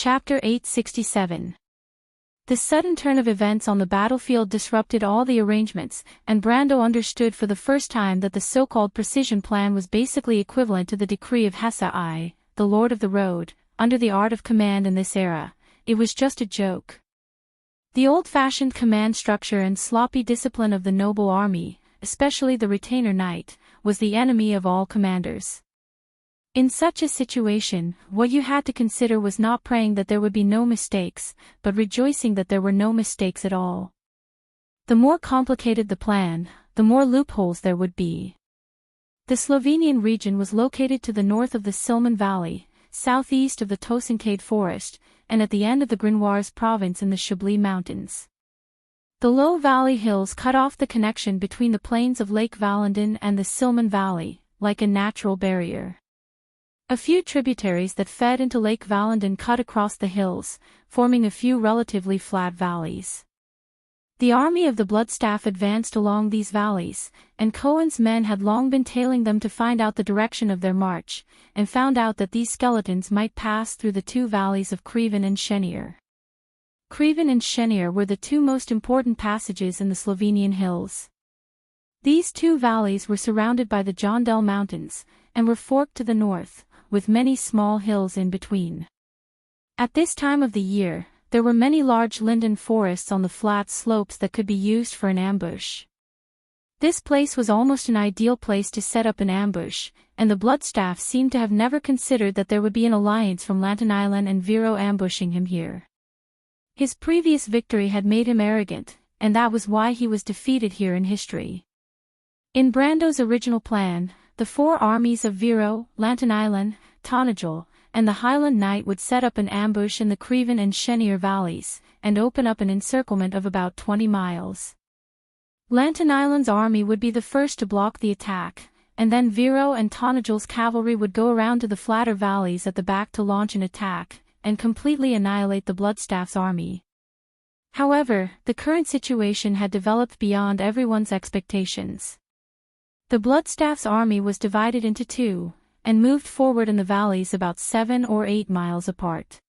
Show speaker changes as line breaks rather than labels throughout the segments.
Chapter 867. The sudden turn of events on the battlefield disrupted all the arrangements, and Brando understood for the first time that the so-called precision plan was basically equivalent to the decree of Hesse I, the Lord of the Road, under the art of command in this era. It was just a joke. The old-fashioned command structure and sloppy discipline of the noble army, especially the retainer knight, was the enemy of all commanders. In such a situation, what you had to consider was not praying that there would be no mistakes, but rejoicing that there were no mistakes at all. The more complicated the plan, the more loopholes there would be. The Slovenian region was located to the north of the Silman Valley, southeast of the Tosenkade Forest, and at the end of the Grinoires province in the Chablis Mountains. The low valley hills cut off the connection between the plains of Lake Valendon and the Silman Valley, like a natural barrier. A few tributaries that fed into Lake Valendon cut across the hills, forming a few relatively flat valleys. The army of the Bloodstaff advanced along these valleys, and Cohen's men had long been tailing them to find out the direction of their march, and found out that these skeletons might pass through the two valleys of Kreven and Chenier. Kreven and Chenier were the two most important passages in the Slovenian hills. These two valleys were surrounded by the Jondel Mountains, and were forked to the north, with many small hills in between. At this time of the year, there were many large linden forests on the flat slopes that could be used for an ambush. This place was almost an ideal place to set up an ambush, and the Bloodstaff seemed to have never considered that there would be an alliance from Lantanainen and Viro ambushing him here. His previous victory had made him arrogant, and that was why he was defeated here in history. In Brando's original plan, the four armies of Viro, Lantanainen, Tonajol, and the Highland Knight would set up an ambush in the Kreven and Chenier valleys, and open up an encirclement of about 20 miles. Lantanailen's army would be the first to block the attack, and then Viro and Tonajol's cavalry would go around to the flatter valleys at the back to launch an attack, and completely annihilate the Bloodstaff's army. However, the current situation had developed beyond everyone's expectations. The Bloodstaff's army was divided into two, and moved forward in the valleys about 7 or 8 miles apart.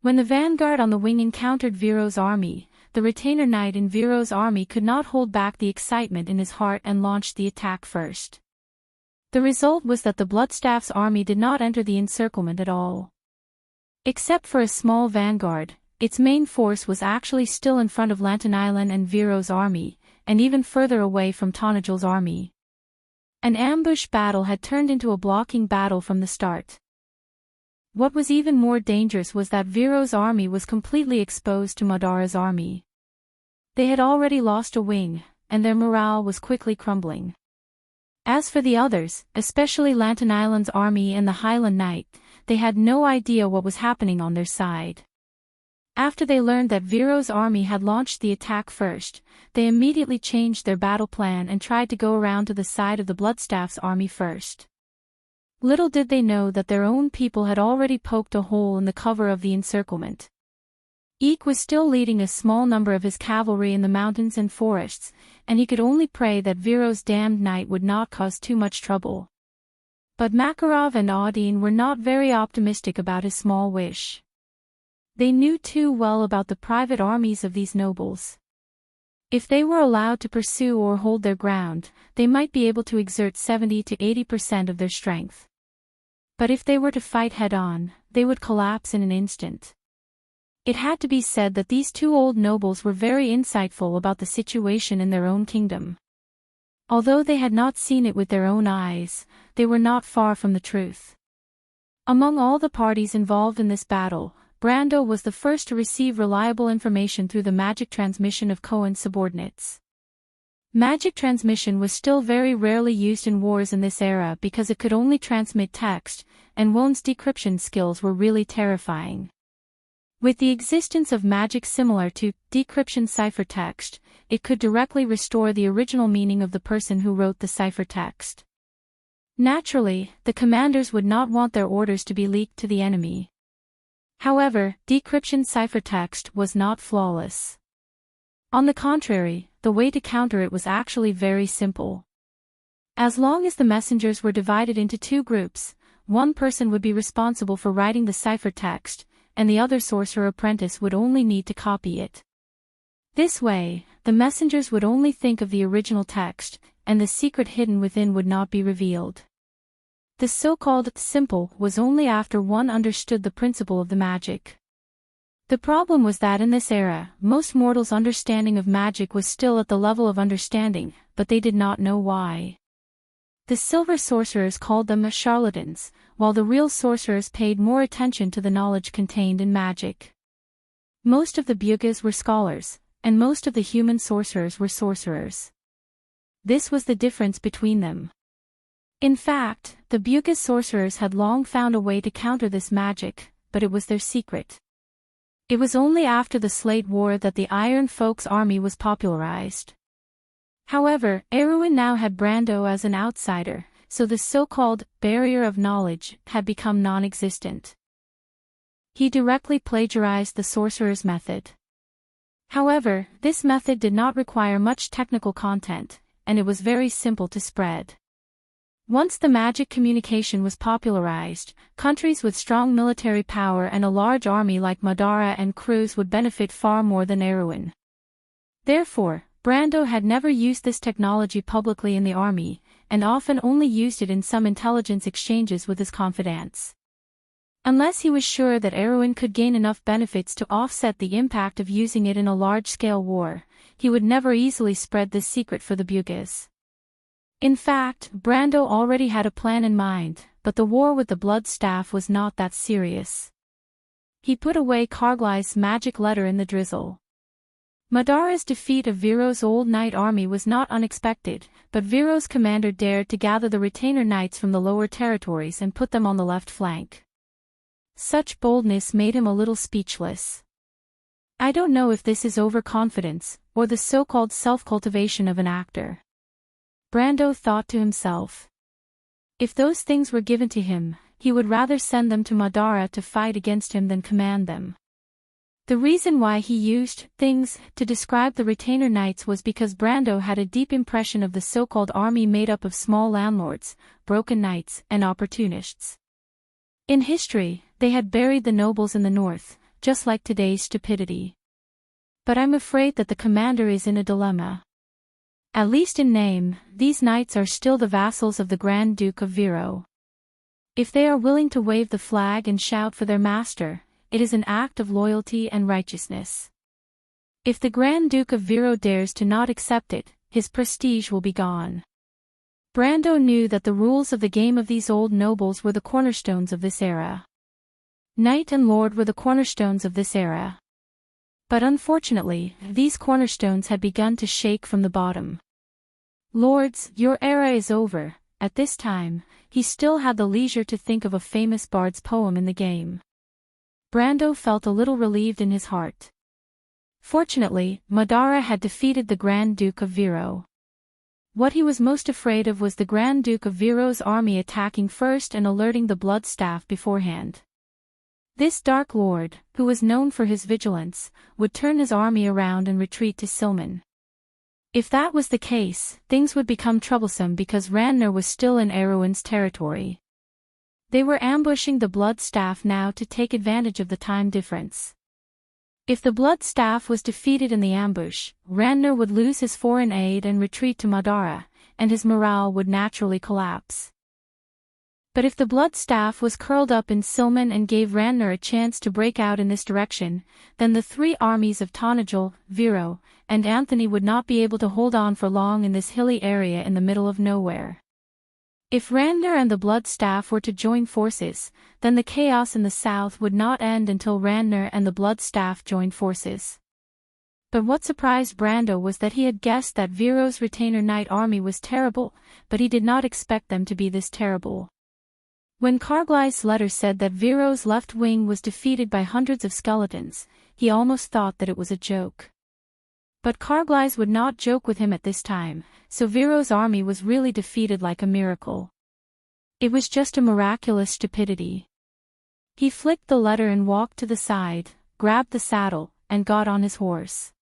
When the vanguard on the wing encountered Viro's army, the retainer knight in Viro's army could not hold back the excitement in his heart and launched the attack first. The result was that the Bloodstaff's army did not enter the encirclement at all. Except for a small vanguard, its main force was actually still in front of Lantanainen and Viro's army, and even further away from Tonajol's army. An ambush battle had turned into a blocking battle from the start. What was even more dangerous was that Viro's army was completely exposed to Madara's army. They had already lost a wing, and their morale was quickly crumbling. As for the others, especially Lantanailen's army and the Highland Knight, they had no idea what was happening on their side. After they learned that Viro's army had launched the attack first, they immediately changed their battle plan and tried to go around to the side of the Bloodstaff's army first. Little did they know that their own people had already poked a hole in the cover of the encirclement. Eek was still leading a small number of his cavalry in the mountains and forests, and he could only pray that Viro's damned knight would not cause too much trouble. But Makarov and Odin were not very optimistic about his small wish. They knew too well about the private armies of these nobles. If they were allowed to pursue or hold their ground, they might be able to exert 70 to 80% of their strength. But if they were to fight head-on, they would collapse in an instant. It had to be said that these two old nobles were very insightful about the situation in their own kingdom. Although they had not seen it with their own eyes, they were not far from the truth. Among all the parties involved in this battle, Brando was the first to receive reliable information through the magic transmission of Cohen's subordinates. Magic transmission was still very rarely used in wars in this era because it could only transmit text, and Wohn's decryption skills were really terrifying. With the existence of magic similar to decryption ciphertext, it could directly restore the original meaning of the person who wrote the ciphertext. Naturally, the commanders would not want their orders to be leaked to the enemy. However, decryption ciphertext was not flawless. On the contrary, the way to counter it was actually very simple. As long as the messengers were divided into two groups, one person would be responsible for writing the ciphertext, and the other sorcerer apprentice would only need to copy it. This way, the messengers would only think of the original text, and the secret hidden within would not be revealed. The so-called simple was only after one understood the principle of the magic. The problem was that in this era, most mortals' understanding of magic was still at the level of understanding, but they did not know why. The silver sorcerers called them charlatans, while the real sorcerers paid more attention to the knowledge contained in magic. Most of the Bugis were scholars, and most of the human sorcerers were sorcerers. This was the difference between them. In fact, the Bugis sorcerers had long found a way to counter this magic, but it was their secret. It was only after the Slate War that the Iron Folk's army was popularized. However, Erwin now had Brando as an outsider, so the so-called barrier of knowledge had become non-existent. He directly plagiarized the sorcerer's method. However, this method did not require much technical content, and it was very simple to spread. Once the magic communication was popularized, countries with strong military power and a large army like Madara and Cruz would benefit far more than Erwin. Therefore, Brando had never used this technology publicly in the army, and often only used it in some intelligence exchanges with his confidants. Unless he was sure that Erwin could gain enough benefits to offset the impact of using it in a large-scale war, he would never easily spread this secret for the Bugis. In fact, Brando already had a plan in mind, but the war with the Blood Staff was not that serious. He put away Cargly's magic letter in the drizzle. Madara's defeat of Viro's old knight army was not unexpected, but Viro's commander dared to gather the retainer knights from the lower territories and put them on the left flank. Such boldness made him a little speechless. I don't know if this is overconfidence, or the so-called self-cultivation of an actor. Brando thought to himself. If those things were given to him, he would rather send them to Madara to fight against him than command them. The reason why he used things to describe the retainer knights was because Brando had a deep impression of the so-called army made up of small landlords, broken knights, and opportunists. In history, they had buried the nobles in the north, just like today's stupidity. But I'm afraid that the commander is in a dilemma. At least in name, these knights are still the vassals of the Grand Duke of Viro. If they are willing to wave the flag and shout for their master, it is an act of loyalty and righteousness. If the Grand Duke of Viro dares to not accept it, his prestige will be gone. Brando knew that the rules of the game of these old nobles were the cornerstones of this era. Knight and lord were the cornerstones of this era. But unfortunately, these cornerstones had begun to shake from the bottom. Lords, your era is over. At this time, he still had the leisure to think of a famous bard's poem in the game. Brando felt a little relieved in his heart. Fortunately, Madara had defeated the Grand Duke of Viro. What he was most afraid of was the Grand Duke of Viro's army attacking first and alerting the Blood Staff beforehand. This Dark Lord, who was known for his vigilance, would turn his army around and retreat to Silman. If that was the case, things would become troublesome because Randner was still in Erwin's territory. They were ambushing the Blood Staff now to take advantage of the time difference. If the Blood Staff was defeated in the ambush, Randner would lose his foreign aid and retreat to Madara, and his morale would naturally collapse. But if the Blood Staff was curled up in Silman and gave Randner a chance to break out in this direction, then the three armies of Tonajol, Viro, and Anthony would not be able to hold on for long in this hilly area in the middle of nowhere. If Randner and the Blood Staff were to join forces, then the chaos in the south would not end until Randner and the Blood Staff joined forces. But what surprised Brando was that he had guessed that Viro's retainer knight army was terrible, but he did not expect them to be this terrible. When Cargly's letter said that Viro's left wing was defeated by hundreds of skeletons, he almost thought that it was a joke. But Cargly's would not joke with him at this time, so Viro's army was really defeated like a miracle. It was just a miraculous stupidity. He flicked the letter and walked to the side, grabbed the saddle, and got on his horse.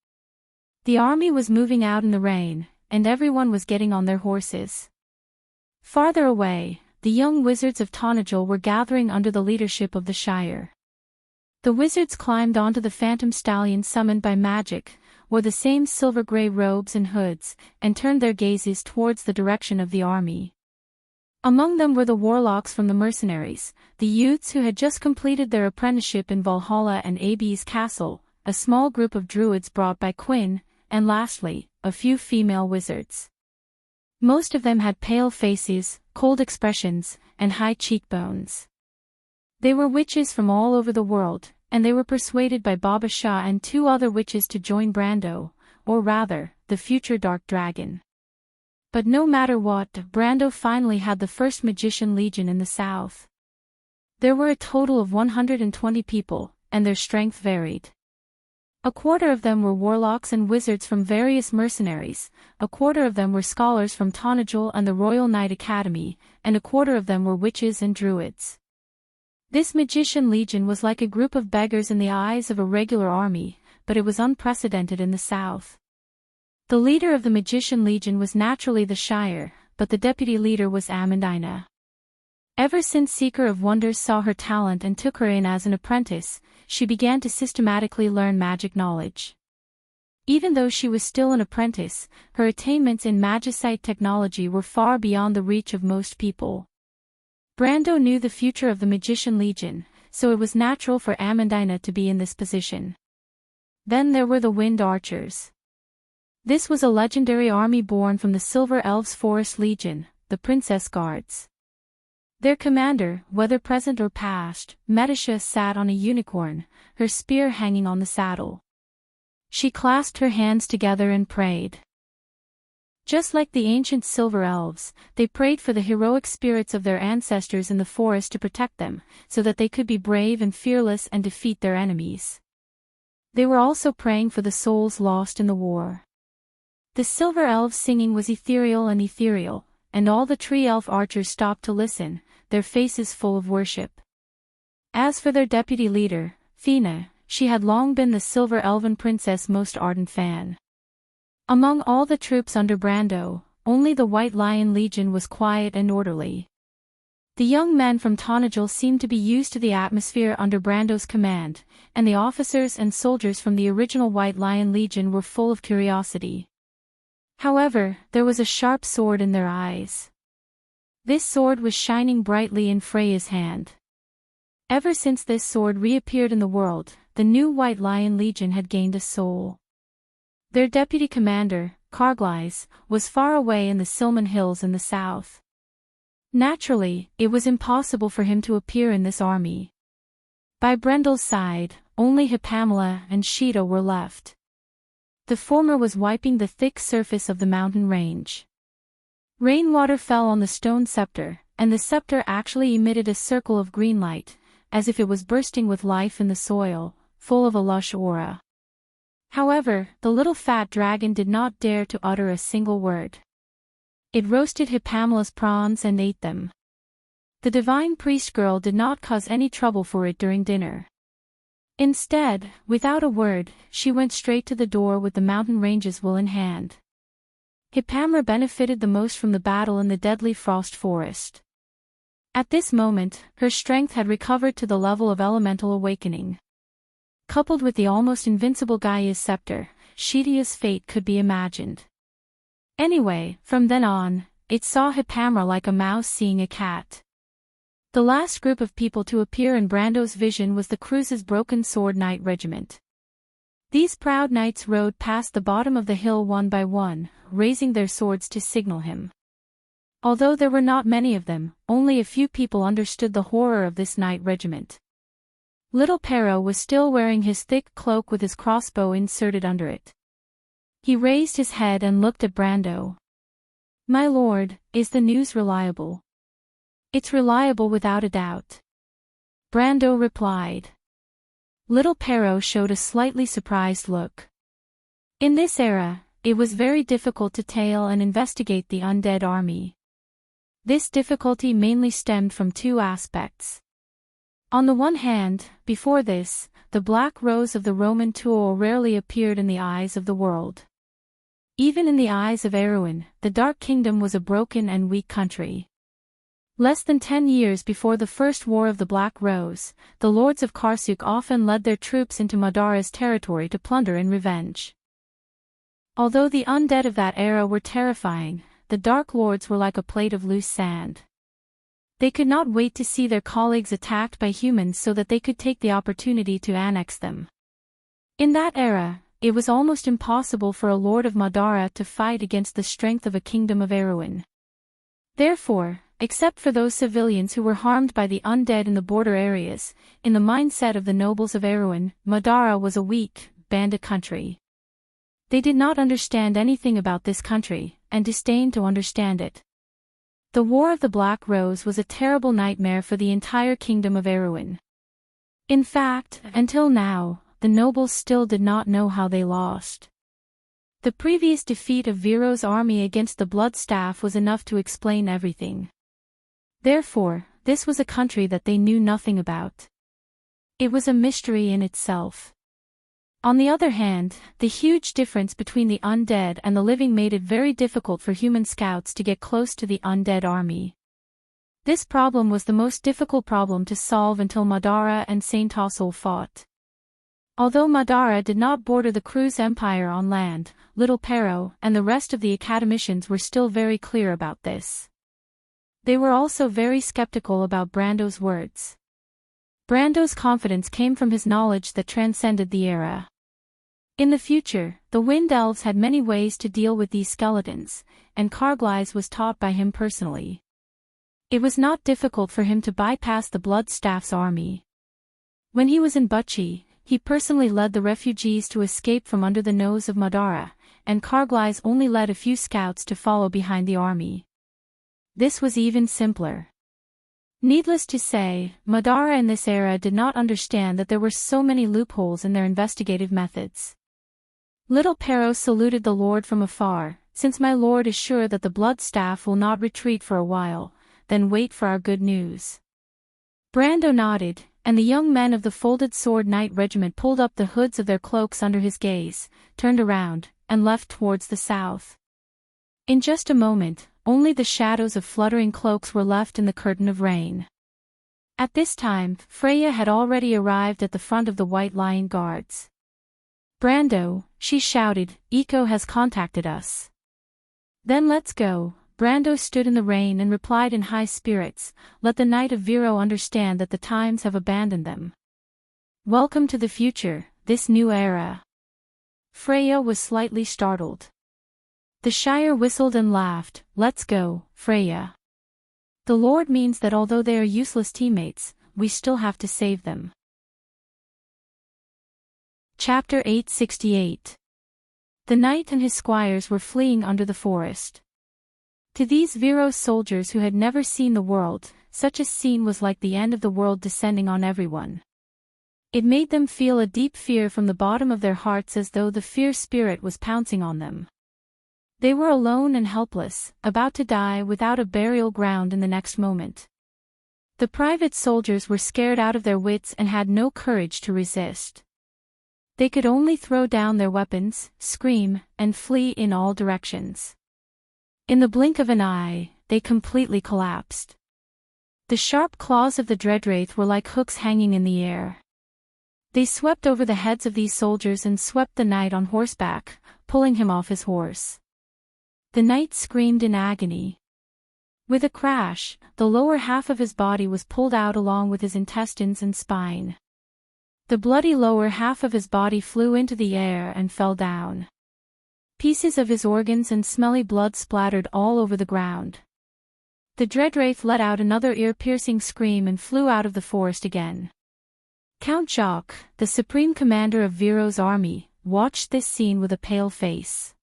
The army was moving out in the rain, and everyone was getting on their horses. Farther away, the young wizards of Tonajol were gathering under the leadership of the Shire. The wizards climbed onto the phantom stallion summoned by magic, wore the same silver-gray robes and hoods, and turned their gazes towards the direction of the army. Among them were the warlocks from the mercenaries, the youths who had just completed their apprenticeship in Valhalla and Abe's castle, a small group of druids brought by Quinn, and lastly, a few female wizards. Most of them had pale faces, cold expressions, and high cheekbones. They were witches from all over the world, and they were persuaded by Baba Shah and 2 other witches to join Brando, or rather, the future Dark Dragon. But no matter what, Brando finally had the first Magician Legion in the south. There were a total of 120 people, and their strength varied. A quarter of them were warlocks and wizards from various mercenaries, a quarter of them were scholars from Tonajul and the Royal Knight Academy, and a quarter of them were witches and druids. This Magician Legion was like a group of beggars in the eyes of a regular army, but it was unprecedented in the south. The leader of the Magician Legion was naturally the Shire, but the deputy leader was Amandina. Ever since Seeker of Wonders saw her talent and took her in as an apprentice, she began to systematically learn magic knowledge. Even though she was still an apprentice, her attainments in magicite technology were far beyond the reach of most people. Brando knew the future of the Magician Legion, so it was natural for Amandina to be in this position. Then there were the Wind Archers. This was a legendary army born from the Silver Elves' Forest Legion, the Princess Guards. Their commander, whether present or past, Metasha, sat on a unicorn, her spear hanging on the saddle. She clasped her hands together and prayed. Just like the ancient Silver Elves, they prayed for the heroic spirits of their ancestors in the forest to protect them, so that they could be brave and fearless and defeat their enemies. They were also praying for the souls lost in the war. The Silver Elves' singing was ethereal, and all the Tree Elf archers stopped to listen, their faces full of worship. As for their deputy leader, Fina, she had long been the Silver Elven princess' most ardent fan. Among all the troops under Brando, only the White Lion Legion was quiet and orderly. The young men from Tonajul seemed to be used to the atmosphere under Brando's command, and the officers and soldiers from the original White Lion Legion were full of curiosity. However, there was a sharp sword in their eyes. This sword was shining brightly in Freya's hand. Ever since this sword reappeared in the world, the new White Lion Legion had gained a soul. Their deputy commander, Carglass, was far away in the Silman Hills in the south. Naturally, it was impossible for him to appear in this army. By Brendel's side, only Hipamela and Sheeta were left. The former was wiping the thick surface of the mountain range. Rainwater fell on the stone scepter, and the scepter actually emitted a circle of green light, as if it was bursting with life in the soil, full of a lush aura. However, the little fat dragon did not dare to utter a single word. It roasted Hipamela's prawns and ate them. The divine priest girl did not cause any trouble for it during dinner. Instead, without a word, she went straight to the door with the mountain range's wool in hand. Hipamela benefited the most from the battle in the deadly frost forest. At this moment, her strength had recovered to the level of elemental awakening. Coupled with the almost invincible Gaia's scepter, Sheeta's fate could be imagined. Anyway, from then on, it saw Hipamela like a mouse seeing a cat. The last group of people to appear in Brando's vision was the Cruise's Broken Sword Knight Regiment. These proud knights rode past the bottom of the hill one by one, raising their swords to signal him. Although there were not many of them, only a few people understood the horror of this knight regiment. Little Pero was still wearing his thick cloak with his crossbow inserted under it. He raised his head and looked at Brando. "My lord, is the news reliable?" "It's reliable without a doubt," Brando replied. Little Pero showed a slightly surprised look. In this era, it was very difficult to tail and investigate the undead army. This difficulty mainly stemmed from 2 aspects. On the one hand, before this, the black rose of the Roman tool rarely appeared in the eyes of the world. Even in the eyes of Erwin, the Dark Kingdom was a broken and weak country. Less than 10 years before the First War of the Black Rose, the lords of Karsuk often led their troops into Madara's territory to plunder in revenge. Although the undead of that era were terrifying, the Dark Lords were like a plate of loose sand. They could not wait to see their colleagues attacked by humans so that they could take the opportunity to annex them. In that era, it was almost impossible for a Lord of Madara to fight against the strength of a kingdom of Erewhon. Therefore, except for those civilians who were harmed by the undead in the border areas, in the mindset of the nobles of Erewhon, Madara was a weak, bandit country. They did not understand anything about this country, and disdained to understand it. The War of the Black Rose was a terrible nightmare for the entire kingdom of Erewhon. In fact, until now, the nobles still did not know how they lost. The previous defeat of Viro's army against the Blood Staff was enough to explain everything. Therefore, this was a country that they knew nothing about. It was a mystery in itself. On the other hand, the huge difference between the undead and the living made it very difficult for human scouts to get close to the undead army. This problem was the most difficult problem to solve until Madara and Saint Tossel fought. Although Madara did not border the Cruz Empire on land, Little Pero and the rest of the academicians were still very clear about this. They were also very skeptical about Brando's words. Brando's confidence came from his knowledge that transcended the era. In the future, the Wind Elves had many ways to deal with these skeletons, and Kargleis was taught by him personally. It was not difficult for him to bypass the Blood Staff's army. When he was in Butchie, he personally led the refugees to escape from under the nose of Madara, and Kargleis only led a few scouts to follow behind the army. This was even simpler. Needless to say, Madara in this era did not understand that there were so many loopholes in their investigative methods. Little Pero saluted the Lord from afar. Since my Lord is sure that the Blood Staff will not retreat for a while, then wait for our good news. Brando nodded, and the young men of the Folded Sword Knight Regiment pulled up the hoods of their cloaks under his gaze, turned around, and left towards the south. In just a moment, only the shadows of fluttering cloaks were left in the curtain of rain. At this time, Freya had already arrived at the front of the White Lion Guards. Brando, she shouted, Eco has contacted us. Then let's go. Brando stood in the rain and replied in high spirits, let the Knight of Viro understand that the times have abandoned them. Welcome to the future, this new era. Freya was slightly startled. The Shire whistled and laughed, let's go, Freya. The Lord means that although they are useless teammates, we still have to save them. Chapter 868. The knight and his squires were fleeing under the forest. To these Viro's soldiers who had never seen the world, such a scene was like the end of the world descending on everyone. It made them feel a deep fear from the bottom of their hearts as though the fear spirit was pouncing on them. They were alone and helpless, about to die without a burial ground in the next moment. The private soldiers were scared out of their wits and had no courage to resist. They could only throw down their weapons, scream, and flee in all directions. In the blink of an eye, they completely collapsed. The sharp claws of the Dreadwraith were like hooks hanging in the air. They swept over the heads of these soldiers and swept the knight on horseback, pulling him off his horse. The knight screamed in agony. With a crash, the lower half of his body was pulled out along with his intestines and spine. The bloody lower half of his body flew into the air and fell down. Pieces of his organs and smelly blood splattered all over the ground. The Dreadwraith let out another ear-piercing scream and flew out of the forest again. Count Jacques, the supreme commander of Viro's army, watched this scene with a pale face.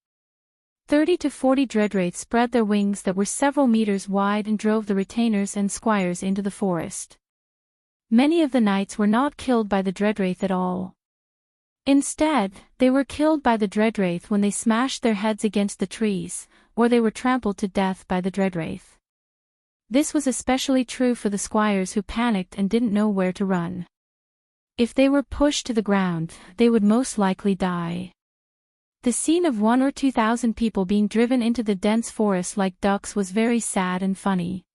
30 to 40 Dreadwraiths spread their wings that were several meters wide and drove the retainers and squires into the forest. Many of the knights were not killed by the Dreadwraith at all. Instead, they were killed by the Dreadwraith when they smashed their heads against the trees, or they were trampled to death by the Dreadwraith. This was especially true for the squires who panicked and didn't know where to run. If they were pushed to the ground, they would most likely die. The scene of 1,000 or 2,000 people being driven into the dense forest like ducks was very sad and funny.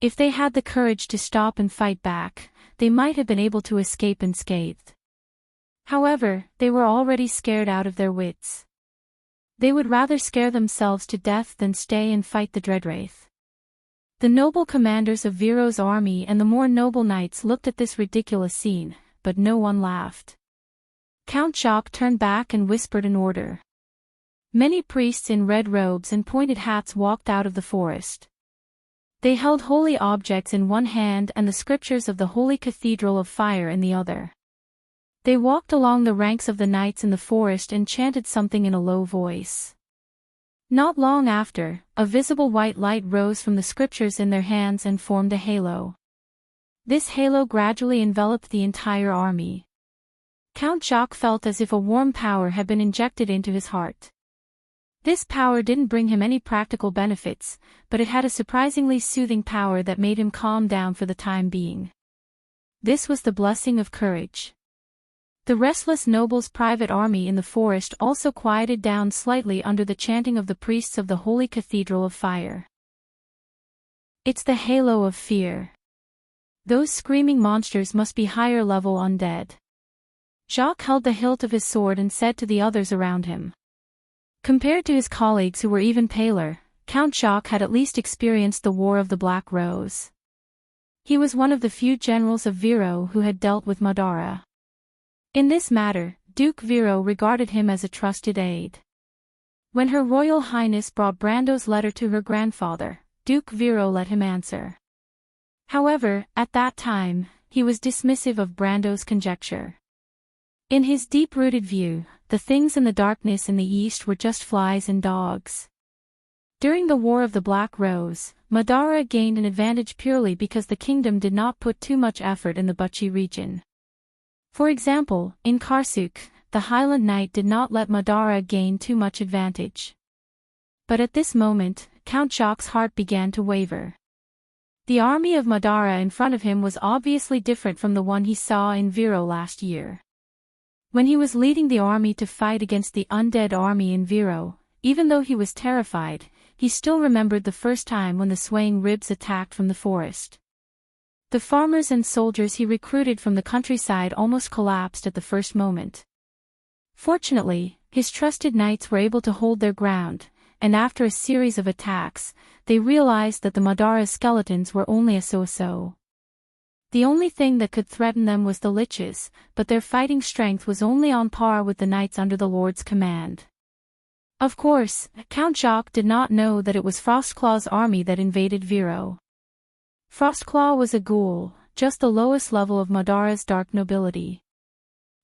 If they had the courage to stop and fight back, they might have been able to escape unscathed. However, they were already scared out of their wits. They would rather scare themselves to death than stay and fight the Dreadwraith. The noble commanders of Viro's army and the more noble knights looked at this ridiculous scene, but no one laughed. Count Jacques turned back and whispered an order. Many priests in red robes and pointed hats walked out of the forest. They held holy objects in one hand and the scriptures of the Holy Cathedral of Fire in the other. They walked along the ranks of the knights in the forest and chanted something in a low voice. Not long after, a visible white light rose from the scriptures in their hands and formed a halo. This halo gradually enveloped the entire army. Count Jacques felt as if a warm power had been injected into his heart. This power didn't bring him any practical benefits, but it had a surprisingly soothing power that made him calm down for the time being. This was the blessing of courage. The restless noble's private army in the forest also quieted down slightly under the chanting of the priests of the Holy Cathedral of Fire. It's the halo of fear. Those screaming monsters must be higher-level undead. Jacques held the hilt of his sword and said to the others around him. Compared to his colleagues who were even paler, Count Jacques had at least experienced the War of the Black Rose. He was one of the few generals of Viro who had dealt with Madara. In this matter, Duke Viro regarded him as a trusted aide. When Her Royal Highness brought Brando's letter to her grandfather, Duke Viro let him answer. However, at that time, he was dismissive of Brando's conjecture. In his deep-rooted view, the things in the darkness in the east were just flies and dogs. During the War of the Black Rose, Madara gained an advantage purely because the kingdom did not put too much effort in the Buchi region. For example, in Karsuk, the Highland Knight did not let Madara gain too much advantage. But at this moment, Count Jacques' heart began to waver. The army of Madara in front of him was obviously different from the one he saw in Viro last year. When he was leading the army to fight against the undead army in Viro, even though he was terrified, he still remembered the first time when the swaying ribs attacked from the forest. The farmers and soldiers he recruited from the countryside almost collapsed at the first moment. Fortunately, his trusted knights were able to hold their ground, and after a series of attacks, they realized that the Madara skeletons were only a so-so. The only thing that could threaten them was the liches, but their fighting strength was only on par with the knights under the Lord's command. Of course, Count Jacques did not know that it was Frostclaw's army that invaded Viro. Frostclaw was a ghoul, just the lowest level of Madara's dark nobility.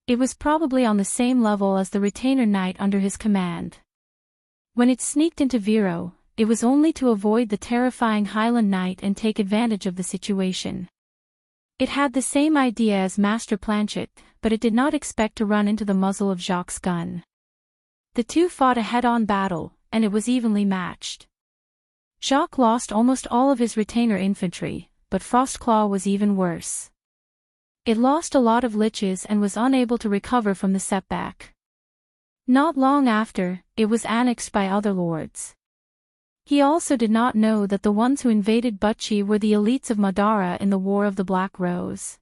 It was probably on the same level as the retainer knight under his command. When it sneaked into Viro, it was only to avoid the terrifying Highland Knight and take advantage of the situation. It had the same idea as Master Planchet, but it did not expect to run into the muzzle of Jacques' gun. The two fought a head-on battle, and it was evenly matched. Jacques lost almost all of his retainer infantry, but Frostclaw was even worse. It lost a lot of liches and was unable to recover from the setback. Not long after, it was annexed by other lords. He also did not know that the ones who invaded Buchi were the elites of Madara in the War of the Black Rose.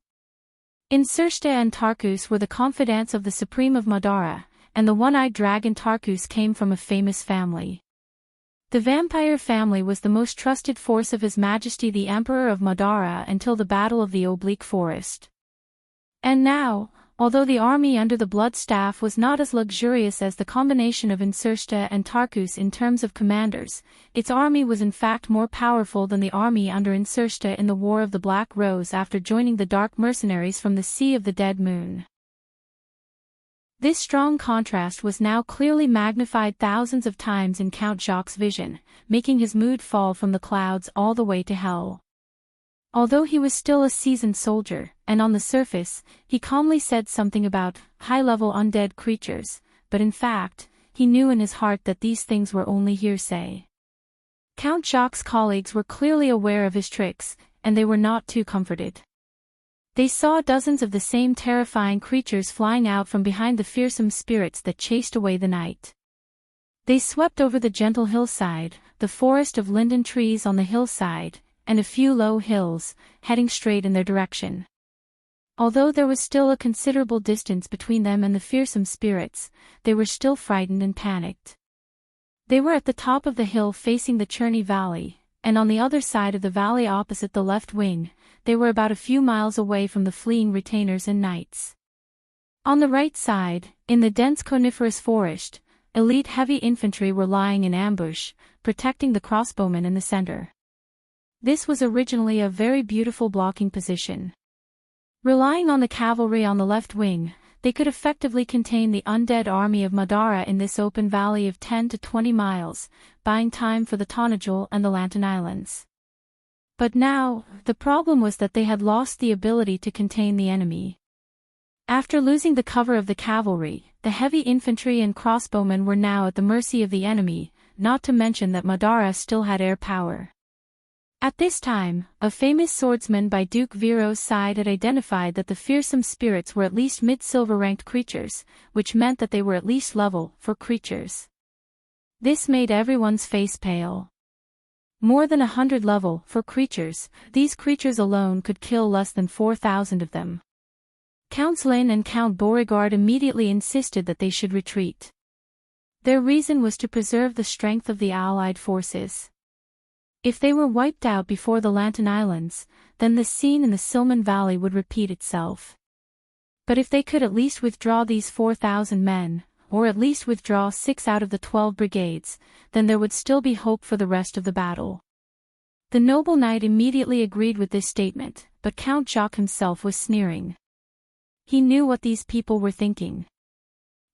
Insursta and Tarkus were the confidants of the Supreme of Madara, and the one-eyed dragon Tarkus came from a famous family. The vampire family was the most trusted force of His Majesty the Emperor of Madara until the Battle of the Oblique Forest. And now, although the army under the Blood Staff was not as luxurious as the combination of Insursta and Tarkus in terms of commanders, its army was in fact more powerful than the army under Insursta in the War of the Black Rose after joining the Dark Mercenaries from the Sea of the Dead Moon. This strong contrast was now clearly magnified thousands of times in Count Jacques' vision, making his mood fall from the clouds all the way to hell. Although he was still a seasoned soldier, and on the surface, he calmly said something about high-level undead creatures, but in fact, he knew in his heart that these things were only hearsay. Count Jacques' colleagues were clearly aware of his tricks, and they were not too comforted. They saw dozens of the same terrifying creatures flying out from behind the fearsome spirits that chased away the night. They swept over the gentle hillside, the forest of linden trees on the hillside, and a few low hills, heading straight in their direction. Although there was still a considerable distance between them and the fearsome spirits, they were still frightened and panicked. They were at the top of the hill facing the Churney Valley, and on the other side of the valley opposite the left wing, they were about a few miles away from the fleeing retainers and knights. On the right side, in the dense coniferous forest, elite heavy infantry were lying in ambush, protecting the crossbowmen in the center. This was originally a very beautiful blocking position. Relying on the cavalry on the left wing, they could effectively contain the undead army of Madara in this open valley of 10 to 20 miles, buying time for the Tonajul and the Lantern Islands. But now, the problem was that they had lost the ability to contain the enemy. After losing the cover of the cavalry, the heavy infantry and crossbowmen were now at the mercy of the enemy, not to mention that Madara still had air power. At this time, a famous swordsman by Duke Viro's side had identified that the fearsome spirits were at least mid-silver ranked creatures, which meant that they were at least level 4 creatures. This made everyone's face pale. More than 100 level 4 creatures, these creatures alone could kill less than 4,000 of them. Counts Lin and Count Beauregard immediately insisted that they should retreat. Their reason was to preserve the strength of the Allied forces. If they were wiped out before the Lantern Islands, then the scene in the Silman Valley would repeat itself. But if they could at least withdraw these 4,000 men, or at least withdraw 6 out of the 12 brigades, then there would still be hope for the rest of the battle. The noble knight immediately agreed with this statement, but Count Jacques himself was sneering. He knew what these people were thinking.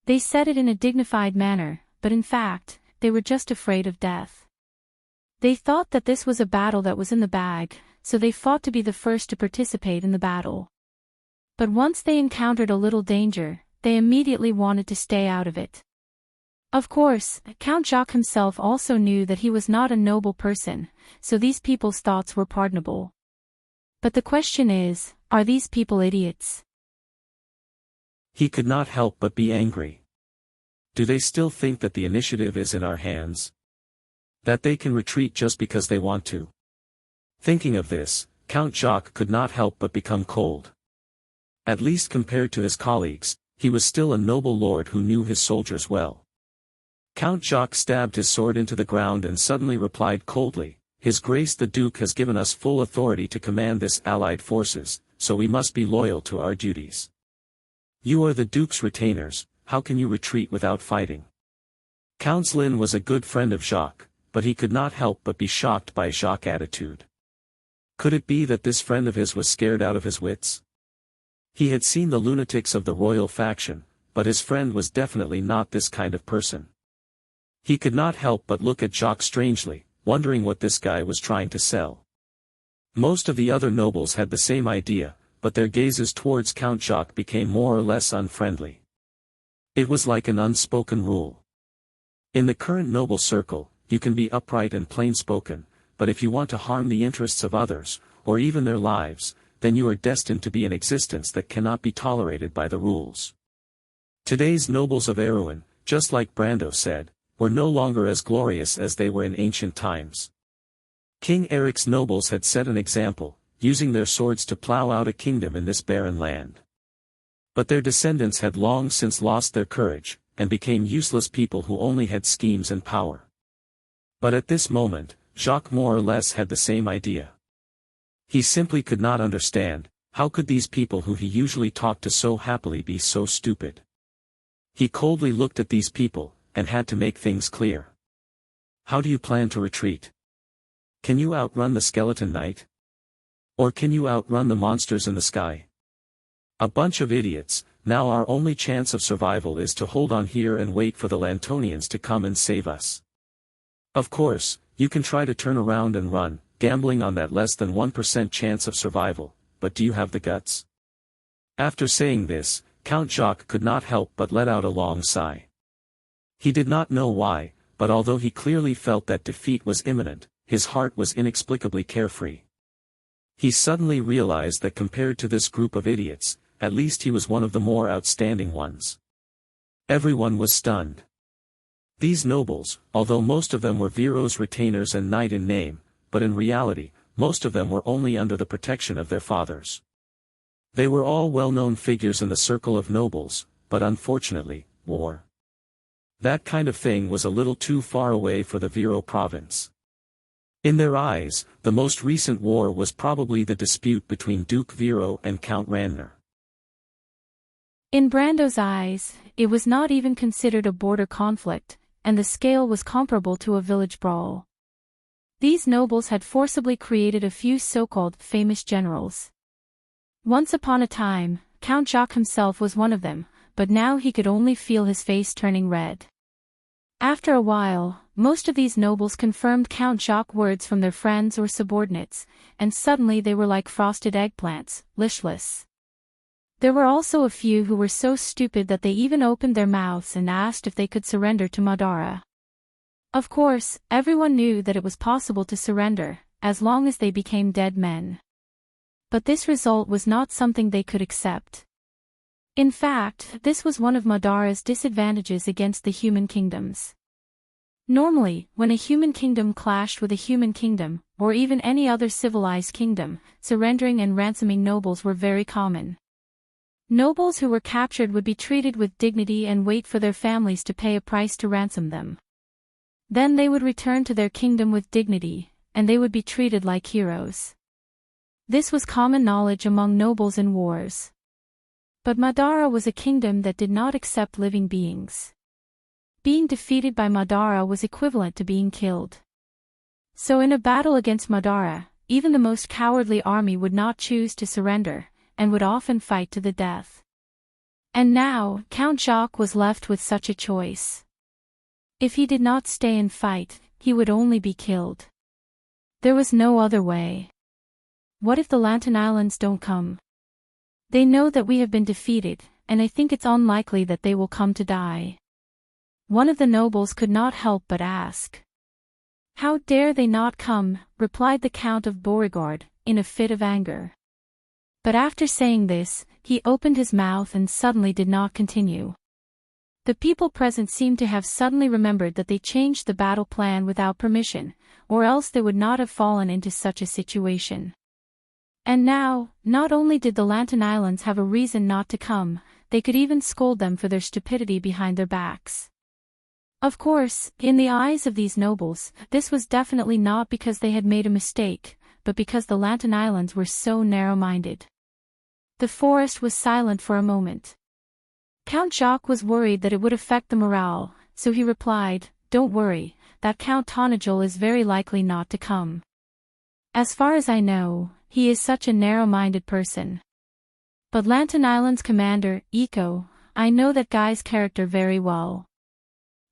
They said it in a dignified manner, but in fact, they were just afraid of death. They thought that this was a battle that was in the bag, so they fought to be the first to participate in the battle. But once they encountered a little danger, they immediately wanted to stay out of it. Of course, Count Jacques himself also knew that he was not a noble person, so these people's thoughts were pardonable. But the question is, are these people idiots?
He could not help but be angry. Do they still think that the initiative is in our hands? That they can retreat just because they want to? Thinking of this, Count Jacques could not help but become cold. At least compared to his colleagues, he was still a noble lord who knew his soldiers well. Count Jacques stabbed his sword into the ground and suddenly replied coldly, "His Grace the Duke has given us full authority to command this allied forces, so we must be loyal to our duties. You are the Duke's retainers, how can you retreat without fighting?" Count Lin was a good friend of Jacques, but he could not help but be shocked by Jacques' attitude. Could it be that this friend of his was scared out of his wits? He had seen the lunatics of the royal faction, but his friend was definitely not this kind of person. He could not help but look at Jacques strangely, wondering what this guy was trying to sell. Most of the other nobles had the same idea, but their gazes towards Count Jacques became more or less unfriendly. It was like an unspoken rule. In the current noble circle, you can be upright and plain-spoken, but if you want to harm the interests of others, or even their lives, then you are destined to be an existence that cannot be tolerated by the rules. Today's nobles of Erewhon, just like Brando said, were no longer as glorious as they were in ancient times. King Eric's nobles had set an example, using their swords to plow out a kingdom in this barren land. But their descendants had long since lost their courage, and became useless people who only had schemes and power. But at this moment, Jacques more or less had the same idea. He simply could not understand, how could these people who he usually talked to so happily be so stupid? He coldly looked at these people, and had to make things clear. How do you plan to retreat? Can you outrun the skeleton knight? Or can you outrun the monsters in the sky? A bunch of idiots. Now our only chance of survival is to hold on here and wait for the Lantonians to come and save us. Of course, you can try to turn around and run, gambling on that less than 1% chance of survival, but do you have the guts? After saying this, Count Jacques could not help but let out a long sigh. He did not know why, but although he clearly felt that defeat was imminent, his heart was inexplicably carefree. He suddenly realized that compared to this group of idiots, at least he was one of the more outstanding ones. Everyone was stunned. These nobles, although most of them were Viro's retainers and knight in name, but in reality, most of them were only under the protection of their fathers. They were all well-known figures in the circle of nobles, but unfortunately, war. That kind of thing was a little too far away for the Viro province. In their eyes, the most recent war was probably the dispute between Duke Viro and Count Ranner.
In Brando's eyes, it was not even considered a border conflict, and the scale was comparable to a village brawl. These nobles had forcibly created a few so-called famous generals. Once upon a time, Count Jacques himself was one of them, but now he could only feel his face turning red. After a while, most of these nobles confirmed Count Jacques' words from their friends or subordinates, and suddenly they were like frosted eggplants, lishless. There were also a few who were so stupid that they even opened their mouths and asked if they could surrender to Madara. Of course, everyone knew that it was possible to surrender, as long as they became dead men. But this result was not something they could accept. In fact, this was one of Madara's disadvantages against the human kingdoms. Normally, when a human kingdom clashed with a human kingdom, or even any other civilized kingdom, surrendering and ransoming nobles were very common. Nobles who were captured would be treated with dignity and wait for their families to pay a price to ransom them. Then they would return to their kingdom with dignity, and they would be treated like heroes. This was common knowledge among nobles in wars. But Madara was a kingdom that did not accept living beings. Being defeated by Madara was equivalent to being killed. So in a battle against Madara, even the most cowardly army would not choose to surrender, and would often fight to the death. And now, Count Jacques was left with such a choice. If he did not stay and fight, he would only be killed. There was no other way. What if the Lantern Islands don't come? They know that we have been defeated, and I think it's unlikely that they will come to die. One of the nobles could not help but ask. How dare they not come, replied the Count of Beauregard, in a fit of anger. But after saying this, he opened his mouth and suddenly did not continue. The people present seemed to have suddenly remembered that they changed the battle plan without permission, or else they would not have fallen into such a situation. And now, not only did the Lantern Islands have a reason not to come, they could even scold them for their stupidity behind their backs. Of course, in the eyes of these nobles, this was definitely not because they had made a mistake, but because the Lantern Islands were so narrow-minded. The forest was silent for a moment. Count Jacques was worried that it would affect the morale, so he replied, "Don't worry, that Count Tonajol is very likely not to come. As far as I know, he is such a narrow-minded person. But Lantern Island's commander, Iko, I know that guy's character very well.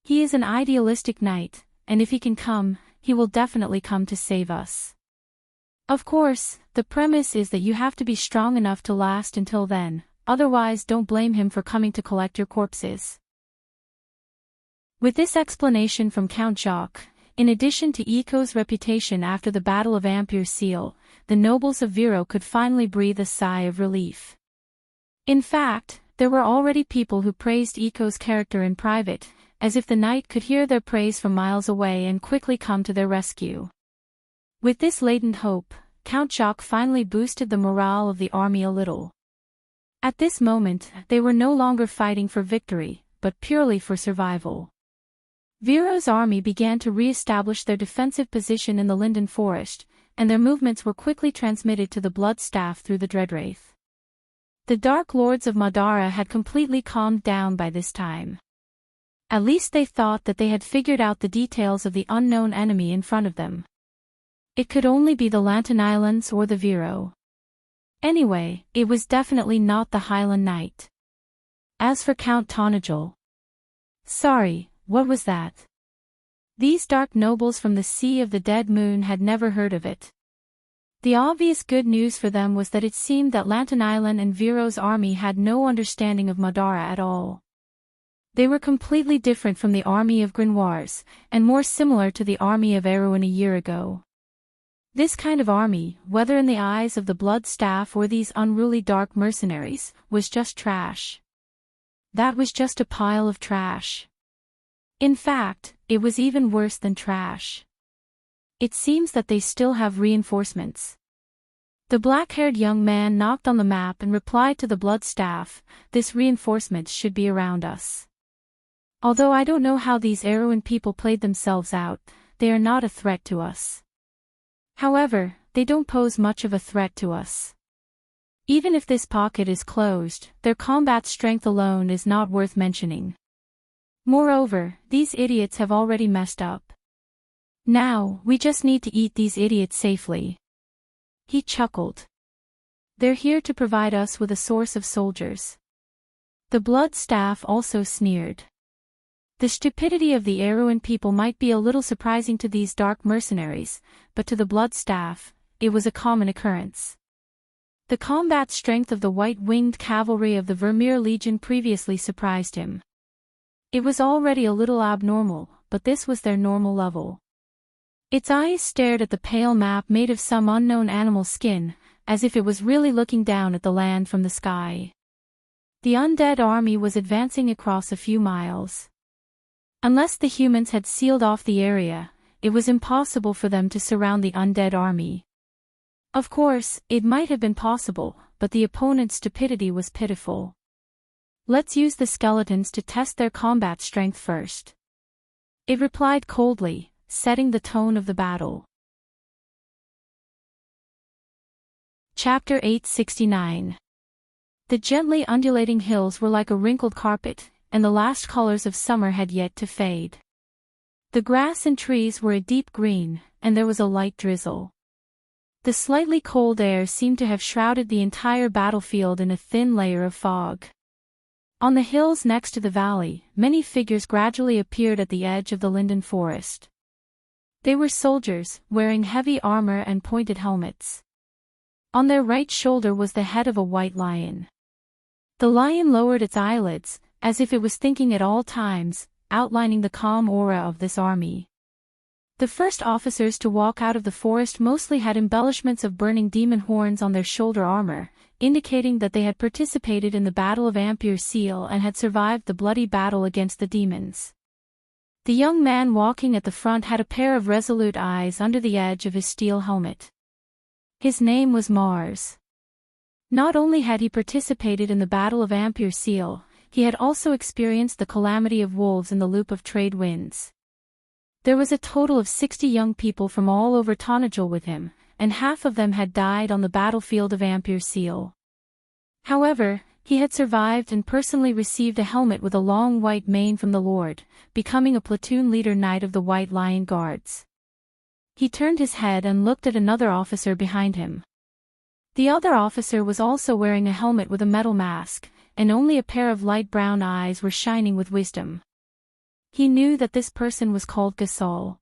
He is an idealistic knight, and if he can come, he will definitely come to save us. Of course, the premise is that you have to be strong enough to last until then, otherwise don't blame him for coming to collect your corpses." With this explanation from Count Jacques, in addition to Iko's reputation after the Battle of Ampere Seal, the nobles of Viro could finally breathe a sigh of relief. In fact, there were already people who praised Iko's character in private, as if the knight could hear their praise from miles away and quickly come to their rescue. With this latent hope, Count Jacques finally boosted the morale of the army a little. At this moment, they were no longer fighting for victory, but purely for survival. Viro's army began to re-establish their defensive position in the Linden Forest, and their movements were quickly transmitted to the Blood Staff through the Dreadwraith. The Dark Lords of Madara had completely calmed down by this time. At least they thought that they had figured out the details of the unknown enemy in front of them. It could only be the Lantern Islands or the Viro. Anyway, it was definitely not the Highland Knight. As for Count Tonajol. Sorry, what was that? These dark nobles from the Sea of the Dead Moon had never heard of it. The obvious good news for them was that it seemed that Lantern Island and Viro's army had no understanding of Madara at all. They were completely different from the army of Grimoires, and more similar to the army of Erwin a year ago. This kind of army, whether in the eyes of the Blood Staff or these unruly dark mercenaries, was just trash. That was just a pile of trash. In fact, it was even worse than trash. It seems that they still have reinforcements. The black-haired young man knocked on the map and replied to the blood staff, "This reinforcement should be around us. Although I don't know how these Erewhon people played themselves out, they are not a threat to us. However, they don't pose much of a threat to us. Even if this pocket is closed, their combat strength alone is not worth mentioning. Moreover, these idiots have already messed up. Now, we just need to eat these idiots safely." He chuckled. "They're here to provide us with a source of soldiers." The blood staff also sneered. The stupidity of the Erewhon people might be a little surprising to these dark mercenaries, but to the blood staff, it was a common occurrence. The combat strength of the white-winged cavalry of the Vermeer Legion previously surprised him. It was already a little abnormal, but this was their normal level. Its eyes stared at the pale map made of some unknown animal skin, as if it was really looking down at the land from the sky. The undead army was advancing across a few miles. Unless the humans had sealed off the area, it was impossible for them to surround the undead army. Of course, it might have been possible, but the opponent's stupidity was pitiful. "Let's use the skeletons to test their combat strength first," it replied coldly, setting the tone of the battle. Chapter 869. The gently undulating hills were like a wrinkled carpet, and the last colors of summer had yet to fade. The grass and trees were a deep green, and there was a light drizzle. The slightly cold air seemed to have shrouded the entire battlefield in a thin layer of fog. On the hills next to the valley, many figures gradually appeared at the edge of the linden forest. They were soldiers, wearing heavy armor and pointed helmets. On their right shoulder was the head of a white lion. The lion lowered its eyelids, as if it was thinking at all times, outlining the calm aura of this army. The first officers to walk out of the forest mostly had embellishments of burning demon horns on their shoulder armor, indicating that they had participated in the Battle of Ampere Seal and had survived the bloody battle against the demons. The young man walking at the front had a pair of resolute eyes under the edge of his steel helmet. His name was Mars. Not only had he participated in the Battle of Ampere Seal, he had also experienced the calamity of wolves in the Loop of Trade Winds. There was a total of 60 young people from all over Tonajul with him, and half of them had died on the battlefield of Ampere Seal. However, he had survived and personally received a helmet with a long white mane from the Lord, becoming a platoon leader knight of the White Lion Guards. He turned his head and looked at another officer behind him. The other officer was also wearing a helmet with a metal mask, and only a pair of light brown eyes were shining with wisdom. He knew that this person was called Gasol.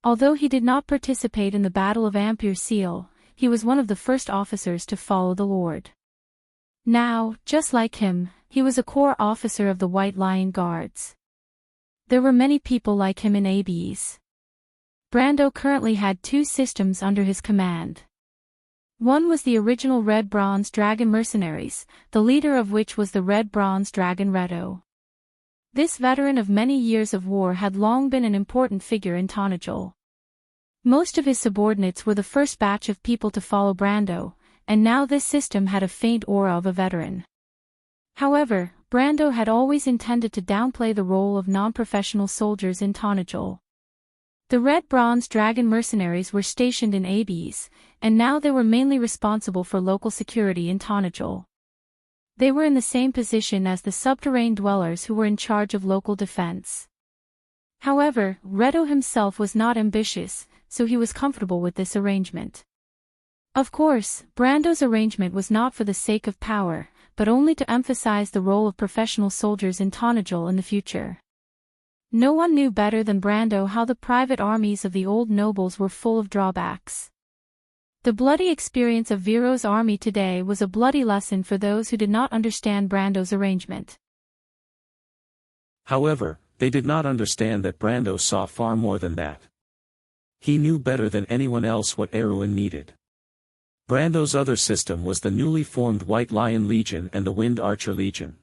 Although he did not participate in the Battle of Ampere Seal, he was one of the first officers to follow the Lord. Now, just like him, he was a corps officer of the White Lion Guards. There were many people like him in Abes. Brando currently had 2 systems under his command. One was the original Red Bronze Dragon mercenaries, the leader of which was the Red Bronze Dragon Redo. This veteran of many years of war had long been an important figure in Tonajul. Most of his subordinates were the first batch of people to follow Brando, and now this system had a faint aura of a veteran. However, Brando had always intended to downplay the role of non-professional soldiers in Tonajul. The Red Bronze Dragon mercenaries were stationed in Abes, and now they were mainly responsible for local security in Tonajul. They were in the same position as the subterranean dwellers who were in charge of local defense. However, Redo himself was not ambitious, so he was comfortable with this arrangement. Of course, Brando's arrangement was not for the sake of power, but only to emphasize the role of professional soldiers in Tonajul in the future. No one knew better than Brando how the private armies of the old nobles were full of drawbacks. The bloody experience of Viro's army today was a bloody lesson for those who did not understand Brando's arrangement.
However, they did not understand that Brando saw far more than that. He knew better than anyone else what Erewhon needed. Brando's other system was the newly formed White Lion Legion and the Wind Archer Legion.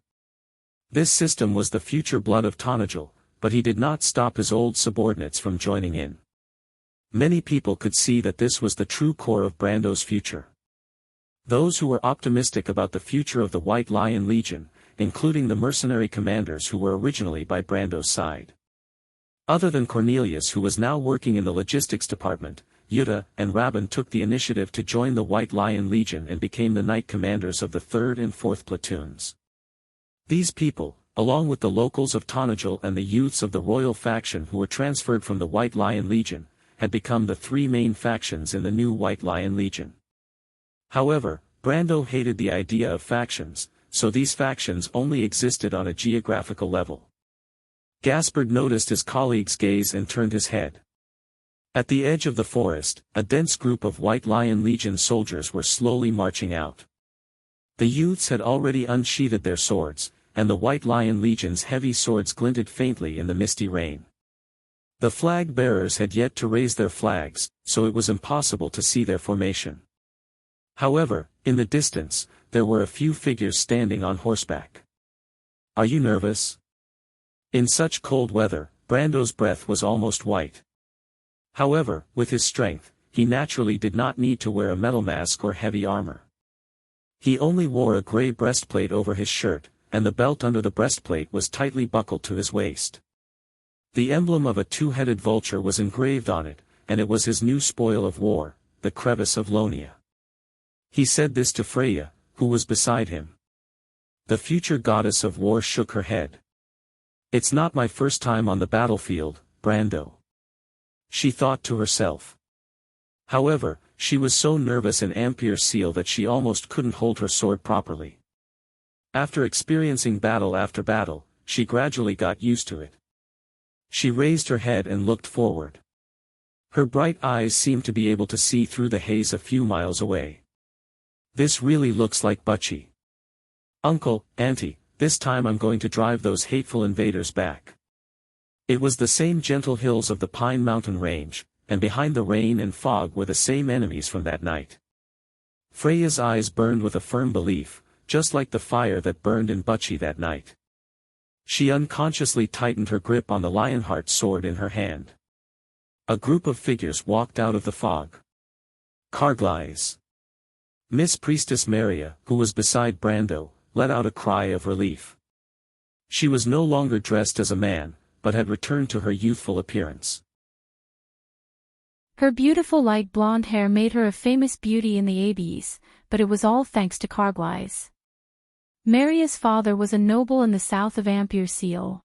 This system was the future blood of Tonajul, but he did not stop his old subordinates from joining in. Many people could see that this was the true core of Brando's future. Those who were optimistic about the future of the White Lion Legion, including the mercenary commanders who were originally by Brando's side. Other than Cornelius, who was now working in the logistics department, Yuta and Rabin took the initiative to join the White Lion Legion and became the knight commanders of the 3rd and 4th platoons. These people, along with the locals of Tonajal and the youths of the royal faction who were transferred from the White Lion Legion, had become the 3 main factions in the new White Lion Legion. However, Brando hated the idea of factions, so these factions only existed on a geographical level. Gaspard noticed his colleague's gaze and turned his head. At the edge of the forest, a dense group of White Lion Legion soldiers were slowly marching out. The youths had already unsheathed their swords, and the White Lion Legion's heavy swords glinted faintly in the misty rain. The flag bearers had yet to raise their flags, so it was impossible to see their formation. However, in the distance, there were a few figures standing on horseback. "Are you nervous?" In such cold weather, Brando's breath was almost white. However, with his strength, he naturally did not need to wear a metal mask or heavy armor. He only wore a gray breastplate over his shirt, and the belt under the breastplate was tightly buckled to his waist. The emblem of a 2-headed vulture was engraved on it, and it was his new spoil of war, the crevice of Lonia. He said this to Freya, who was beside him. The future goddess of war shook her head. "It's not my first time on the battlefield, Brando," she thought to herself. However, she was so nervous in Ampere Seal that she almost couldn't hold her sword properly. After experiencing battle after battle, she gradually got used to it. She raised her head and looked forward. Her bright eyes seemed to be able to see through the haze a few miles away. "This really looks like Butchie. Uncle, Auntie, this time I'm going to drive those hateful invaders back." It was the same gentle hills of the Pine Mountain Range, and behind the rain and fog were the same enemies from that night. Freya's eyes burned with a firm belief, just like the fire that burned in Butchie that night. She unconsciously tightened her grip on the Lionheart sword in her hand. A group of figures walked out of the fog. Carglass. Miss Priestess Maria, who was beside Brando, let out a cry of relief. She was no longer dressed as a man, but had returned to her youthful appearance.
Her beautiful light blonde hair made her a famous beauty in the Abbes, but it was all thanks to Carglass. Maria's father was a noble in the south of Ampere Seal.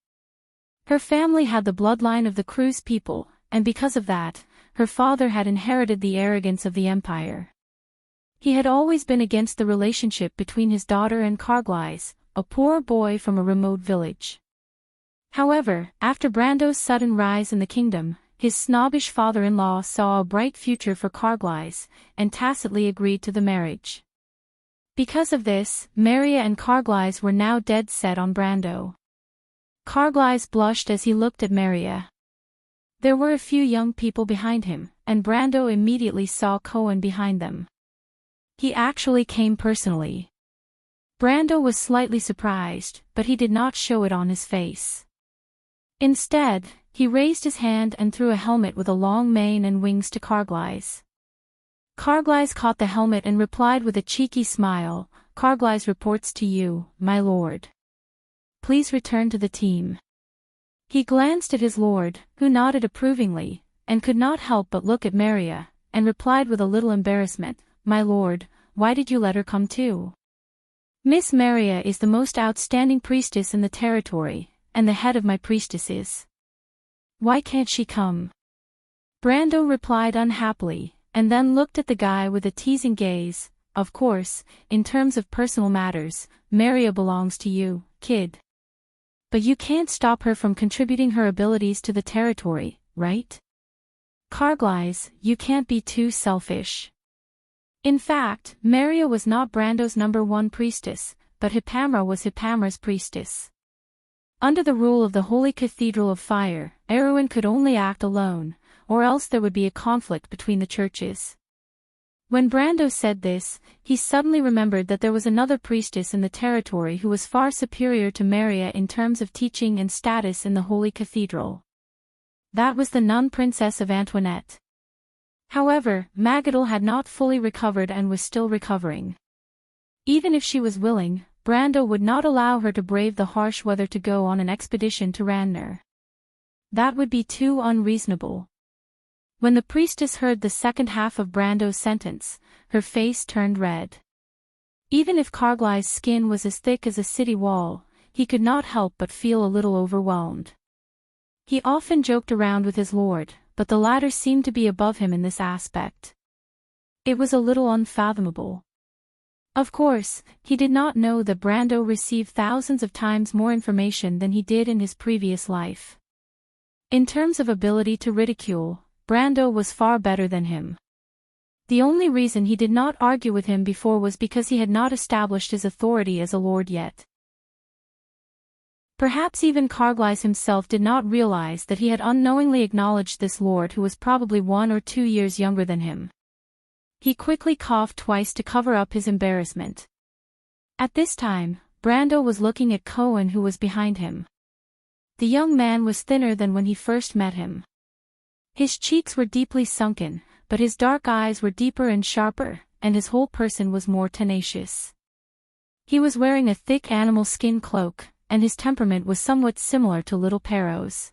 Her family had the bloodline of the Cruz people, and because of that, her father had inherited the arrogance of the empire. He had always been against the relationship between his daughter and Carglass, a poor boy from a remote village. However, after Brando's sudden rise in the kingdom, his snobbish father-in-law saw a bright future for Carglass, and tacitly agreed to the marriage. Because of this, Maria and Carglass were now dead set on Brando. Carglass blushed as he looked at Maria. There were a few young people behind him, and Brando immediately saw Cohen behind them. He actually came personally. Brando was slightly surprised, but he did not show it on his face. Instead, he raised his hand and threw a helmet with a long mane and wings to Carglass. Carglass caught the helmet and replied with a cheeky smile, "Carglass reports to you, my lord. Please return to the team." He glanced at his lord, who nodded approvingly, and could not help but look at Maria, and replied with a little embarrassment, "My lord, why did you let her come too? Miss Maria is the most outstanding priestess in the territory, and the head of my priestesses. Why can't she come?" Brando replied unhappily, and then looked at the guy with a teasing gaze. "Of course, in terms of personal matters, Maria belongs to you, kid. But you can't stop her from contributing her abilities to the territory, right? Carglass, you can't be too selfish." In fact, Maria was not Brando's #1 priestess, but Hipamra was Hipamra's priestess. Under the rule of the Holy Cathedral of Fire, Erwin could only act alone, or else there would be a conflict between the churches. When Brando said this, he suddenly remembered that there was another priestess in the territory who was far superior to Maria in terms of teaching and status in the Holy Cathedral. That was the nun princess of Antoinette. However, Magadal had not fully recovered and was still recovering. Even if she was willing, Brando would not allow her to brave the harsh weather to go on an expedition to Ranner. That would be too unreasonable. When the priestess heard the second half of Brando's sentence, her face turned red. Even if Cargly's skin was as thick as a city wall, he could not help but feel a little overwhelmed. He often joked around with his lord, but the latter seemed to be above him in this aspect. It was a little unfathomable. Of course, he did not know that Brando received thousands of times more information than he did in his previous life. In terms of ability to ridicule, Brando was far better than him. The only reason he did not argue with him before was because he had not established his authority as a lord yet. Perhaps even Carglass himself did not realize that he had unknowingly acknowledged this lord who was probably 1 or 2 years younger than him. He quickly coughed twice to cover up his embarrassment. At this time, Brando was looking at Cohen, who was behind him. The young man was thinner than when he first met him. His cheeks were deeply sunken, but his dark eyes were deeper and sharper, and his whole person was more tenacious. He was wearing a thick animal skin cloak, and his temperament was somewhat similar to little Perrault's.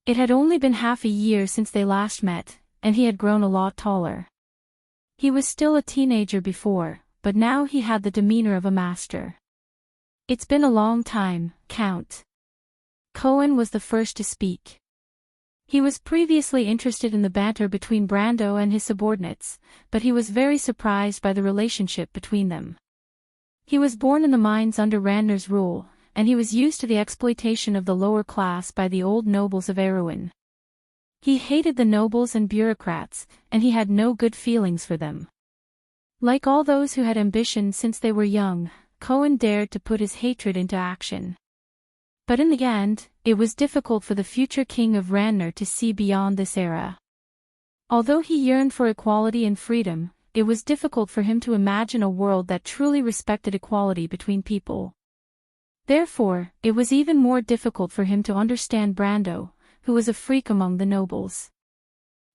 It had only been half a year since they last met, and he had grown a lot taller. He was still a teenager before, but now he had the demeanor of a master. "It's been a long time, Count." Cohen was the first to speak. He was previously interested in the banter between Brando and his subordinates, but he was very surprised by the relationship between them. He was born in the mines under Ranner's rule, and he was used to the exploitation of the lower class by the old nobles of Erewhon. He hated the nobles and bureaucrats, and he had no good feelings for them. Like all those who had ambition since they were young, Cohen dared to put his hatred into action. But in the end, it was difficult for the future king of Ranner to see beyond this era. Although he yearned for equality and freedom, it was difficult for him to imagine a world that truly respected equality between people. Therefore, it was even more difficult for him to understand Brando, who was a freak among the nobles.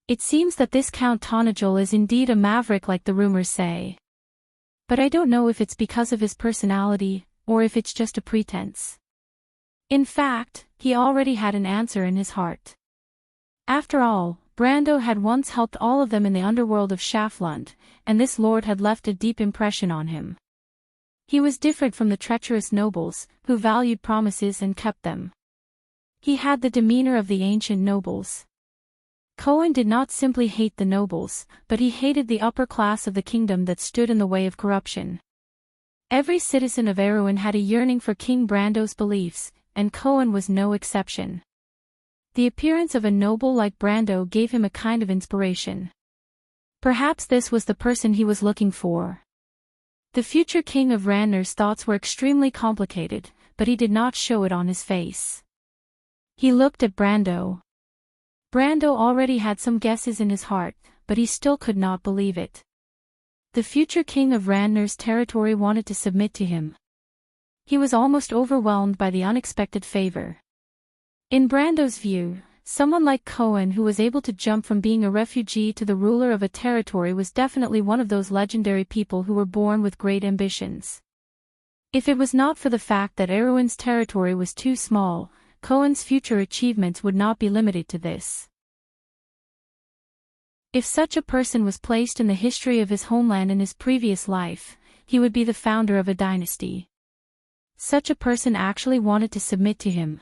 It seems that this Count Tonajol is indeed a maverick like the rumors say. But I don't know if it's because of his personality, or if it's just a pretense. In fact, he already had an answer in his heart. After all, Brando had once helped all of them in the underworld of Schaflund, and this lord had left a deep impression on him. He was different from the treacherous nobles, who valued promises and kept them. He had the demeanor of the ancient nobles. Cohen did not simply hate the nobles, but he hated the upper class of the kingdom that stood in the way of corruption. Every citizen of Erewhon had a yearning for King Brando's beliefs, and Cohen was no exception. The appearance of a noble like Brando gave him a kind of inspiration. Perhaps this was the person he was looking for. The future king of Ranner's thoughts were extremely complicated, but he did not show it on his face. He looked at Brando. Brando already had some guesses in his heart, but he still could not believe it. The future king of Ranner's territory wanted to submit to him. He was almost overwhelmed by the unexpected favor. In Brando's view, someone like Cohen who was able to jump from being a refugee to the ruler of a territory was definitely one of those legendary people who were born with great ambitions. If it was not for the fact that Erewhon's territory was too small, Cohen's future achievements would not be limited to this. If such a person was placed in the history of his homeland in his previous life, he would be the founder of a dynasty. Such a person actually wanted to submit to him.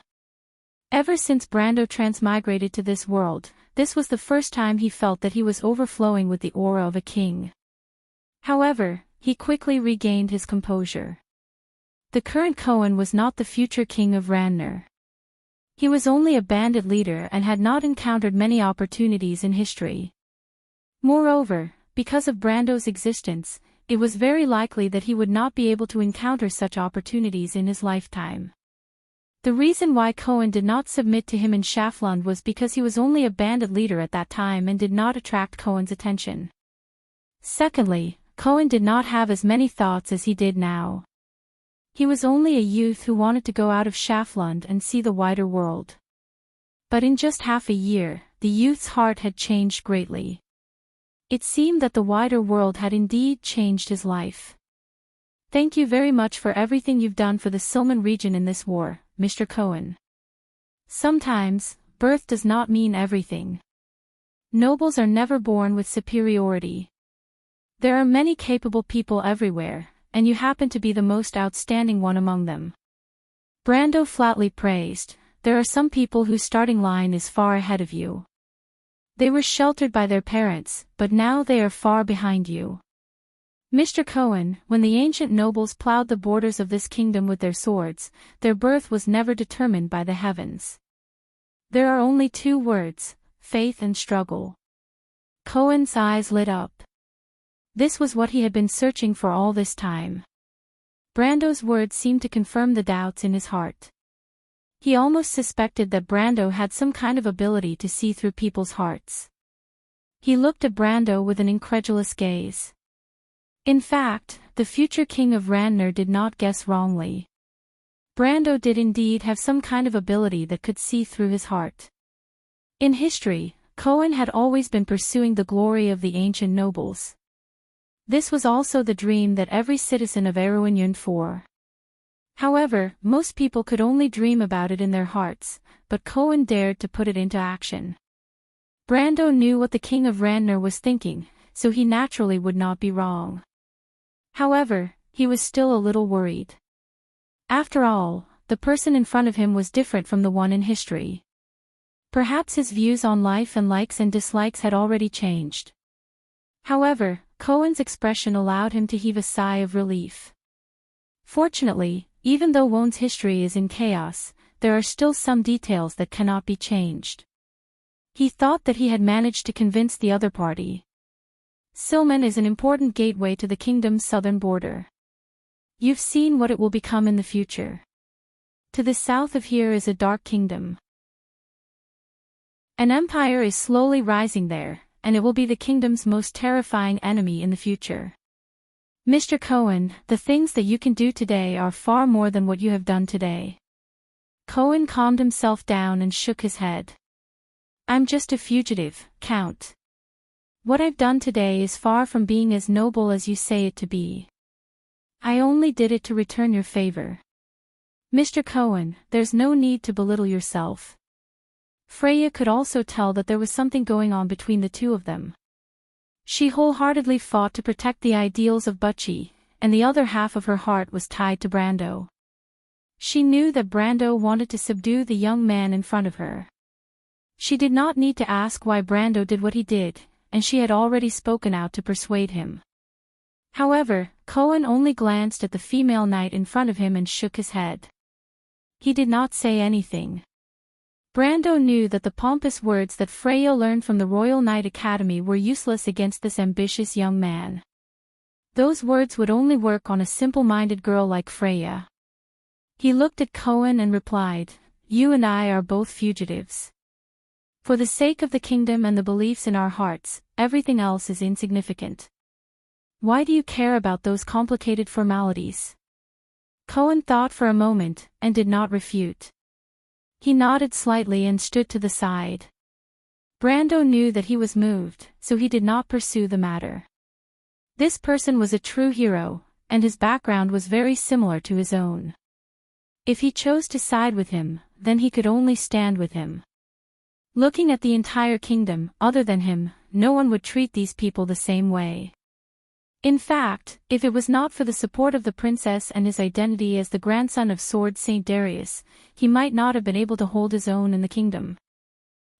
Ever since Brando transmigrated to this world, this was the first time he felt that he was overflowing with the aura of a king. However, he quickly regained his composure. The current Cohen was not the future king of Ranner. He was only a bandit leader and had not encountered many opportunities in history. Moreover, because of Brando's existence, it was very likely that he would not be able to encounter such opportunities in his lifetime. The reason why Cohen did not submit to him in Schaflund was because he was only a bandit leader at that time and did not attract Cohen's attention. Secondly, Cohen did not have as many thoughts as he did now. He was only a youth who wanted to go out of Schaflund and see the wider world. But in just half a year, the youth's heart had changed greatly. It seemed that the wider world had indeed changed his life. Thank you very much for everything you've done for the Silman region in this war, Mr. Cohen. Sometimes, birth does not mean everything. Nobles are never born with superiority. There are many capable people everywhere, and you happen to be the most outstanding one among them. Brando flatly praised, there are some people whose starting line is far ahead of you. They were sheltered by their parents, but now they are far behind you. Mr. Cohen, when the ancient nobles plowed the borders of this kingdom with their swords, their birth was never determined by the heavens. There are only two words, faith and struggle. Cohen's eyes lit up. This was what he had been searching for all this time. Brando's words seemed to confirm the doubts in his heart. He almost suspected that Brando had some kind of ability to see through people's hearts. He looked at Brando with an incredulous gaze. In fact, the future king of Randner did not guess wrongly. Brando did indeed have some kind of ability that could see through his heart. In history, Cohen had always been pursuing the glory of the ancient nobles. This was also the dream that every citizen of Erewhon yearned for. However, most people could only dream about it in their hearts, but Cohen dared to put it into action. Brando knew what the king of Randner was thinking, so he naturally would not be wrong. However, he was still a little worried. After all, the person in front of him was different from the one in history. Perhaps his views on life and likes and dislikes had already changed. However, Cohen's expression allowed him to heave a sigh of relief. Fortunately, even though Won's history is in chaos, there are still some details that cannot be changed. He thought that he had managed to convince the other party. Silman is an important gateway to the kingdom's southern border. You've seen what it will become in the future. To the south of here is a dark kingdom. An empire is slowly rising there, and it will be the kingdom's most terrifying enemy in the future. Mr. Cohen, the things that you can do today are far more than what you have done today. Cohen calmed himself down and shook his head. I'm just a fugitive, Count. What I've done today is far from being as noble as you say it to be. I only did it to return your favor. Mr. Cohen, there's no need to belittle yourself. Freya could also tell that there was something going on between the two of them. She wholeheartedly fought to protect the ideals of Butchie, and the other half of her heart was tied to Brando. She knew that Brando wanted to subdue the young man in front of her. She did not need to ask why Brando did what he did, and she had already spoken out to persuade him. However, Cohen only glanced at the female knight in front of him and shook his head. He did not say anything. Brando knew that the pompous words that Freya learned from the Royal Knight Academy were useless against this ambitious young man. Those words would only work on a simple-minded girl like Freya. He looked at Cohen and replied, "You and I are both fugitives. For the sake of the kingdom and the beliefs in our hearts, everything else is insignificant. Why do you care about those complicated formalities?" Cohen thought for a moment, and did not refute. He nodded slightly and stood to the side. Brando knew that he was moved, so he did not pursue the matter. This person was a true hero, and his background was very similar to his own. If he chose to side with him, then he could only stand with him. Looking at the entire kingdom, other than him, no one would treat these people the same way. In fact, if it was not for the support of the princess and his identity as the grandson of Sword Saint Darius, he might not have been able to hold his own in the kingdom.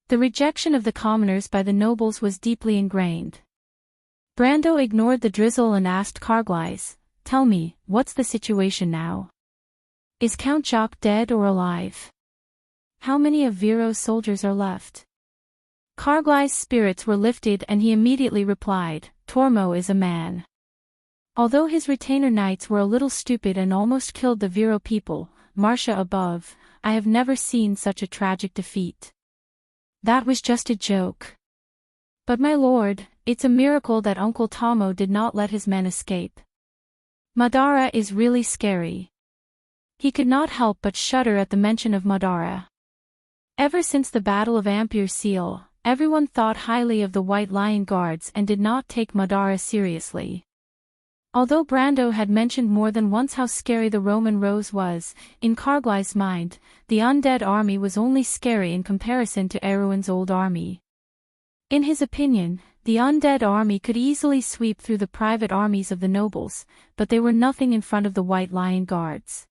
The rejection of the commoners by the nobles was deeply ingrained. Brando ignored the drizzle and asked Carglass, "Tell me, what's the situation now? Is Count Jacques dead or alive? How many of Viro's soldiers are left?" Carglass' spirits were lifted and he immediately replied, "Tormo is a man. Although his retainer knights were a little stupid and almost killed the Viro people, Marcia above, I have never seen such a tragic defeat. That was just a joke. But my lord, it's a miracle that Uncle Tomo did not let his men escape. Madara is really scary." He could not help but shudder at the mention of Madara. Ever since the Battle of Ampere Seal, everyone thought highly of the White Lion Guards and did not take Madara seriously. Although Brando had mentioned more than once how scary the Roman Rose was, in Karglai's mind, the undead army was only scary in comparison to Erwin's old army. In his opinion, the undead army could easily sweep through the private armies of the nobles, but they were nothing in front of the White Lion Guards.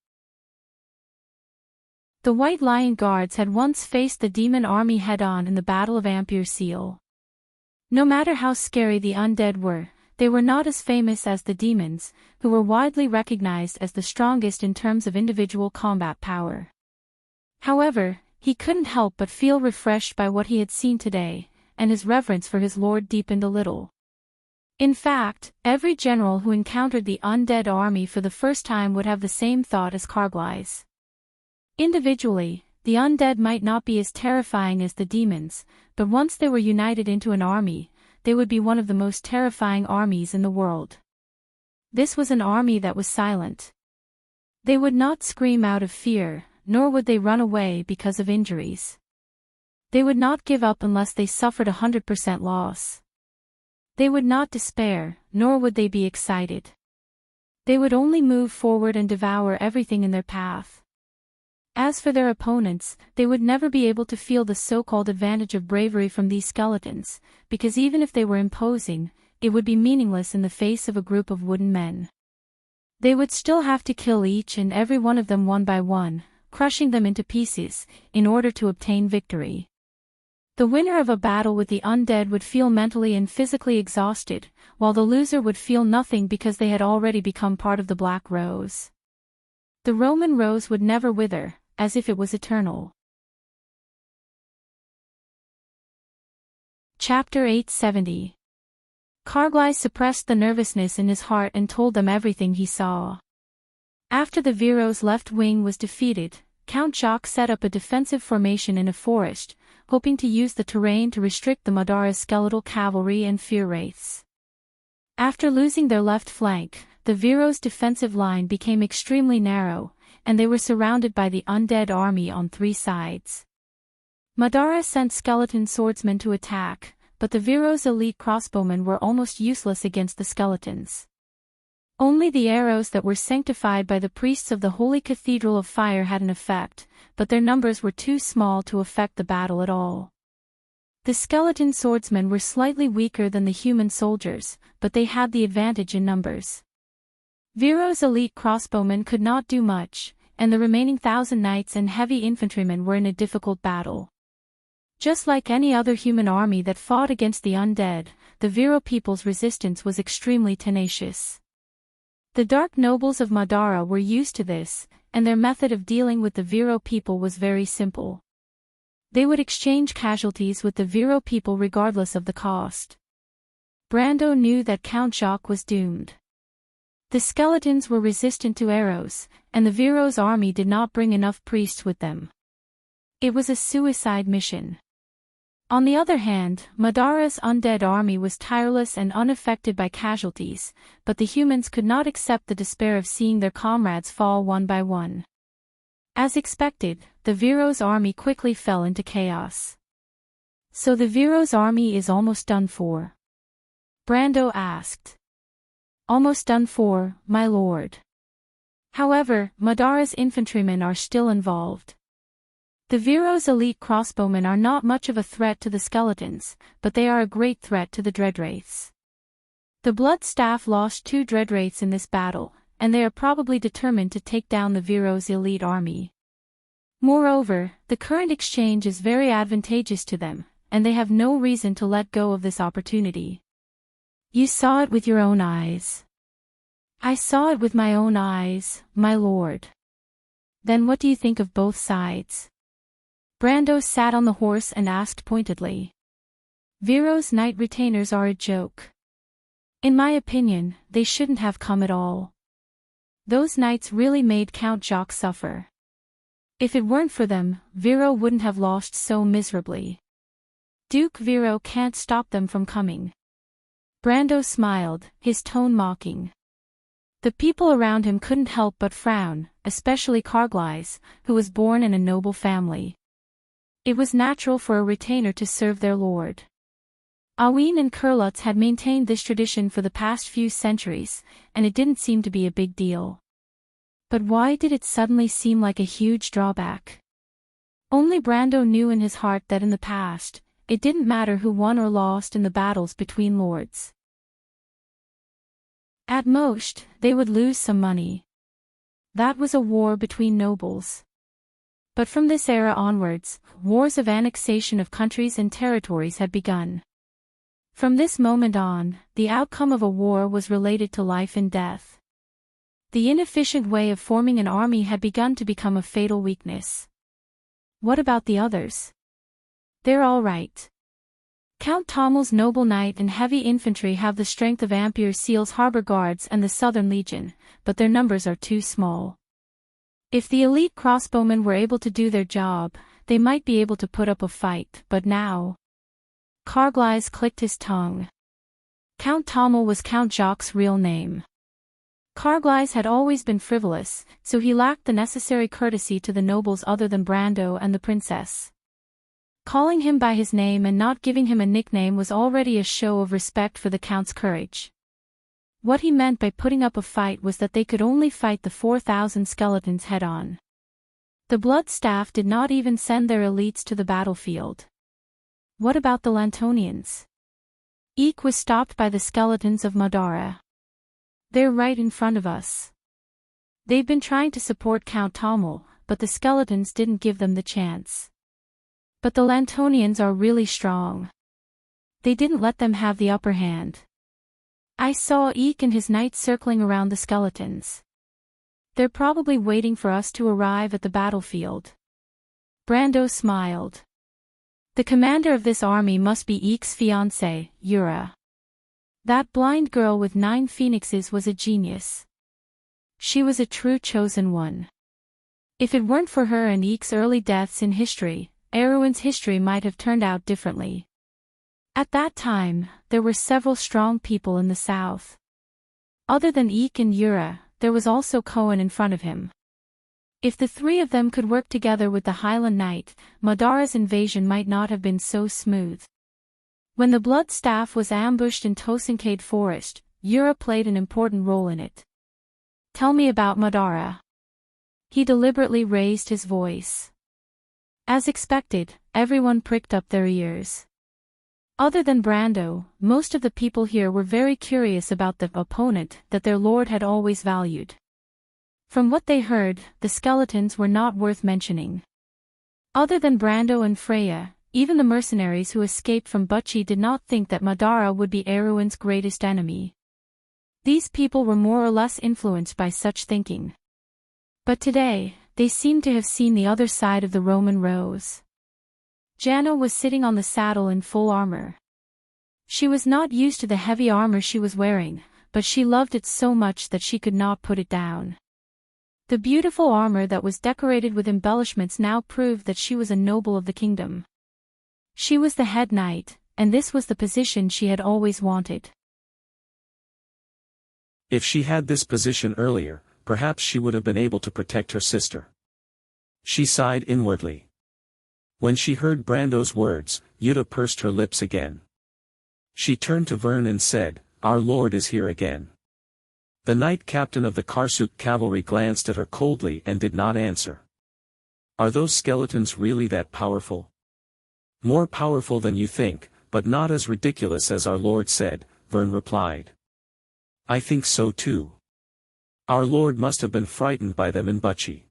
The White Lion Guards had once faced the demon army head-on in the Battle of Ampere Seal. No matter how scary the undead were, they were not as famous as the demons, who were widely recognized as the strongest in terms of individual combat power. However, he couldn't help but feel refreshed by what he had seen today, and his reverence for his lord deepened a little. In fact, every general who encountered the undead army for the first time would have the same thought as Karglai's. Individually, the undead might not be as terrifying as the demons, but once they were united into an army, they would be one of the most terrifying armies in the world. This was an army that was silent. They would not scream out of fear, nor would they run away because of injuries. They would not give up unless they suffered 100% loss. They would not despair, nor would they be excited. They would only move forward and devour everything in their path. As for their opponents, they would never be able to feel the so-called advantage of bravery from these skeletons, because even if they were imposing, it would be meaningless in the face of a group of wooden men. They would still have to kill each and every one of them one by one, crushing them into pieces, in order to obtain victory. The winner of a battle with the undead would feel mentally and physically exhausted, while the loser would feel nothing because they had already become part of the Black Rose. The Roman Rose would never wither, as if it was eternal. Chapter 870. Karglai suppressed the nervousness in his heart and told them everything he saw. After the Viro's left wing was defeated, Count Jacques set up a defensive formation in a forest, hoping to use the terrain to restrict the Madara's skeletal cavalry and fear wraiths. After losing their left flank, the Viro's defensive line became extremely narrow, and they were surrounded by the undead army on three sides. Madara sent skeleton swordsmen to attack, but the Viro's elite crossbowmen were almost useless against the skeletons. Only the arrows that were sanctified by the priests of the Holy Cathedral of Fire had an effect, but their numbers were too small to affect the battle at all. The skeleton swordsmen were slightly weaker than the human soldiers, but they had the advantage in numbers. Viro's elite crossbowmen could not do much, and the remaining 1,000 knights and heavy infantrymen were in a difficult battle. Just like any other human army that fought against the undead, the Viro people's resistance was extremely tenacious. The dark nobles of Madara were used to this, and their method of dealing with the Viro people was very simple. They would exchange casualties with the Viro people regardless of the cost. Brando knew that Count Jacques was doomed. The skeletons were resistant to arrows, and the Viro's army did not bring enough priests with them. It was a suicide mission. On the other hand, Madara's undead army was tireless and unaffected by casualties, but the humans could not accept the despair of seeing their comrades fall one by one. As expected, the Viro's army quickly fell into chaos. So the Viro's army is almost done for? Brando asked. Almost done for, my lord. However, Madara's infantrymen are still involved. The Viro's elite crossbowmen are not much of a threat to the skeletons, but they are a great threat to the Dreadwraiths. The Blood Staff lost 2 Dreadwraiths in this battle, and they are probably determined to take down the Viro's elite army. Moreover, the current exchange is very advantageous to them, and they have no reason to let go of this opportunity. You saw it with your own eyes. I saw it with my own eyes, my lord. Then what do you think of both sides? Brando sat on the horse and asked pointedly. Viro's knight retainers are a joke. In my opinion, they shouldn't have come at all. Those knights really made Count Jacques suffer. If it weren't for them, Viro wouldn't have lost so miserably. Duke Viro can't stop them from coming. Brando smiled, his tone mocking. The people around him couldn't help but frown, especially Karglai's, who was born in a noble family. It was natural for a retainer to serve their lord. Aween and Kurlutz had maintained this tradition for the past few centuries, and it didn't seem to be a big deal. But why did it suddenly seem like a huge drawback? Only Brando knew in his heart that in the past, it didn't matter who won or lost in the battles between lords. At most, they would lose some money. That was a war between nobles. But from this era onwards, wars of annexation of countries and territories had begun. From this moment on, the outcome of a war was related to life and death. The inefficient way of forming an army had begun to become a fatal weakness. What about the others? They're all right. Count Tommel's noble knight and heavy infantry have the strength of Ampere Seal's harbor guards and the Southern Legion, but their numbers are too small. If the elite crossbowmen were able to do their job, they might be able to put up a fight, but now... Carglass clicked his tongue. Count Tommel was Count Jacques' real name. Carglass had always been frivolous, so he lacked the necessary courtesy to the nobles other than Brando and the princess. Calling him by his name and not giving him a nickname was already a show of respect for the Count's courage. What he meant by putting up a fight was that they could only fight the 4,000 skeletons head-on. The Blood Staff did not even send their elites to the battlefield. What about the Lantonians? Eek was stopped by the skeletons of Madara. They're right in front of us. They've been trying to support Count Tommel, but the skeletons didn't give them the chance. But the Lantonians are really strong. They didn't let them have the upper hand. I saw Eek and his knights circling around the skeletons. They're probably waiting for us to arrive at the battlefield. Brando smiled. The commander of this army must be Eek's fiancée, Yura. That blind girl with 9 phoenixes was a genius. She was a true chosen one. If it weren't for her and Eek's early deaths in history, Erwin's history might have turned out differently. At that time, there were several strong people in the south. Other than Eek and Yura, there was also Cohen in front of him. If the three of them could work together with the Highland Knight, Madara's invasion might not have been so smooth. When the Blood Staff was ambushed in Tosankade Forest, Yura played an important role in it. Tell me about Madara. He deliberately raised his voice. As expected, everyone pricked up their ears. Other than Brando, most of the people here were very curious about the opponent that their lord had always valued. From what they heard, the skeletons were not worth mentioning. Other than Brando and Freya, even the mercenaries who escaped from Butchie did not think that Madara would be Erwin's greatest enemy. These people were more or less influenced by such thinking. But today, they seemed to have seen the other side of the Roman rose. Jano was sitting on the saddle in full armor. She was not used to the heavy armor she was wearing, but she loved it so much that she could not put it down. The beautiful armor that was decorated with embellishments now proved that she was a noble of the kingdom. She was the head knight, and this was the position she had always wanted.
If she had this position earlier, perhaps she would have been able to protect her sister. She sighed inwardly. When she heard Brando's words, Yuta pursed her lips again. She turned to Vern and said, "Our lord is here again." The knight captain of the Karsuk cavalry glanced at her coldly and did not answer. "Are those skeletons really that powerful?" "More powerful than you think, but not as ridiculous as our lord said," Vern replied. "I think so too. Our lord must have been frightened by them in Butchie."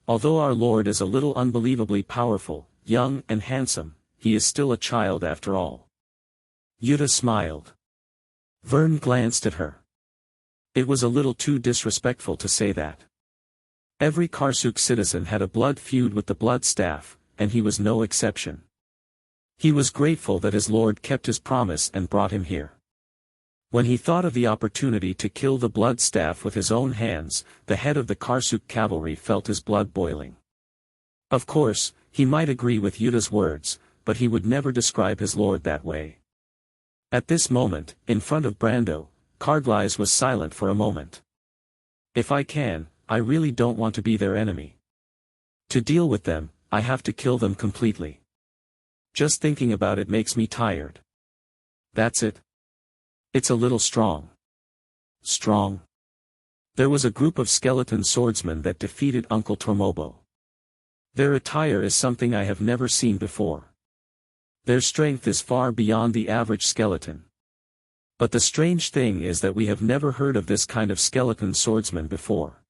Although our lord is a little unbelievably powerful, young and handsome, he is still a child after all." Yuta smiled. Vern glanced at her. It was a little too disrespectful to say that. Every Karsuk citizen had a blood feud with the Blood Staff, and he was no exception. He was grateful that his lord kept his promise and brought him here. When he thought of the opportunity to kill the Blood Staff with his own hands, the head of the Karsuk cavalry felt his blood boiling. Of course, he might agree with Yuta's words, but he would never describe his lord that way. At this moment, in front of Brando, Carglass was silent for a moment. "If I can, I really don't want to be their enemy. To deal with them, I have to kill them completely. Just thinking about it makes me tired. That's it. It's a little strong. Strong. There was a group of skeleton swordsmen that defeated Uncle Tormobo. Their attire is something I have never seen before. Their strength is far beyond the average skeleton. But the strange thing is that we have never heard of this kind of skeleton swordsman before.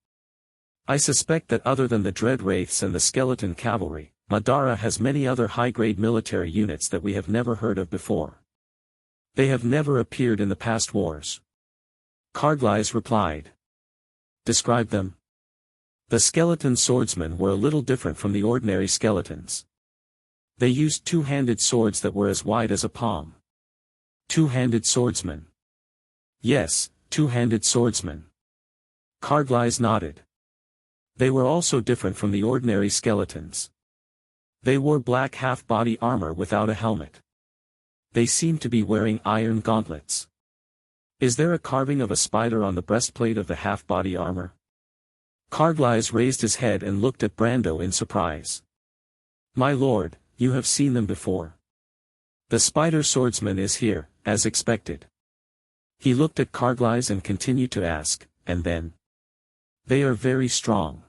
I suspect that other than the Dread Wraiths and the skeleton cavalry, Madara has many other high-grade military units that we have never heard of before. They have never appeared in the past wars. Karglais replied. Describe them. The skeleton swordsmen were a little different from the ordinary skeletons. They used two-handed swords that were as wide as a palm. Two-handed swordsmen. Yes, two-handed swordsmen. Karglais nodded. They were also different from the ordinary skeletons. They wore black half-body armor without a helmet. They seemed to be wearing iron gauntlets. Is there a carving of a spider on the breastplate of the half-body armor? Karglais raised his head and looked at Brando in surprise. My lord, you have seen them before. The spider swordsman is here, as expected. He looked at Karglais and continued to ask, and then? They are very strong.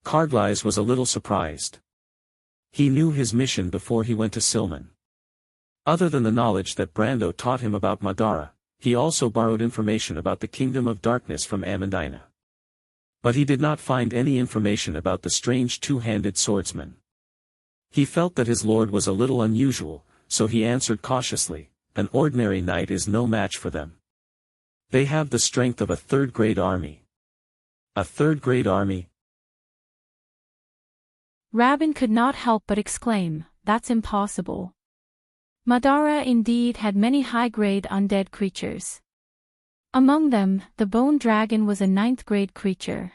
Karglais was a little surprised. He knew his mission before he went to Silman. Other than the knowledge that Brando taught him about Madara, he also borrowed information about the Kingdom of Darkness from Amandina. But he did not find any information about the strange two-handed swordsman. He felt that his lord was a little unusual, so he answered cautiously, an ordinary knight is no match for them. They have the strength of a third-grade army. A third-grade army?
Rabin could not help but exclaim, that's impossible. Madara indeed had many high-grade undead creatures. Among them, the bone dragon was a 9th-grade creature.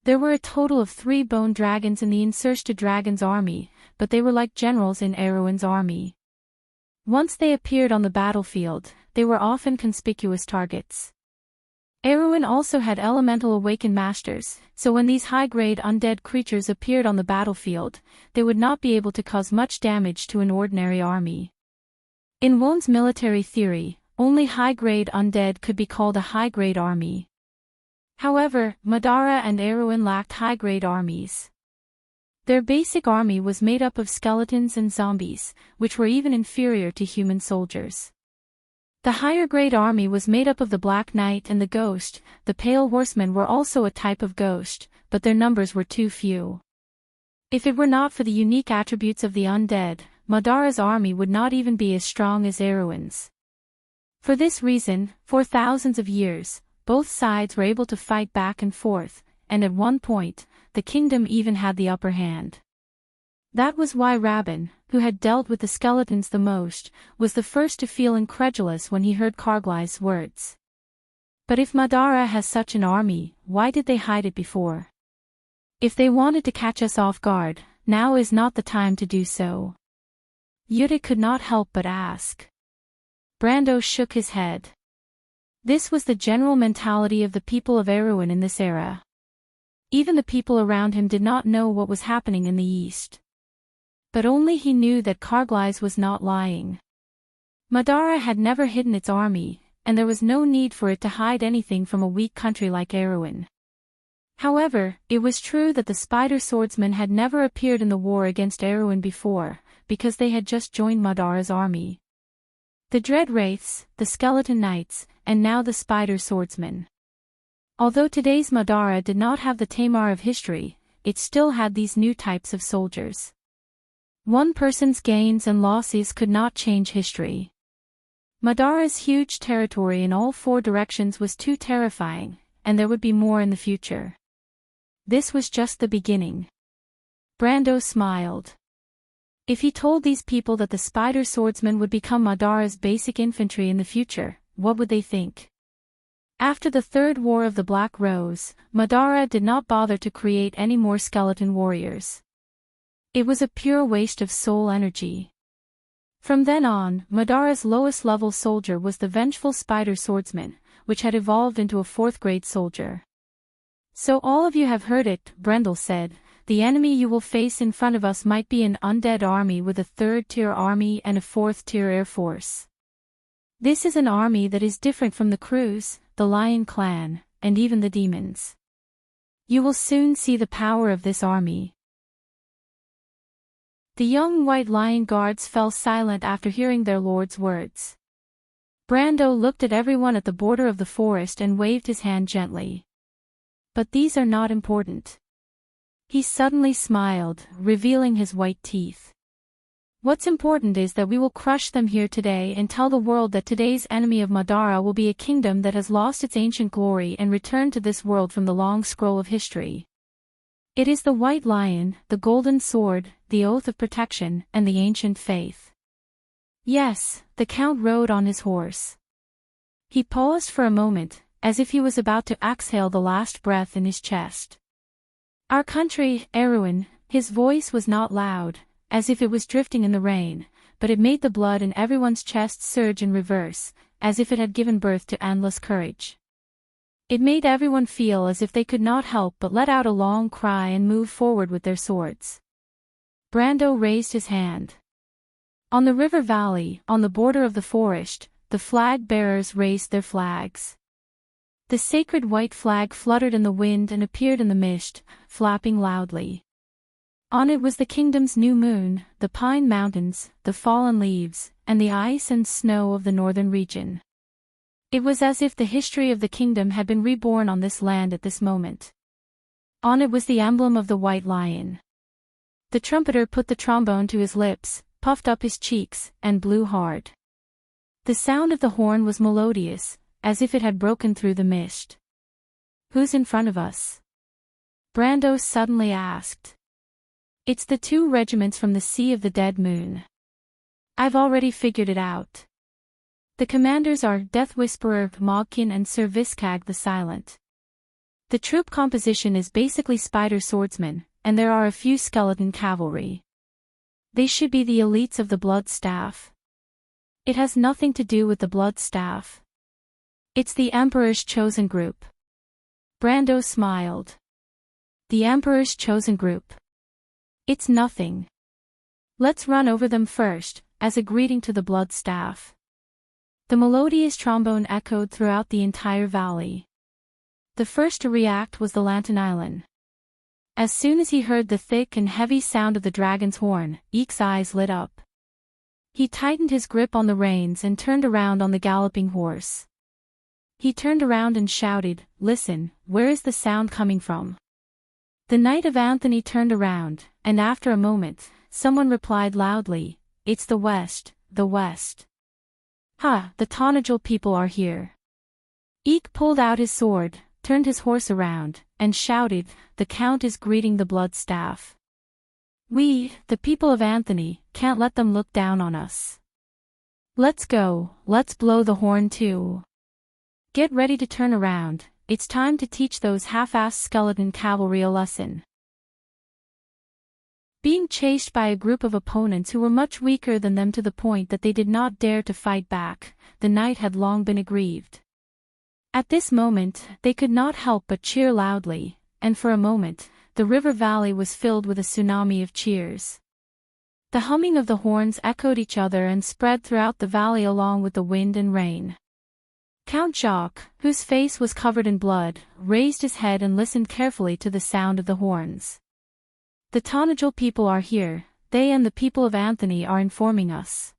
There were a total of 3 bone dragons in the Insurged Dragon's army, but they were like generals in Erwin's army. Once they appeared on the battlefield, they were often conspicuous targets. Erwin also had elemental awakened masters, so when these high-grade undead creatures appeared on the battlefield, they would not be able to cause much damage to an ordinary army. In Won's military theory, only high-grade undead could be called a high-grade army. However, Madara and Erwin lacked high-grade armies. Their basic army was made up of skeletons and zombies, which were even inferior to human soldiers. The higher-grade army was made up of the Black Knight and the Ghost. The Pale Horsemen were also a type of ghost, but their numbers were too few. If it were not for the unique attributes of the undead, Madara's army would not even be as strong as Erwin's. For this reason, for thousands of years, both sides were able to fight back and forth, and at one point, the kingdom even had the upper hand. That was why Rabin, who had dealt with the skeletons the most, was the first to feel incredulous when he heard Karglais' words. But if Madara has such an army, why did they hide it before? If they wanted to catch us off guard, now is not the time to do so. Yuta could not help but ask. Brando shook his head. This was the general mentality of the people of Erwin in this era. Even the people around him did not know what was happening in the east. But only he knew that Karglais was not lying. Madara had never hidden its army, and there was no need for it to hide anything from a weak country like Erwin. However, it was true that the Spider Swordsmen had never appeared in the war against Erwin before, because they had just joined Madara's army. The Dread Wraiths, the Skeleton Knights, and now the Spider Swordsmen. Although today's Madara did not have the Tamar of history, it still had these new types of soldiers. One person's gains and losses could not change history. Madara's huge territory in all 4 directions was too terrifying, and there would be more in the future. This was just the beginning. Brando smiled. If he told these people that the Spider Swordsmen would become Madara's basic infantry in the future, what would they think? After the Third War of the Black Rose, Madara did not bother to create any more skeleton warriors. It was a pure waste of soul energy. From then on, Madara's lowest level soldier was the vengeful Spider Swordsman, which had evolved into a 4th-grade soldier. So all of you have heard it, Brendel said. the enemy you will face in front of us might be an undead army with a third-tier army and a fourth-tier air force. This is an army that is different from the crews, the Lion Clan, and even the demons. You will soon see the power of this army. The young White Lion guards fell silent after hearing their lord's words. Brando looked at everyone at the border of the forest and waved his hand gently. But these are not important. He suddenly smiled, revealing his white teeth. What's important is that we will crush them here today and tell the world that today's enemy of Madara will be a kingdom that has lost its ancient glory and returned to this world from the long scroll of history. It is the White Lion, the Golden Sword, the Oath of Protection, and the Ancient Faith. Yes, the Count rode on his horse. He paused for a moment, as if he was about to exhale the last breath in his chest. Our country, Erewhon, his voice was not loud, as if it was drifting in the rain, but it made the blood in everyone's chest surge in reverse, as if it had given birth to endless courage. It made everyone feel as if they could not help but let out a long cry and move forward with their swords. Brando raised his hand. On the river valley, on the border of the forest, the flag-bearers raised their flags. The sacred white flag fluttered in the wind and appeared in the mist, flapping loudly. On it was the kingdom's new moon, the pine mountains, the fallen leaves, and the ice and snow of the northern region. It was as if the history of the kingdom had been reborn on this land at this moment. On it was the emblem of the White Lion. The trumpeter put the trombone to his lips, puffed up his cheeks, and blew hard. The sound of the horn was melodious, as if it had broken through the mist. Who's in front of us? Brando suddenly asked. It's the 2 regiments from the Sea of the Dead Moon. I've already figured it out. The commanders are Death Whisperer Mogkin and Sir Viscag the Silent. The troop composition is basically spider swordsmen, and there are a few skeleton cavalry. They should be the elites of the Blood Staff. It has nothing to do with the Blood Staff. It's the Emperor's chosen group. Brando smiled. The Emperor's chosen group. It's nothing. Let's run over them first, as a greeting to the Blood Staff. The melodious trombone echoed throughout the entire valley. The first to react was the Lantanailan. As soon as he heard the thick and heavy sound of the dragon's horn, Eek's eyes lit up. He tightened his grip on the reins and turned around on the galloping horse. He turned around and shouted, "Listen, where is the sound coming from?" The Knight of Anthony turned around, and after a moment, someone replied loudly, "It's the west, the west." "Ha, the Tonajal people are here." Eek pulled out his sword, turned his horse around, and shouted, "The Count is greeting the Blood Staff. We, the people of Anthony, can't let them look down on us. Let's go, let's blow the horn too. Get ready to turn around, it's time to teach those half-assed skeleton cavalry a lesson." Being chased by a group of opponents who were much weaker than them to the point that they did not dare to fight back, the knight had long been aggrieved. At this moment, they could not help but cheer loudly, and for a moment, the river valley was filled with a tsunami of cheers. The humming of the horns echoed each other and spread throughout the valley along with the wind and rain. Count Jacques, whose face was covered in blood, raised his head and listened carefully to the sound of the horns. "The Tonajal people are here, they and the people of Anthony are informing us."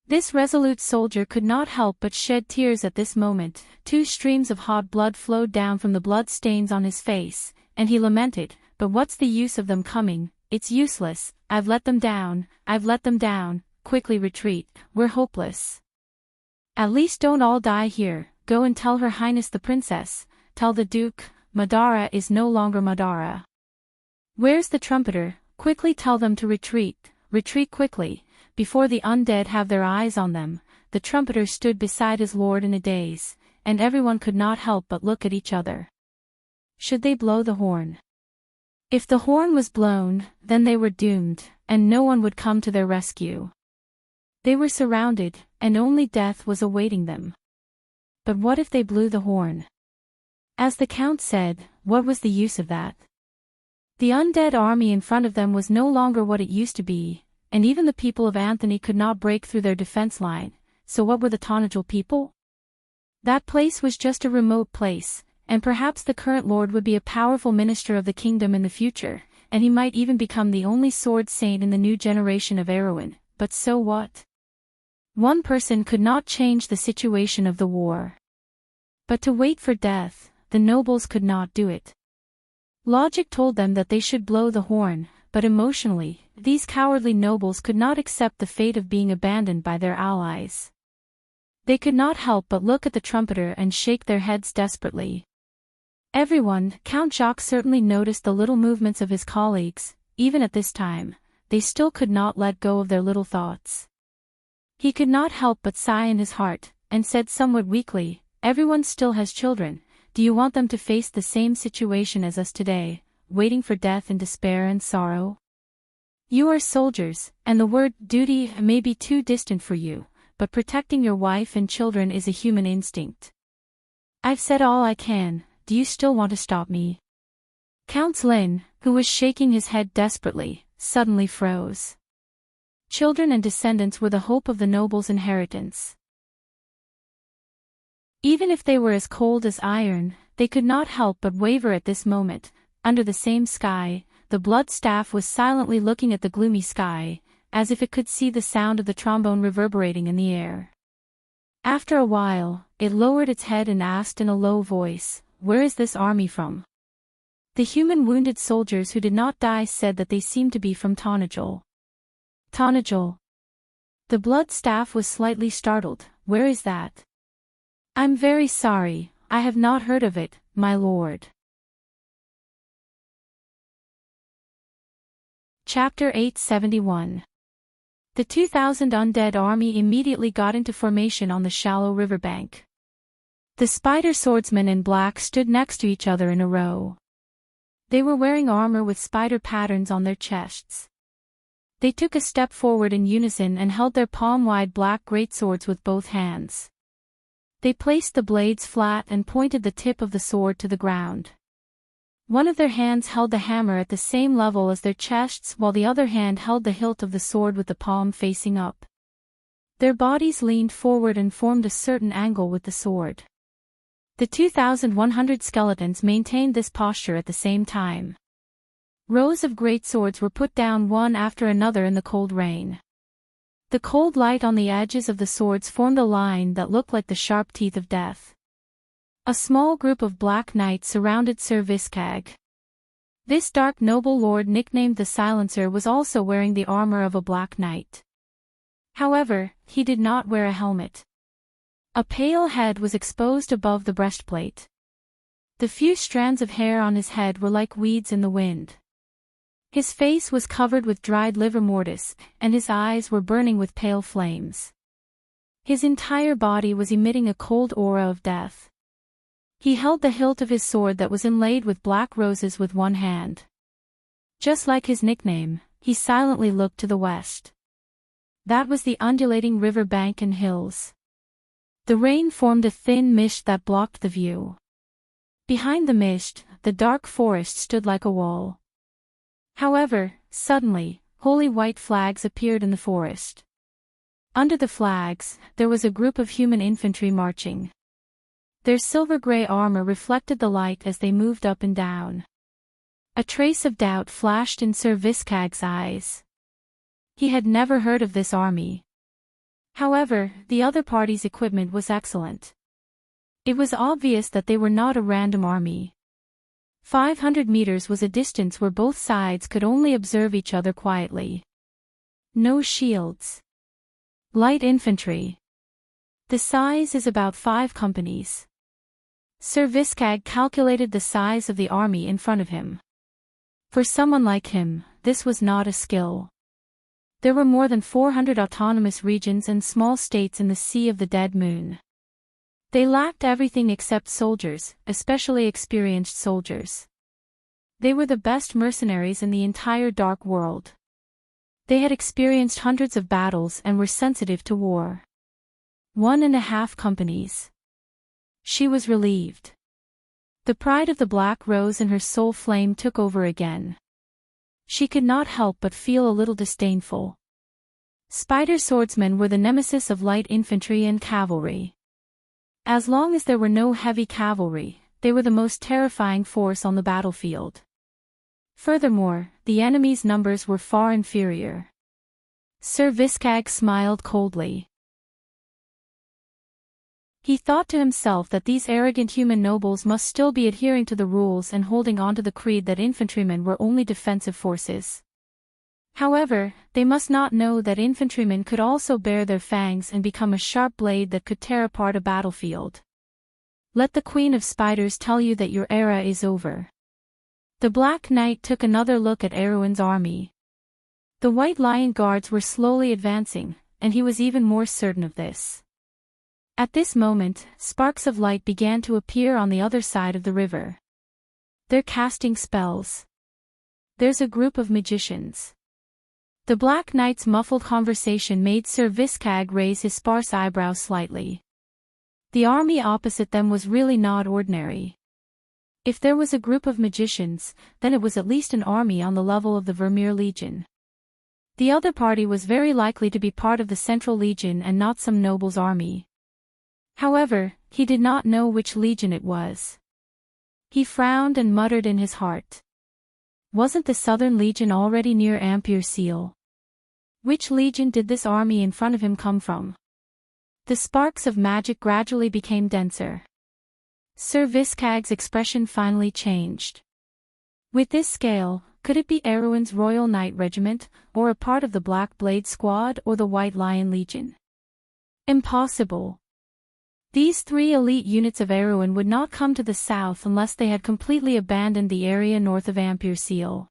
This resolute soldier could not help but shed tears at this moment. 2 streams of hot blood flowed down from the blood stains on his face, and he lamented, "But what's the use of them coming? It's useless, I've let them down, quickly retreat, we're hopeless. At least don't all die here, go and tell Her Highness the Princess, tell the Duke, Madara is no longer Madara. Where's the trumpeter? Quickly tell them to retreat quickly, before the undead have their eyes on them." The trumpeter stood beside his lord in a daze, and everyone could not help but look at each other. Should they blow the horn? If the horn was blown, then they were doomed, and no one would come to their rescue. They were surrounded, and only death was awaiting them. But what if they blew the horn? As the Count said, what was the use of that? The undead army in front of them was no longer what it used to be, and even the people of Anthony could not break through their defense line, so what were the Tonagel people? That place was just a remote place, and perhaps the current lord would be a powerful minister of the kingdom in the future, and he might even become the only sword saint in the new generation of Erewhon, but so what? One person could not change the situation of the war. But to wait for death, the nobles could not do it. Logic told them that they should blow the horn, but emotionally, these cowardly nobles could not accept the fate of being abandoned by their allies. They could not help but look at the trumpeter and shake their heads desperately. Everyone, Count Jacques certainly noticed the little movements of his colleagues, even at this time, they still could not let go of their little thoughts. He could not help but sigh in his heart, and said somewhat weakly, "Everyone still has children. Do you want them to face the same situation as us today, waiting for death in despair and sorrow? You are soldiers, and the word duty may be too distant for you, but protecting your wife and children is a human instinct. I've said all I can, do you still want to stop me?" Count Lin, who was shaking his head desperately, suddenly froze. Children and descendants were the hope of the nobles' inheritance. Even if they were as cold as iron, they could not help but waver at this moment. Under the same sky, the blood staff was silently looking at the gloomy sky, as if it could see the sound of the trombone reverberating in the air. After a while, it lowered its head and asked in a low voice, "Where is this army from?" The human wounded soldiers who did not die said that they seemed to be from Tonagel. Tonagel. The blood staff was slightly startled. "Where is that?" "I'm very sorry, I have not heard of it, my lord." Chapter 871. The 2,000 undead army immediately got into formation on the shallow riverbank. The spider swordsmen in black stood next to each other in a row. They were wearing armor with spider patterns on their chests. They took a step forward in unison and held their palm-wide black greatswords with both hands. They placed the blades flat and pointed the tip of the sword to the ground. One of their hands held the hammer at the same level as their chests while the other hand held the hilt of the sword with the palm facing up. Their bodies leaned forward and formed a certain angle with the sword. The 2,100 skeletons maintained this posture at the same time. Rows of greatswords were put down one after another in the cold rain. The cold light on the edges of the swords formed a line that looked like the sharp teeth of death. A small group of black knights surrounded Sir Viscag. This dark noble lord nicknamed the Silencer was also wearing the armor of a black knight. However, he did not wear a helmet. A pale head was exposed above the breastplate. The few strands of hair on his head were like weeds in the wind. His face was covered with dried livor mortis, and his eyes were burning with pale flames. His entire body was emitting a cold aura of death. He held the hilt of his sword that was inlaid with black roses with one hand. Just like his nickname, he silently looked to the west. That was the undulating river bank and hills. The rain formed a thin mist that blocked the view. Behind the mist, the dark forest stood like a wall. However, suddenly, holy white flags appeared in the forest. Under the flags, there was a group of human infantry marching. Their silver-gray armor reflected the light as they moved up and down. A trace of doubt flashed in Sir Viscag's eyes. He had never heard of this army. However, the other party's equipment was excellent. It was obvious that they were not a random army. 500 meters was a distance where both sides could only observe each other quietly. No shields. Light infantry. The size is about 5 companies. Sir Viscag calculated the size of the army in front of him. For someone like him, this was not a skill. There were more than 400 autonomous regions and small states in the Sea of the Dead Moon. They lacked everything except soldiers, especially experienced soldiers. They were the best mercenaries in the entire Dark World. They had experienced hundreds of battles and were sensitive to war. 1.5 companies. She was relieved. The pride of the Black Rose in her soul flame took over again. She could not help but feel a little disdainful. Spider swordsmen were the nemesis of light infantry and cavalry. As long as there were no heavy cavalry, they were the most terrifying force on the battlefield. Furthermore, the enemy's numbers were far inferior. Sir Viscag smiled coldly. He thought to himself that these arrogant human nobles must still be adhering to the rules and holding on to the creed that infantrymen were only defensive forces. However, they must not know that infantrymen could also bare their fangs and become a sharp blade that could tear apart a battlefield. Let the Queen of Spiders tell you that your era is over. The Black Knight took another look at Erwin's army. The White Lion Guards were slowly advancing, and he was even more certain of this. At this moment, sparks of light began to appear on the other side of the river. They're casting spells. There's a group of magicians. The Black Knight's muffled conversation made Sir Viscag raise his sparse eyebrows slightly. The army opposite them was really not ordinary. If there was a group of magicians, then it was at least an army on the level of the Vermeer Legion. The other party was very likely to be part of the Central Legion and not some noble's army. However, he did not know which legion it was. He frowned and muttered in his heart. Wasn't the Southern Legion already near Ampere Seal? Which legion did this army in front of him come from? The sparks of magic gradually became denser. Sir Viscag's expression finally changed. With this scale, could it be Erwin's Royal Knight Regiment, or a part of the Black Blade Squad or the White Lion Legion? Impossible. These three elite units of Erwin would not come to the south unless they had completely abandoned the area north of Ampere Seal.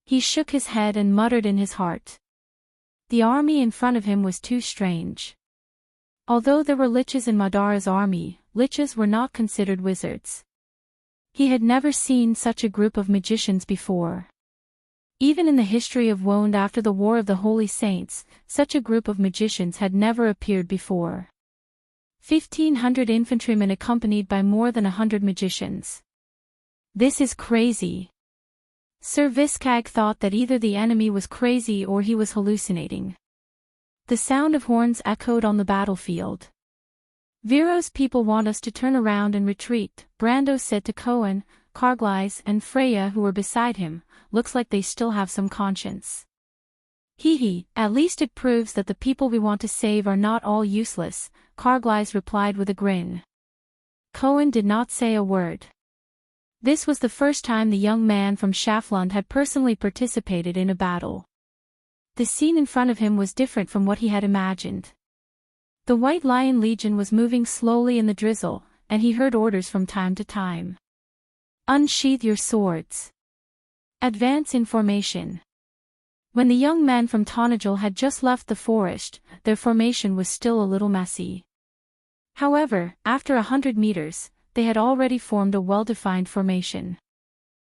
He shook his head and muttered in his heart. The army in front of him was too strange. Although there were liches in Madara's army, liches were not considered wizards. He had never seen such a group of magicians before. Even in the history of Wonde after the War of the Holy Saints, such a group of magicians had never appeared before. 1,500 infantrymen accompanied by more than 100 magicians. This is crazy. Sir Viscag thought that either the enemy was crazy or he was hallucinating. The sound of horns echoed on the battlefield. Viro's people want us to turn around and retreat, Brando said to Cohen, Carglass and Freya who were beside him. Looks like they still have some conscience. At least it proves that the people we want to save are not all useless, Carglass replied with a grin. Cohen did not say a word. This was the first time the young man from Schaflund had personally participated in a battle. The scene in front of him was different from what he had imagined. The White Lion Legion was moving slowly in the drizzle, and he heard orders from time to time. Unsheath your swords. Advance in formation. When the young men from Tonagel had just left the forest, their formation was still a little messy. However, after 100 meters, they had already formed a well-defined formation.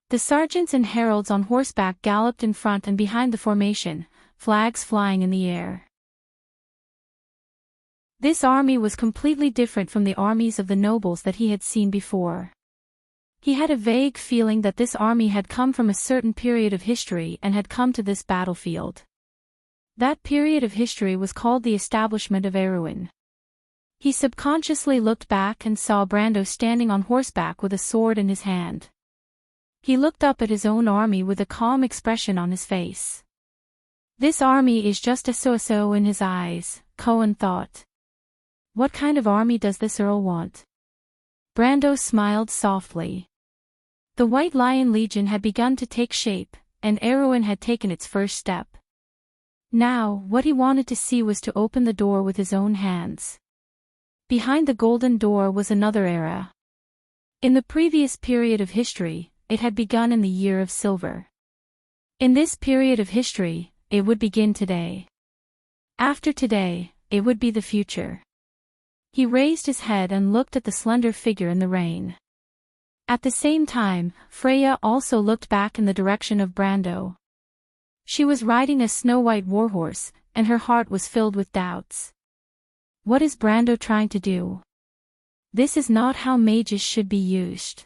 The sergeants and heralds on horseback galloped in front and behind the formation, flags flying in the air. This army was completely different from the armies of the nobles that he had seen before. He had a vague feeling that this army had come from a certain period of history and had come to this battlefield. That period of history was called the establishment of Erwin. He subconsciously looked back and saw Brando standing on horseback with a sword in his hand. He looked up at his own army with a calm expression on his face. This army is just a so-so in his eyes, Cohen thought. What kind of army does this Earl want? Brando smiled softly. The White Lion Legion had begun to take shape, and Erwin had taken its first step. Now, what he wanted to see was to open the door with his own hands. Behind the golden door was another era. In the previous period of history, it had begun in the Year of Silver. In this period of history, it would begin today. After today, it would be the future. He raised his head and looked at the slender figure in the rain. At the same time, Freya also looked back in the direction of Brando. She was riding a snow-white warhorse, and her heart was filled with doubts. What is Brando trying to do? This is not how mages should be used.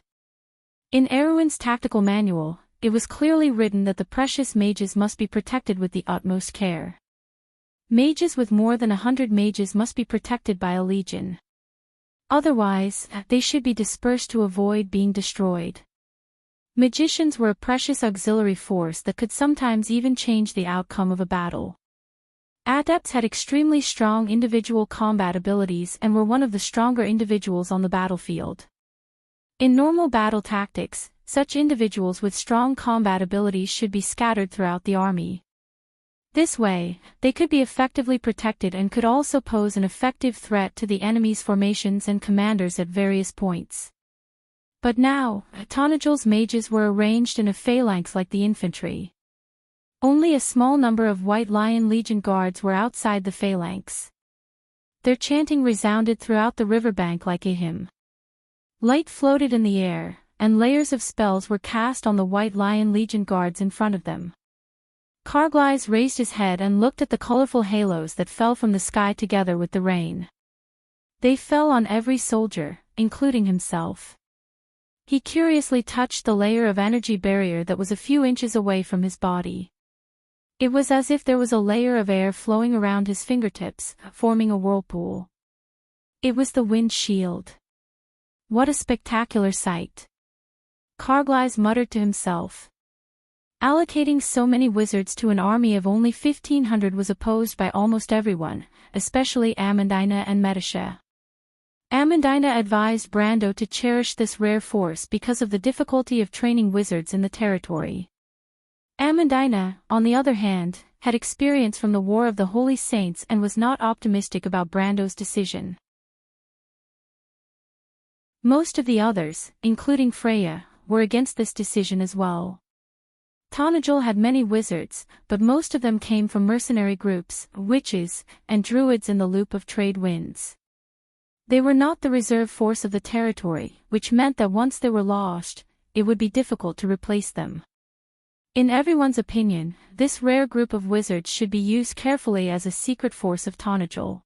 In Erwin's tactical manual, it was clearly written that the precious mages must be protected with the utmost care. Mages with more than 100 mages must be protected by a legion. Otherwise, they should be dispersed to avoid being destroyed. Magicians were a precious auxiliary force that could sometimes even change the outcome of a battle. Adepts had extremely strong individual combat abilities and were one of the stronger individuals on the battlefield. In normal battle tactics, such individuals with strong combat abilities should be scattered throughout the army. This way, they could be effectively protected and could also pose an effective threat to the enemy's formations and commanders at various points. But now, Tanajal's mages were arranged in a phalanx like the infantry. Only a small number of White Lion Legion guards were outside the phalanx. Their chanting resounded throughout the riverbank like a hymn. Light floated in the air, and layers of spells were cast on the White Lion Legion guards in front of them. Carglass raised his head and looked at the colorful halos that fell from the sky together with the rain. They fell on every soldier, including himself. He curiously touched the layer of energy barrier that was a few inches away from his body. It was as if there was a layer of air flowing around his fingertips, forming a whirlpool. It was the wind shield. What a spectacular sight! Carglass muttered to himself. Allocating so many wizards to an army of only 1,500 was opposed by almost everyone, especially Amandina and Medisha. Amandina advised Brando to cherish this rare force because of the difficulty of training wizards in the territory. Amandina, on the other hand, had experience from the War of the Holy Saints and was not optimistic about Brando's decision. Most of the others, including Freya, were against this decision as well. Tanajal had many wizards, but most of them came from mercenary groups, witches, and druids in the loop of trade winds. They were not the reserve force of the territory, which meant that once they were lost, it would be difficult to replace them. In everyone's opinion, this rare group of wizards should be used carefully as a secret force of Tanajal.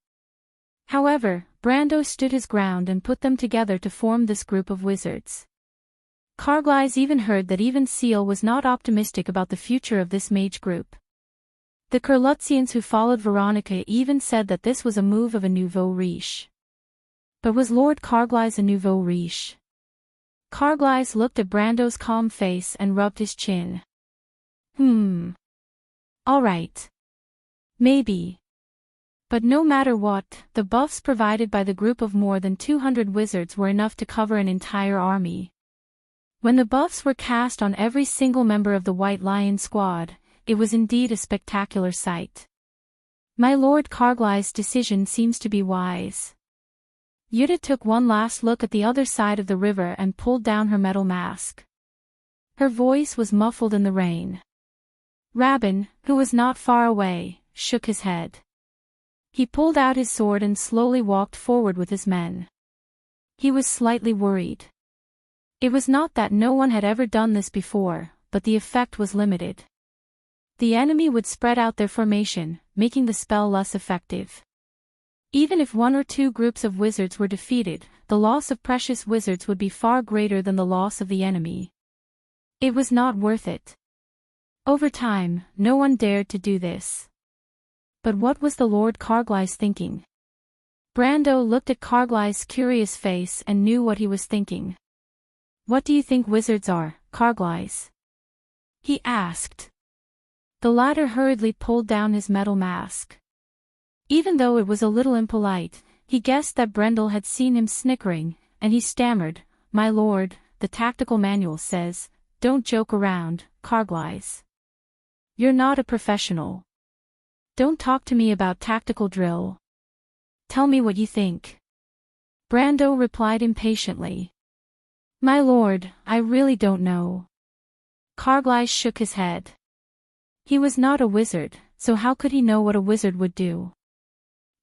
However, Brando stood his ground and put them together to form this group of wizards. Carglass even heard that even Seal was not optimistic about the future of this mage group. The Kurlutzians who followed Veronica even said that this was a move of a nouveau riche. But was Lord Carglass a nouveau riche? Carglass looked at Brando's calm face and rubbed his chin. All right. Maybe. But no matter what, the buffs provided by the group of more than 200 wizards were enough to cover an entire army. When the buffs were cast on every single member of the White Lion squad, it was indeed a spectacular sight. My Lord Carglass' decision seems to be wise. Yuta took one last look at the other side of the river and pulled down her metal mask. Her voice was muffled in the rain. Rabin, who was not far away, shook his head. He pulled out his sword and slowly walked forward with his men. He was slightly worried. It was not that no one had ever done this before, but the effect was limited. The enemy would spread out their formation, making the spell less effective. Even if one or two groups of wizards were defeated, the loss of precious wizards would be far greater than the loss of the enemy. It was not worth it. Over time, no one dared to do this. But what was the Lord Carglass thinking? Brando looked at Carglass' curious face and knew what he was thinking. What do you think wizards are, Carglass? He asked. The latter hurriedly pulled down his metal mask. Even though it was a little impolite, he guessed that Brendel had seen him snickering, and he stammered, My lord, the tactical manual says, don't joke around, Carglass. You're not a professional. Don't talk to me about tactical drill. Tell me what you think. Brando replied impatiently. My lord, I really don't know. Carglass shook his head. He was not a wizard, so how could he know what a wizard would do?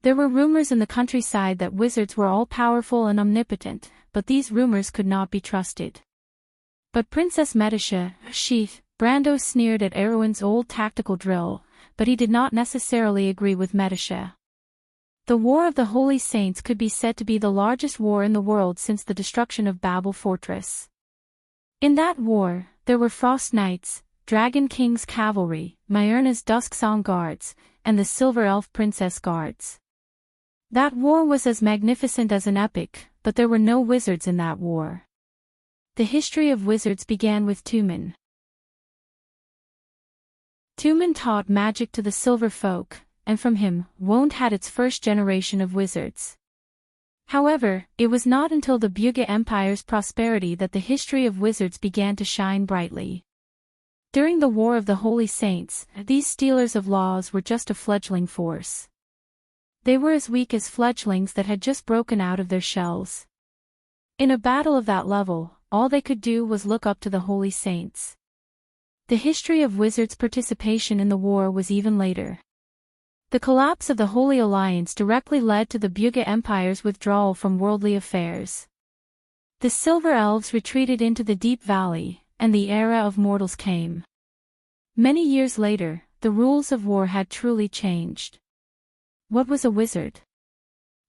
There were rumors in the countryside that wizards were all-powerful and omnipotent, but these rumors could not be trusted. But Princess Medisha, Brando sneered at Erwin's old tactical drill, but he did not necessarily agree with Medisha. The War of the Holy Saints could be said to be the largest war in the world since the destruction of Babel Fortress. In that war, there were Frost Knights, Dragon King's cavalry, Myrna's Dusk Song Guards, and the Silver Elf Princess Guards. That war was as magnificent as an epic, but there were no wizards in that war. The history of wizards began with Tumen. Tumen taught magic to the Silver Folk, and from him, Wonde had its first generation of wizards. However, it was not until the Bugha Empire's prosperity that the history of wizards began to shine brightly. During the War of the Holy Saints, these stealers of laws were just a fledgling force. They were as weak as fledglings that had just broken out of their shells. In a battle of that level, all they could do was look up to the Holy Saints. The history of wizards' participation in the war was even later. The collapse of the Holy Alliance directly led to the Bugha Empire's withdrawal from worldly affairs. The Silver Elves retreated into the Deep Valley, and the era of mortals came. Many years later, the rules of war had truly changed. What was a wizard?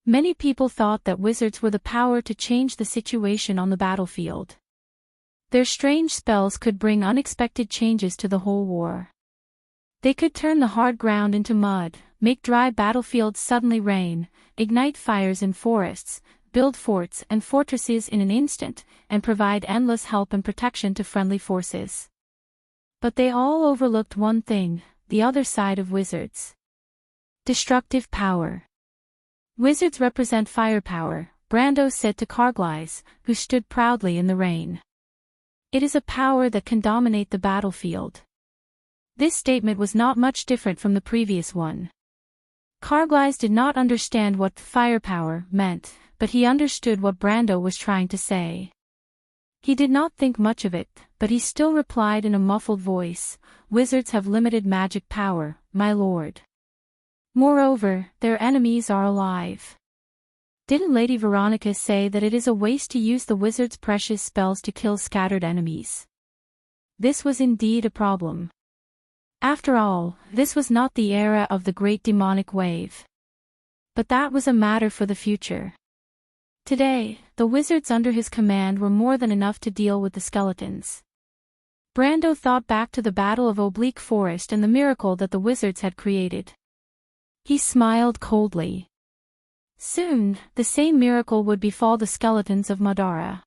Many people thought that wizards were the power to change the situation on the battlefield. Their strange spells could bring unexpected changes to the whole war. They could turn the hard ground into mud, make dry battlefields suddenly rain, ignite fires in forests, build forts and fortresses in an instant, and provide endless help and protection to friendly forces. But they all overlooked one thing, the other side of wizards. Destructive power. Wizards represent firepower, Brando said to Carglass, who stood proudly in the rain. It is a power that can dominate the battlefield. This statement was not much different from the previous one. Carglass did not understand what firepower meant, but he understood what Brando was trying to say. He did not think much of it, but he still replied in a muffled voice, "Wizards have limited magic power, my lord. Moreover, their enemies are alive." Didn't Lady Veronica say that it is a waste to use the wizard's precious spells to kill scattered enemies? This was indeed a problem. After all, this was not the era of the great demonic wave. But that was a matter for the future. Today, the wizards under his command were more than enough to deal with the skeletons. Brando thought back to the Battle of Oblique Forest and the miracle that the wizards had created. He smiled coldly. Soon, the same miracle would befall the skeletons of Madara.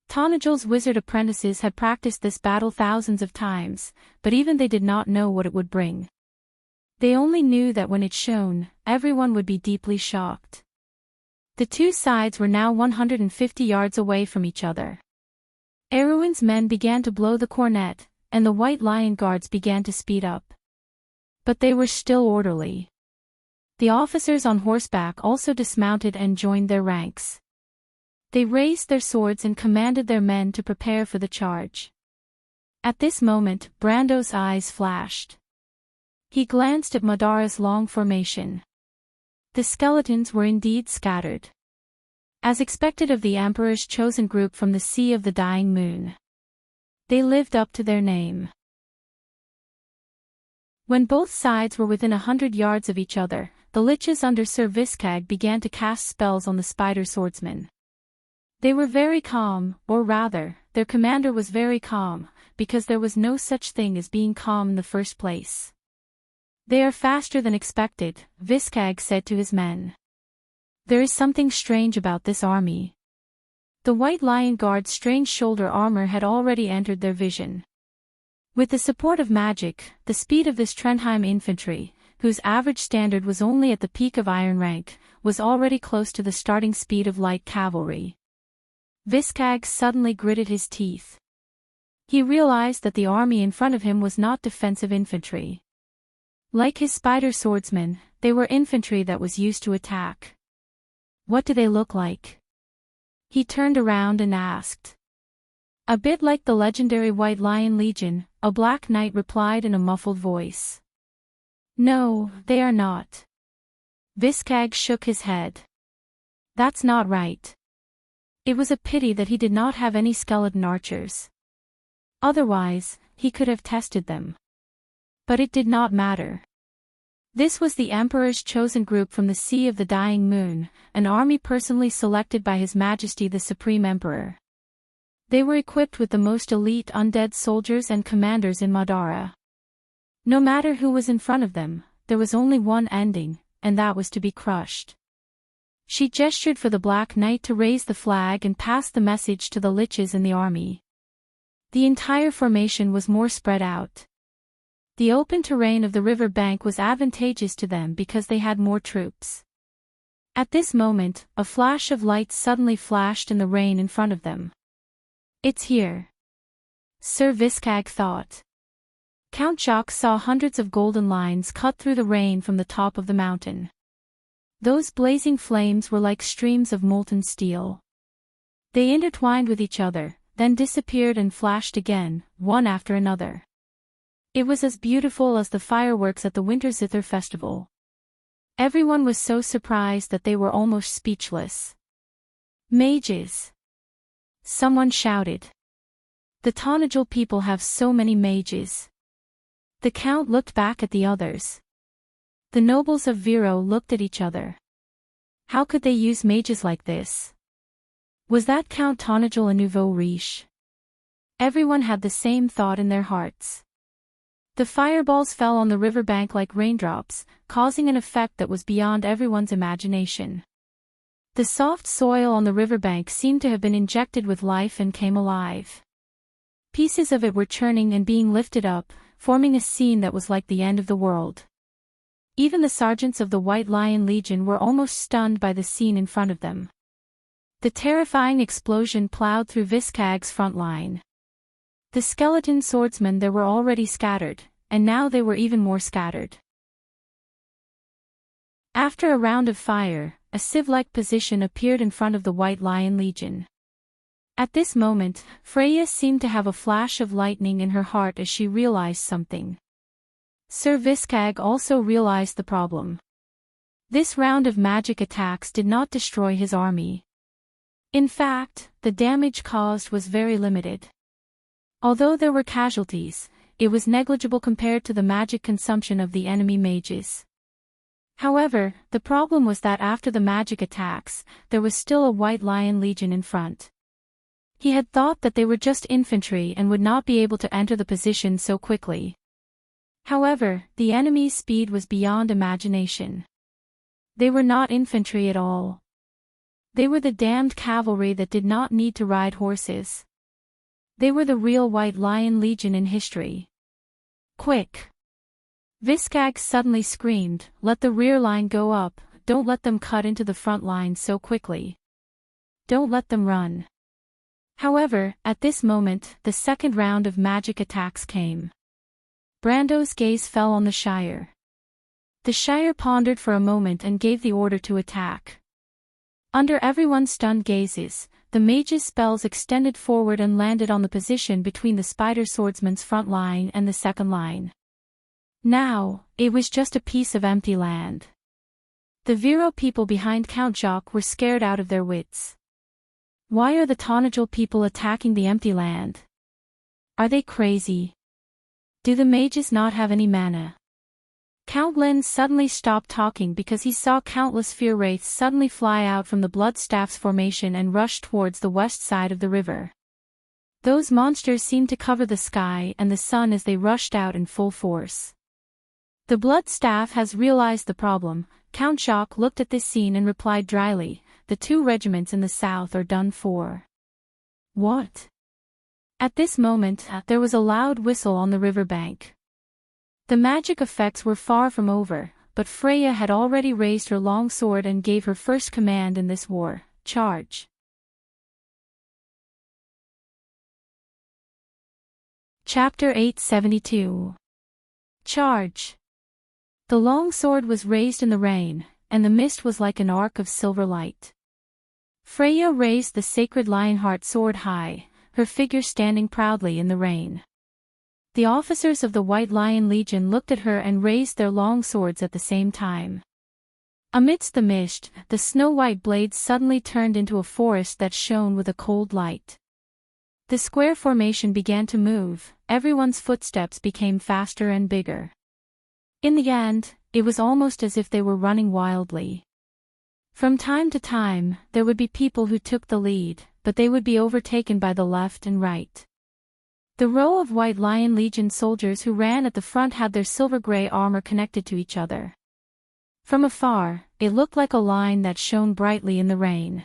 Tanagel's wizard apprentices had practiced this battle thousands of times, but even they did not know what it would bring. They only knew that when it shone, everyone would be deeply shocked. The two sides were now 150 yards away from each other. Erwin's men began to blow the cornet, and the White Lion Guards began to speed up. But they were still orderly. The officers on horseback also dismounted and joined their ranks. They raised their swords and commanded their men to prepare for the charge. At this moment, Brando's eyes flashed. He glanced at Madara's long formation. The skeletons were indeed scattered. As expected of the Emperor's chosen group from the Sea of the Dying Moon. They lived up to their name. When both sides were within 100 yards of each other, the liches under Sir Viscag began to cast spells on the spider swordsmen. They were very calm, or rather, their commander was very calm, because there was no such thing as being calm in the first place. "They are faster than expected," Viscag said to his men. "There is something strange about this army." The White Lion Guard's strange shoulder armor had already entered their vision. With the support of magic, the speed of this Trondheim infantry, whose average standard was only at the peak of iron rank, was already close to the starting speed of light cavalry. Viscag suddenly gritted his teeth. He realized that the army in front of him was not defensive infantry. Like his spider swordsmen, they were infantry that was used to attack. "What do they look like?" He turned around and asked. "A bit like the legendary White Lion Legion," a black knight replied in a muffled voice. "No, they are not." Viscag shook his head. "That's not right." It was a pity that he did not have any skeleton archers. Otherwise, he could have tested them. But it did not matter. This was the Emperor's chosen group from the Sea of the Dying Moon, an army personally selected by His Majesty the Supreme Emperor. They were equipped with the most elite undead soldiers and commanders in Madara. No matter who was in front of them, there was only one ending, and that was to be crushed. She gestured for the Black Knight to raise the flag and pass the message to the liches in the army. The entire formation was more spread out. The open terrain of the river bank was advantageous to them because they had more troops. At this moment, a flash of light suddenly flashed in the rain in front of them. "It's here," Sir Viscag thought. Count Jacques saw hundreds of golden lines cut through the rain from the top of the mountain. Those blazing flames were like streams of molten steel. They intertwined with each other, then disappeared and flashed again, one after another. It was as beautiful as the fireworks at the Winter Zither festival. Everyone was so surprised that they were almost speechless. "Mages!" someone shouted. "The Tonajal people have so many mages." The count looked back at the others. The nobles of Viro looked at each other. How could they use mages like this? Was that Count Tonajal a nouveau riche? Everyone had the same thought in their hearts. The fireballs fell on the riverbank like raindrops, causing an effect that was beyond everyone's imagination. The soft soil on the riverbank seemed to have been injected with life and came alive. Pieces of it were churning and being lifted up, forming a scene that was like the end of the world. Even the sergeants of the White Lion Legion were almost stunned by the scene in front of them. The terrifying explosion plowed through Viscag's front line. The skeleton swordsmen there were already scattered, and now they were even more scattered. After a round of fire, a sieve-like position appeared in front of the White Lion Legion. At this moment, Freya seemed to have a flash of lightning in her heart as she realized something. Sir Viscag also realized the problem. This round of magic attacks did not destroy his army. In fact, the damage caused was very limited. Although there were casualties, it was negligible compared to the magic consumption of the enemy mages. However, the problem was that after the magic attacks, there was still a White Lion Legion in front. He had thought that they were just infantry and would not be able to enter the position so quickly. However, the enemy's speed was beyond imagination. They were not infantry at all. They were the damned cavalry that did not need to ride horses. They were the real White Lion Legion in history. "Quick!" Viscag suddenly screamed, "Let the rear line go up, don't let them cut into the front line so quickly. Don't let them run." However, at this moment, the second round of magic attacks came. Brando's gaze fell on the Shire. The Shire pondered for a moment and gave the order to attack. Under everyone's stunned gazes, the mage's spells extended forward and landed on the position between the spider swordsman's front line and the second line. Now, it was just a piece of empty land. The Viro people behind Count Jacques were scared out of their wits. Why are the Tonajal people attacking the empty land? Are they crazy? Do the mages not have any mana? Count Lin suddenly stopped talking because he saw countless fear wraiths suddenly fly out from the Bloodstaff's formation and rush towards the west side of the river. Those monsters seemed to cover the sky and the sun as they rushed out in full force. "The Bloodstaff has realized the problem," Count Jacques looked at this scene and replied dryly, "The 2 regiments in the south are done for." "What?" At this moment, there was a loud whistle on the river bank. The magic effects were far from over, but Freya had already raised her long sword and gave her first command in this war: "Charge!" Chapter 872. Charge! The long sword was raised in the rain, and the mist was like an arc of silver light. Freya raised the sacred Lionheart sword high, her figure standing proudly in the rain. The officers of the White Lion Legion looked at her and raised their long swords at the same time. Amidst the mist, the snow-white blades suddenly turned into a forest that shone with a cold light. The square formation began to move, everyone's footsteps became faster and bigger. In the end, it was almost as if they were running wildly. From time to time, there would be people who took the lead, but they would be overtaken by the left and right. The row of White Lion Legion soldiers who ran at the front had their silver-gray armor connected to each other. From afar, it looked like a line that shone brightly in the rain.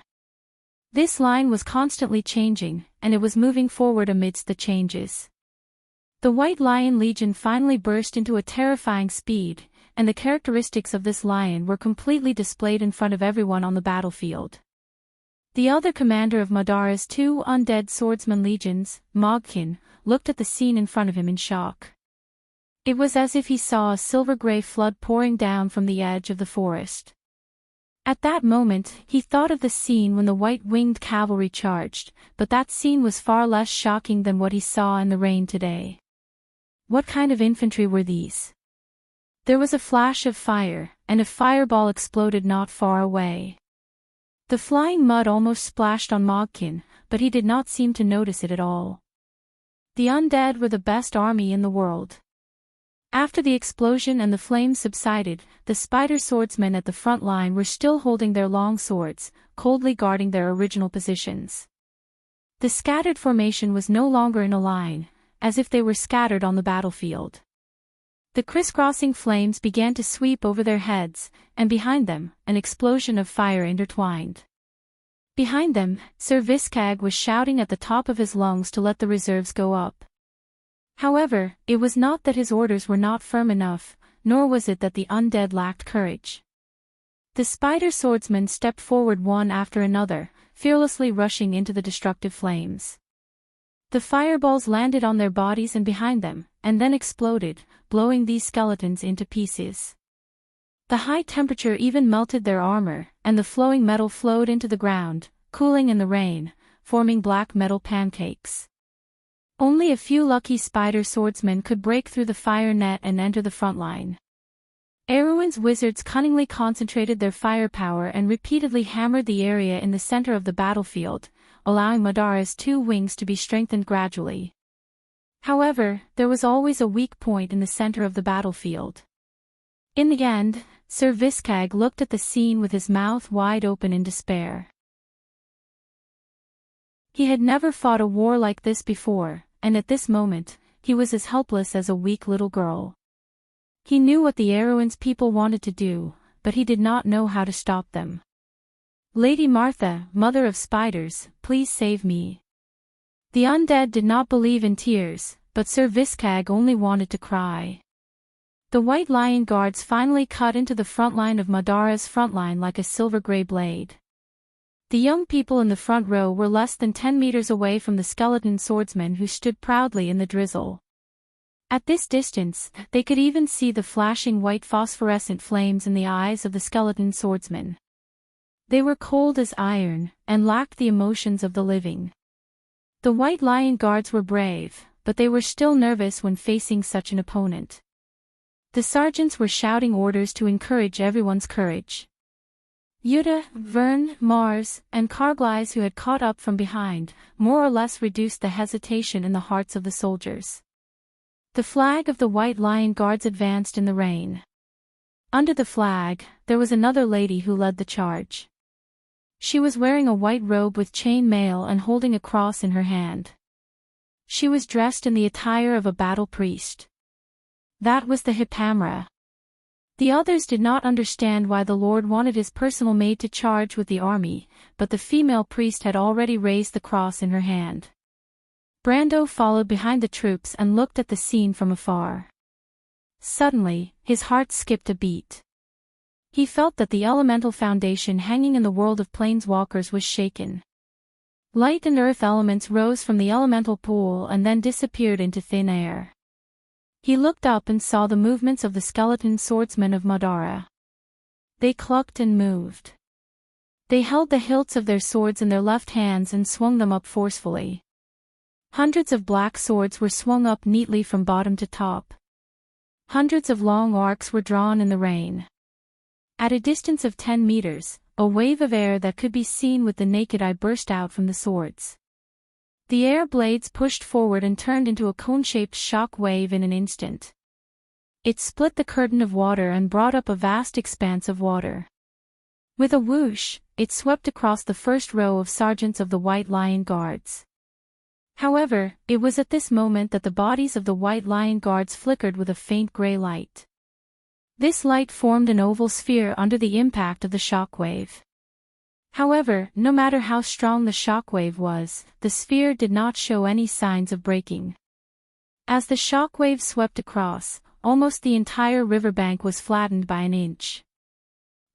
This line was constantly changing, and it was moving forward amidst the changes. The White Lion Legion finally burst into a terrifying speed, and the characteristics of this lion were completely displayed in front of everyone on the battlefield. The other commander of Madara's two undead swordsman legions, Mogkin, looked at the scene in front of him in shock. It was as if he saw a silver-gray flood pouring down from the edge of the forest. At that moment, he thought of the scene when the white-winged cavalry charged, but that scene was far less shocking than what he saw in the rain today. What kind of infantry were these? There was a flash of fire, and a fireball exploded not far away. The flying mud almost splashed on Mogkin, but he did not seem to notice it at all. The undead were the best army in the world. After the explosion and the flames subsided, the spider swordsmen at the front line were still holding their long swords, coldly guarding their original positions. The scattered formation was no longer in a line, as if they were scattered on the battlefield. The crisscrossing flames began to sweep over their heads, and behind them, an explosion of fire intertwined. Behind them, Sir Viscag was shouting at the top of his lungs to let the reserves go up. However, it was not that his orders were not firm enough, nor was it that the undead lacked courage. The spider swordsmen stepped forward one after another, fearlessly rushing into the destructive flames. The fireballs landed on their bodies and behind them, and then exploded, blowing these skeletons into pieces. The high temperature even melted their armor, and the flowing metal flowed into the ground, cooling in the rain, forming black metal pancakes. Only a few lucky spider swordsmen could break through the fire net and enter the front line. Erwin's wizards cunningly concentrated their firepower and repeatedly hammered the area in the center of the battlefield, allowing Madara's two wings to be strengthened gradually. However, there was always a weak point in the center of the battlefield. In the end, Sir Viscag looked at the scene with his mouth wide open in despair. He had never fought a war like this before, and at this moment, he was as helpless as a weak little girl. He knew what the Erwin's people wanted to do, but he did not know how to stop them. "Lady Martha, Mother of Spiders, please save me." The undead did not believe in tears, but Sir Viscag only wanted to cry. The White Lion Guards finally cut into the front line of Madara's front line like a silver-gray blade. The young people in the front row were less than 10 meters away from the skeleton swordsmen who stood proudly in the drizzle. At this distance, they could even see the flashing white phosphorescent flames in the eyes of the skeleton swordsmen. They were cold as iron, and lacked the emotions of the living. The White Lion Guards were brave, but they were still nervous when facing such an opponent. The sergeants were shouting orders to encourage everyone's courage. Yuta, Vern, Mars, and Carglass, who had caught up from behind, more or less reduced the hesitation in the hearts of the soldiers. The flag of the White Lion Guards advanced in the rain. Under the flag, there was another lady who led the charge. She was wearing a white robe with chain mail and holding a cross in her hand. She was dressed in the attire of a battle priest. That was the Hippamra. The others did not understand why the Lord wanted his personal maid to charge with the army, but the female priest had already raised the cross in her hand. Brando followed behind the troops and looked at the scene from afar. Suddenly, his heart skipped a beat. He felt that the elemental foundation hanging in the world of planeswalkers was shaken. Light and earth elements rose from the elemental pool and then disappeared into thin air. He looked up and saw the movements of the skeleton swordsmen of Madara. They clucked and moved. They held the hilts of their swords in their left hands and swung them up forcefully. Hundreds of black swords were swung up neatly from bottom to top. Hundreds of long arcs were drawn in the rain. At a distance of 10 meters, a wave of air that could be seen with the naked eye burst out from the swords. The air blades pushed forward and turned into a cone-shaped shock wave in an instant. It split the curtain of water and brought up a vast expanse of water. With a whoosh, it swept across the first row of sergeants of the White Lion Guards. However, it was at this moment that the bodies of the White Lion Guards flickered with a faint gray light. This light formed an oval sphere under the impact of the shockwave. However, no matter how strong the shockwave was, the sphere did not show any signs of breaking. As the shockwave swept across, almost the entire riverbank was flattened by an inch.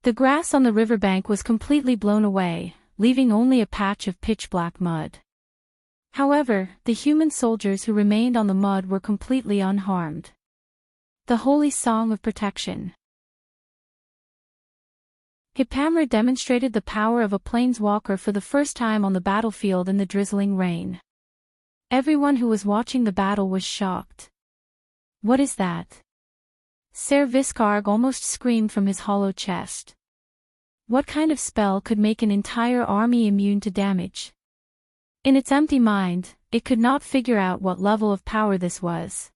The grass on the riverbank was completely blown away, leaving only a patch of pitch-black mud. However, the human soldiers who remained on the mud were completely unharmed. The Holy Song of Protection. Hipamra demonstrated the power of a planeswalker for the first time on the battlefield in the drizzling rain. Everyone who was watching the battle was shocked. What is that? Ser Viscarg almost screamed from his hollow chest. What kind of spell could make an entire army immune to damage? In its empty mind, it could not figure out what level of power this was.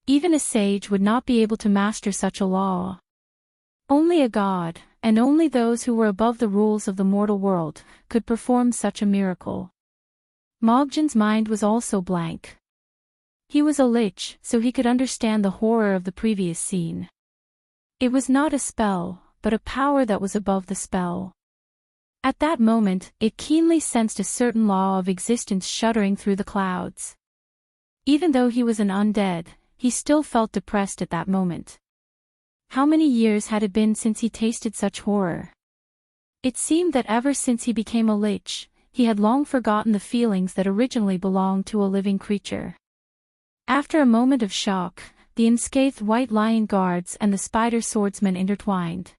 Even a sage would not be able to master such a law. Only a god, and only those who were above the rules of the mortal world, could perform such a miracle. Mogjan's mind was also blank. He was a lich, so he could understand the horror of the previous scene. It was not a spell, but a power that was above the spell. At that moment, it keenly sensed a certain law of existence shuddering through the clouds. Even though he was an undead, he still felt depressed at that moment. How many years had it been since he tasted such horror? It seemed that ever since he became a lich, he had long forgotten the feelings that originally belonged to a living creature. After a moment of shock, the unscathed White Lion Guards and the Spider Swordsmen intertwined.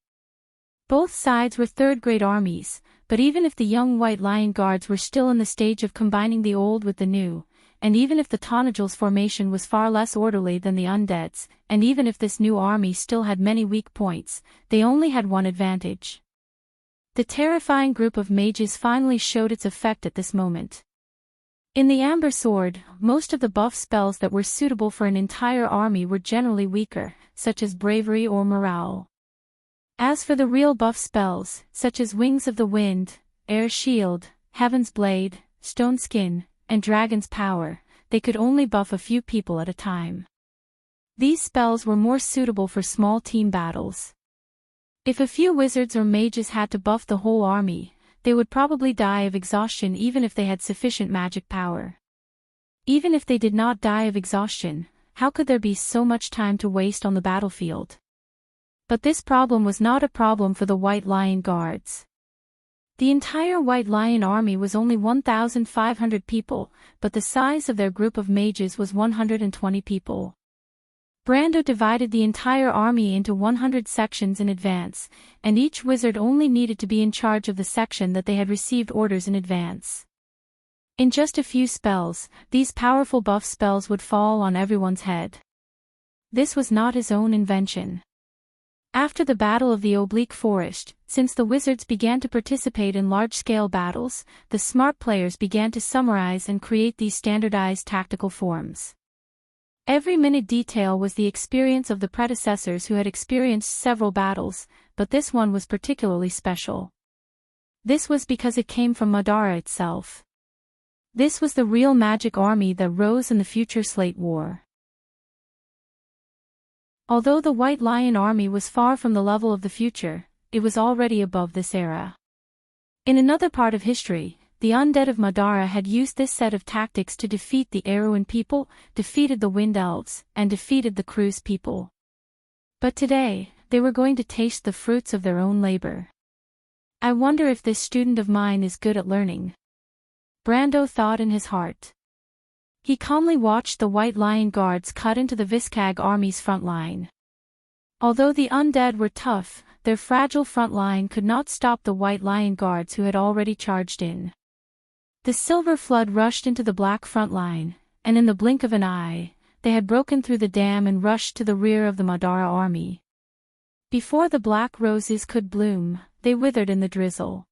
Both sides were third-grade armies, but even if the young White Lion Guards were still in the stage of combining the old with the new, and even if the Tonagels formation was far less orderly than the Undeads, and even if this new army still had many weak points, they only had one advantage. The terrifying group of mages finally showed its effect at this moment. In the Amber Sword, most of the buff spells that were suitable for an entire army were generally weaker, such as Bravery or Morale. As for the real buff spells, such as Wings of the Wind, Air Shield, Heaven's Blade, Stone Skin, and Dragon's Power, they could only buff a few people at a time. These spells were more suitable for small team battles. If a few wizards or mages had to buff the whole army, they would probably die of exhaustion even if they had sufficient magic power. Even if they did not die of exhaustion, how could there be so much time to waste on the battlefield? But this problem was not a problem for the White Lion Guards. The entire White Lion army was only 1,500 people, but the size of their group of mages was 120 people. Brando divided the entire army into 100 sections in advance, and each wizard only needed to be in charge of the section that they had received orders in advance. In just a few spells, these powerful buff spells would fall on everyone's head. This was not his own invention. After the Battle of the Oblique Forest, since the wizards began to participate in large-scale battles, the smart players began to summarize and create these standardized tactical forms. Every minute detail was the experience of the predecessors who had experienced several battles, but this one was particularly special. This was because it came from Madara itself. This was the real magic army that rose in the future Slate War. Although the White Lion army was far from the level of the future, it was already above this era. In another part of history, the undead of Madara had used this set of tactics to defeat the Erewhon people, defeated the Wind Elves, and defeated the Cruz people. But today, they were going to taste the fruits of their own labor. I wonder if this student of mine is good at learning. Brando thought in his heart. He calmly watched the White Lion Guards cut into the Viscag army's front line. Although the undead were tough, their fragile front line could not stop the White Lion Guards who had already charged in. The silver flood rushed into the black front line, and in the blink of an eye, they had broken through the dam and rushed to the rear of the Madara army. Before the black roses could bloom, they withered in the drizzle.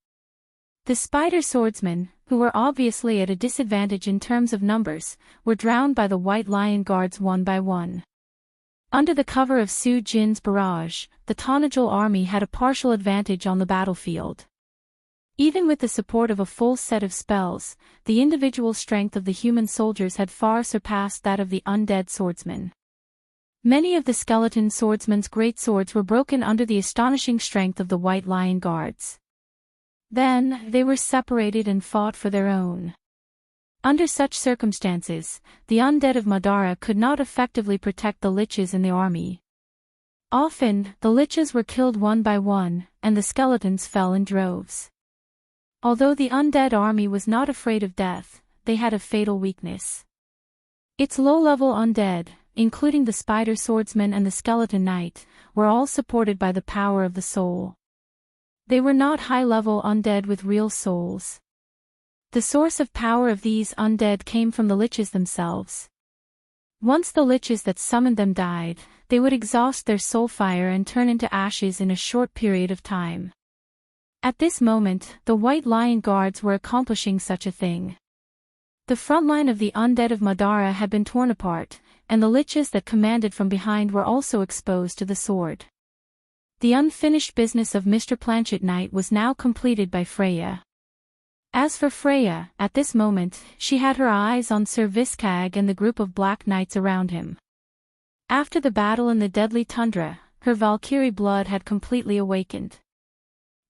The Spider Swordsmen, who were obviously at a disadvantage in terms of numbers, were drowned by the White Lion Guards one by one. Under the cover of Su Jin's barrage, the Tonagel army had a partial advantage on the battlefield. Even with the support of a full set of spells, the individual strength of the human soldiers had far surpassed that of the undead swordsmen. Many of the skeleton swordsmen's great swords were broken under the astonishing strength of the White Lion Guards. Then, they were separated and fought for their own. Under such circumstances, the undead of Madara could not effectively protect the liches in the army. Often, the liches were killed one by one, and the skeletons fell in droves. Although the undead army was not afraid of death, they had a fatal weakness. Its low-level undead, including the spider swordsman and the skeleton knight, were all supported by the power of the soul. They were not high-level undead with real souls. The source of power of these undead came from the liches themselves. Once the liches that summoned them died, they would exhaust their soul fire and turn into ashes in a short period of time. At this moment, the White Lion Guards were accomplishing such a thing. The front line of the undead of Madara had been torn apart, and the liches that commanded from behind were also exposed to the sword. The unfinished business of Mr. Planchet Knight was now completed by Freya. As for Freya, at this moment, she had her eyes on Sir Viscag and the group of black knights around him. After the battle in the deadly tundra, her Valkyrie blood had completely awakened.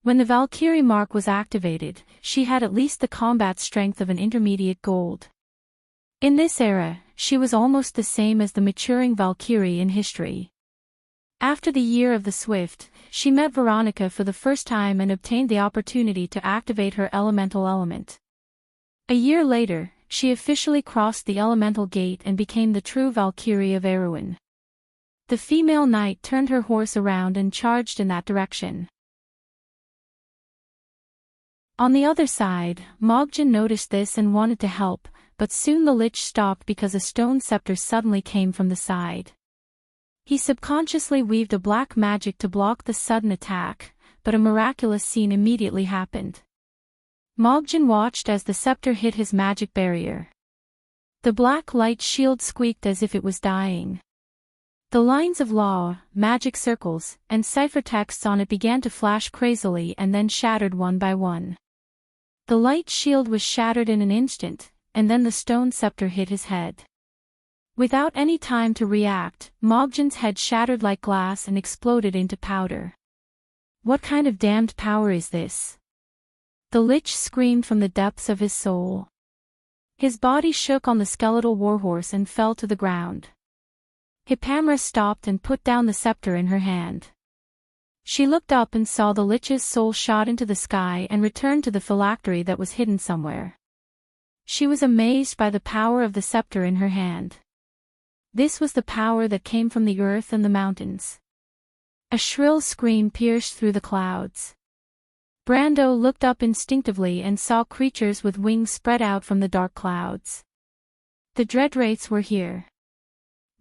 When the Valkyrie mark was activated, she had at least the combat strength of an intermediate gold. In this era, she was almost the same as the maturing Valkyrie in history. After the Year of the Swift, she met Veronica for the first time and obtained the opportunity to activate her elemental element. A year later, she officially crossed the elemental gate and became the true Valkyrie of Erewhon. The female knight turned her horse around and charged in that direction. On the other side, Mogjen noticed this and wanted to help, but soon the lich stopped because a stone scepter suddenly came from the side. He subconsciously weaved a black magic to block the sudden attack, but a miraculous scene immediately happened. Mogjen watched as the scepter hit his magic barrier. The black light shield squeaked as if it was dying. The lines of law, magic circles, and ciphertexts on it began to flash crazily and then shattered one by one. The light shield was shattered in an instant, and then the stone scepter hit his head. Without any time to react, Mogjen's head shattered like glass and exploded into powder. What kind of damned power is this? The lich screamed from the depths of his soul. His body shook on the skeletal warhorse and fell to the ground. Hippamra stopped and put down the scepter in her hand. She looked up and saw the lich's soul shot into the sky and returned to the phylactery that was hidden somewhere. She was amazed by the power of the scepter in her hand. This was the power that came from the earth and the mountains. A shrill scream pierced through the clouds. Brando looked up instinctively and saw creatures with wings spread out from the dark clouds. The dread wraiths were here.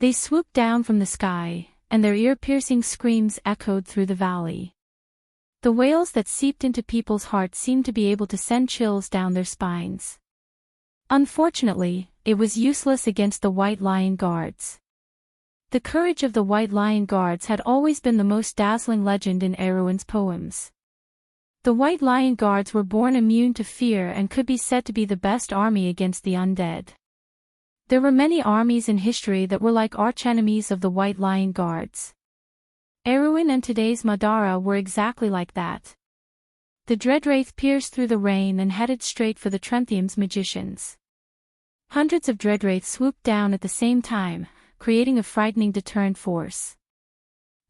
They swooped down from the sky, and their ear-piercing screams echoed through the valley. The wails that seeped into people's hearts seemed to be able to send chills down their spines. Unfortunately, it was useless against the White Lion Guards. The courage of the White Lion Guards had always been the most dazzling legend in Erewhon's poems. The White Lion Guards were born immune to fear and could be said to be the best army against the undead. There were many armies in history that were like archenemies of the White Lion Guards. Erewhon and today's Madara were exactly like that. The Dreadwraith pierced through the rain and headed straight for the Trenthium's magicians. Hundreds of Dreadwraiths swooped down at the same time, creating a frightening deterrent force.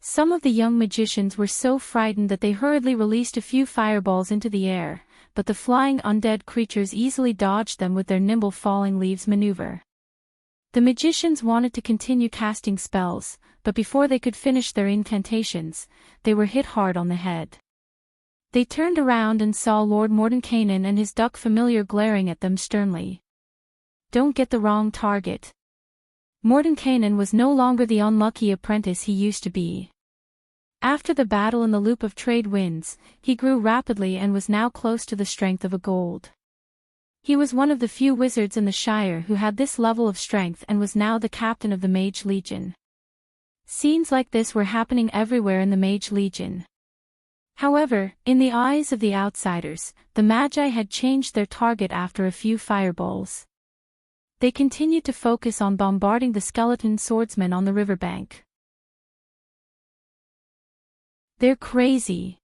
Some of the young magicians were so frightened that they hurriedly released a few fireballs into the air, but the flying undead creatures easily dodged them with their nimble falling leaves maneuver. The magicians wanted to continue casting spells, but before they could finish their incantations, they were hit hard on the head. They turned around and saw Lord Mordenkainen and his duck familiar glaring at them sternly. Don't get the wrong target. Mordenkainen was no longer the unlucky apprentice he used to be. After the battle in the Loop of Trade Winds, he grew rapidly and was now close to the strength of a gold. He was one of the few wizards in the Shire who had this level of strength and was now the captain of the Mage Legion. Scenes like this were happening everywhere in the Mage Legion. However, in the eyes of the outsiders, the Magi had changed their target after a few fireballs. They continued to focus on bombarding the skeleton swordsmen on the riverbank. "They're crazy."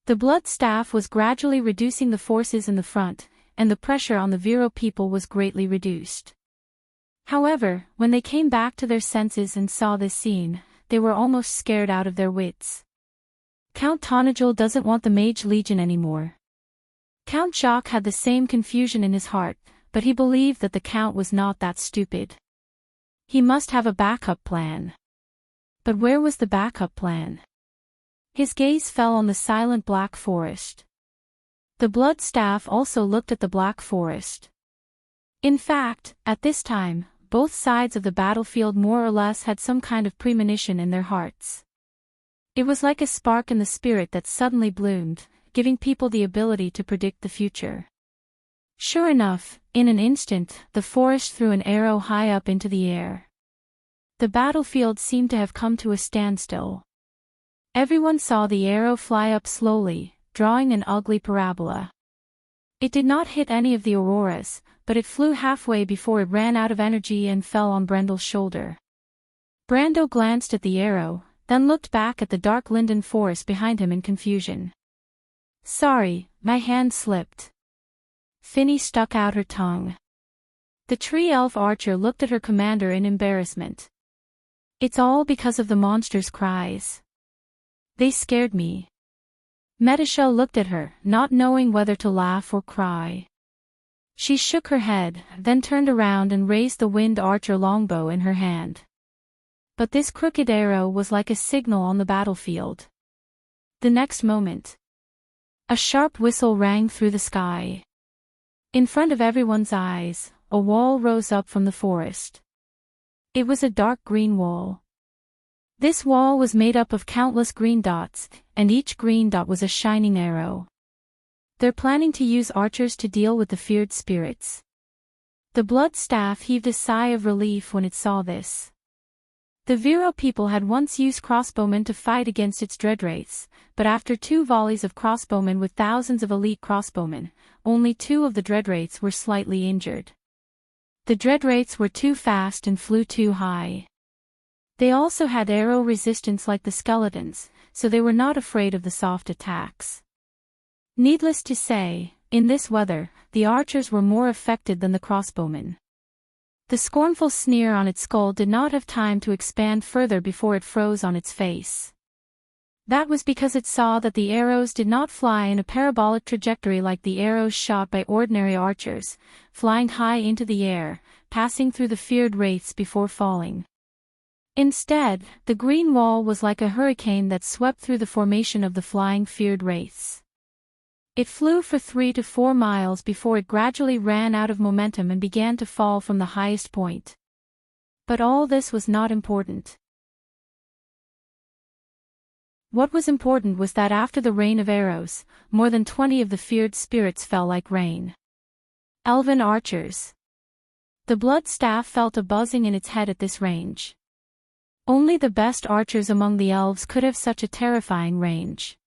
The blood staff was gradually reducing the forces in the front, and the pressure on the Vero people was greatly reduced. However, when they came back to their senses and saw this scene, they were almost scared out of their wits. Count Tonagel doesn't want the Mage Legion anymore. Count Jacques had the same confusion in his heart, but he believed that the Count was not that stupid. He must have a backup plan. But where was the backup plan? His gaze fell on the silent Black Forest. The blood staff also looked at the Black Forest. In fact, at this time, both sides of the battlefield more or less had some kind of premonition in their hearts. It was like a spark in the spirit that suddenly bloomed, giving people the ability to predict the future. Sure enough, in an instant, the forest threw an arrow high up into the air. The battlefield seemed to have come to a standstill. Everyone saw the arrow fly up slowly, drawing an ugly parabola. It did not hit any of the auroras, but it flew halfway before it ran out of energy and fell on Brendel's shoulder. Brando glanced at the arrow, then looked back at the dark linden forest behind him in confusion. "Sorry, my hand slipped." Finny stuck out her tongue. The tree elf archer looked at her commander in embarrassment. "It's all because of the monster's cries. They scared me." Metashell looked at her, not knowing whether to laugh or cry. She shook her head, then turned around and raised the wind archer longbow in her hand. But this crooked arrow was like a signal on the battlefield. The next moment, a sharp whistle rang through the sky. In front of everyone's eyes, a wall rose up from the forest. It was a dark green wall. This wall was made up of countless green dots, and each green dot was a shining arrow. They're planning to use archers to deal with the feared spirits. The blood staff heaved a sigh of relief when it saw this. The Vero people had once used crossbowmen to fight against its dreadwraiths, but after 2 volleys of crossbowmen with thousands of elite crossbowmen, only 2 of the dreadwraiths were slightly injured. The dreadwraiths were too fast and flew too high. They also had arrow resistance like the skeletons, so they were not afraid of the soft attacks. Needless to say, in this weather, the archers were more affected than the crossbowmen. The scornful sneer on its skull did not have time to expand further before it froze on its face. That was because it saw that the arrows did not fly in a parabolic trajectory like the arrows shot by ordinary archers, flying high into the air, passing through the feared wraiths before falling. Instead, the green wall was like a hurricane that swept through the formation of the flying feared wraiths. It flew for 3 to 4 miles before it gradually ran out of momentum and began to fall from the highest point. But all this was not important. What was important was that after the rain of arrows, more than 20 of the feared spirits fell like rain. Elven archers. The blood staff felt a buzzing in its head at this range. Only the best archers among the elves could have such a terrifying range.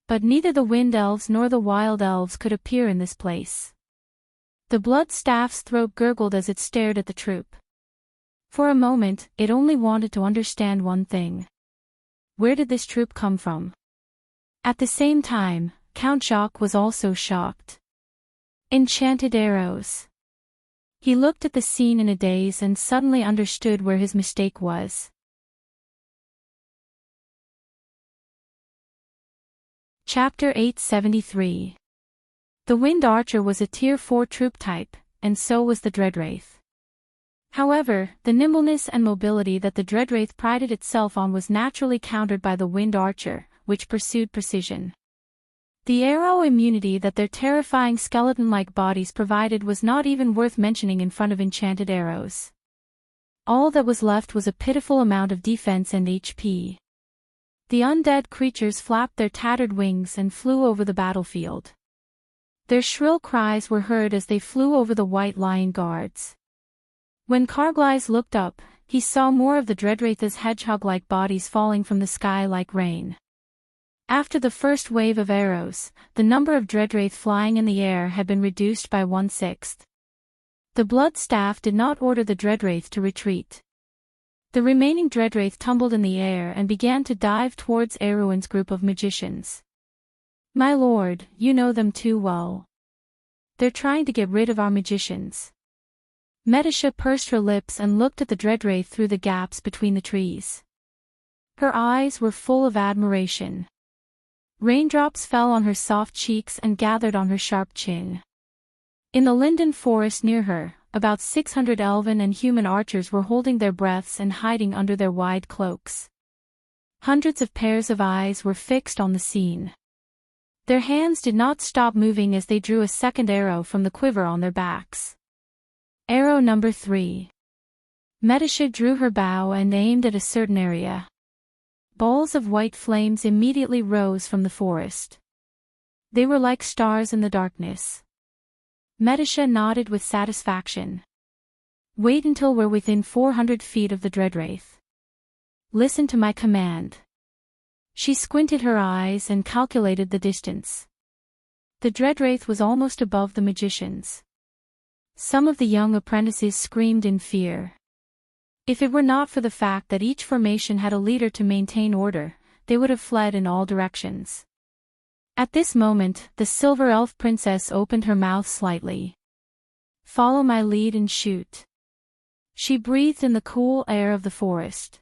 But neither the wind elves nor the wild elves could appear in this place. The blood staff's throat gurgled as it stared at the troop. For a moment, it only wanted to understand one thing. Where did this troop come from? At the same time, Count Jacques was also shocked. Enchanted arrows. He looked at the scene in a daze and suddenly understood where his mistake was. Chapter 873. The Wind Archer was a Tier 4 troop type, and so was the Dreadwraith. However, the nimbleness and mobility that the Dreadwraith prided itself on was naturally countered by the Wind Archer, which pursued precision. The arrow immunity that their terrifying skeleton-like bodies provided was not even worth mentioning in front of enchanted arrows. All that was left was a pitiful amount of defense and HP. The undead creatures flapped their tattered wings and flew over the battlefield. Their shrill cries were heard as they flew over the White Lion guards. When Carglass looked up, he saw more of the Dreadwraith's hedgehog-like bodies falling from the sky like rain. After the first wave of arrows, the number of dreadwraith flying in the air had been reduced by 1/6. The blood staff did not order the dreadwraith to retreat. The remaining dreadwraith tumbled in the air and began to dive towards Erwin's group of magicians. "My lord, you know them too well. They're trying to get rid of our magicians." Medisha pursed her lips and looked at the dreadwraith through the gaps between the trees. Her eyes were full of admiration. Raindrops fell on her soft cheeks and gathered on her sharp chin. In the linden forest near her, about 600 elven and human archers were holding their breaths and hiding under their wide cloaks. Hundreds of pairs of eyes were fixed on the scene. Their hands did not stop moving as they drew a second arrow from the quiver on their backs. Arrow number 3. Medisha drew her bow and aimed at a certain area. Balls of white flames immediately rose from the forest. They were like stars in the darkness. Medisha nodded with satisfaction. "Wait until we're within 400 feet of the dreadwraith. Listen to my command." She squinted her eyes and calculated the distance. The dreadwraith was almost above the magicians. Some of the young apprentices screamed in fear. If it were not for the fact that each formation had a leader to maintain order, they would have fled in all directions. At this moment, the silver elf princess opened her mouth slightly. "Follow my lead and shoot." She breathed in the cool air of the forest.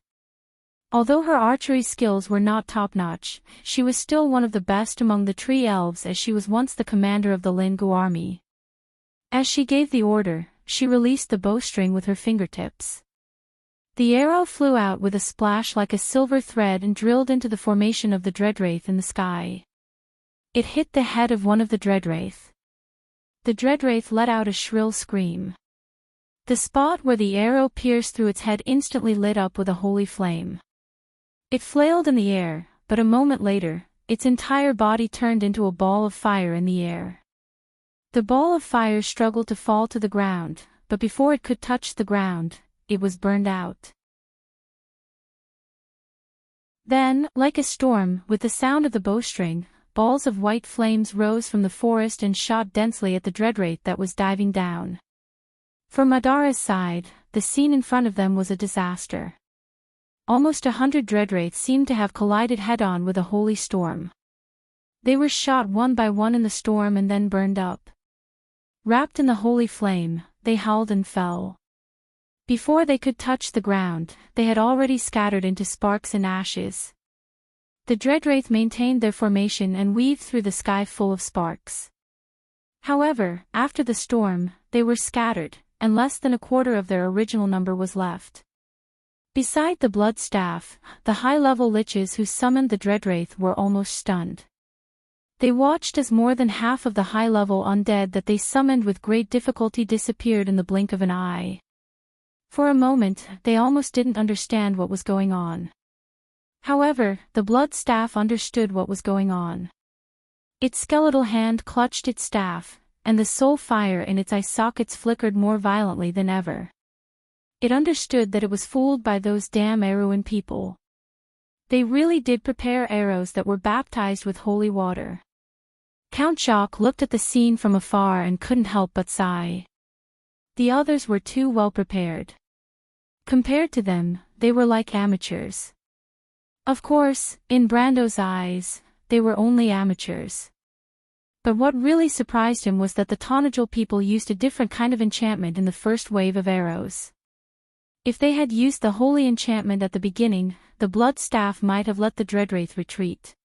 Although her archery skills were not top-notch, she was still one of the best among the tree elves as she was once the commander of the Lingu army. As she gave the order, she released the bowstring with her fingertips. The arrow flew out with a splash like a silver thread and drilled into the formation of the dreadwraith in the sky. It hit the head of one of the dreadwraith. The dreadwraith let out a shrill scream. The spot where the arrow pierced through its head instantly lit up with a holy flame. It flailed in the air, but a moment later, its entire body turned into a ball of fire in the air. The ball of fire struggled to fall to the ground, but before it could touch the ground, it was burned out. Then, like a storm, with the sound of the bowstring, balls of white flames rose from the forest and shot densely at the dreadwraith that was diving down. From Madara's side, the scene in front of them was a disaster. Almost 100 dreadwraiths seemed to have collided head-on with a holy storm. They were shot one by one in the storm and then burned up. Wrapped in the holy flame, they howled and fell. Before they could touch the ground, they had already scattered into sparks and ashes. The dreadwraith maintained their formation and weaved through the sky full of sparks. However, after the storm, they were scattered, and less than a quarter of their original number was left. Beside the blood staff, the high-level liches who summoned the dreadwraith were almost stunned. They watched as more than half of the high-level undead that they summoned with great difficulty disappeared in the blink of an eye. For a moment, they almost didn't understand what was going on. However, the blood staff understood what was going on. Its skeletal hand clutched its staff, and the soul fire in its eye sockets flickered more violently than ever. It understood that it was fooled by those damn Erwin people. They really did prepare arrows that were baptized with holy water. Count Jacques looked at the scene from afar and couldn't help but sigh. The others were too well prepared. Compared to them, they were like amateurs. Of course, in Brando's eyes, they were only amateurs. But what really surprised him was that the Tonajal people used a different kind of enchantment in the first wave of arrows. If they had used the holy enchantment at the beginning, the blood staff might have let the dreadwraith retreat.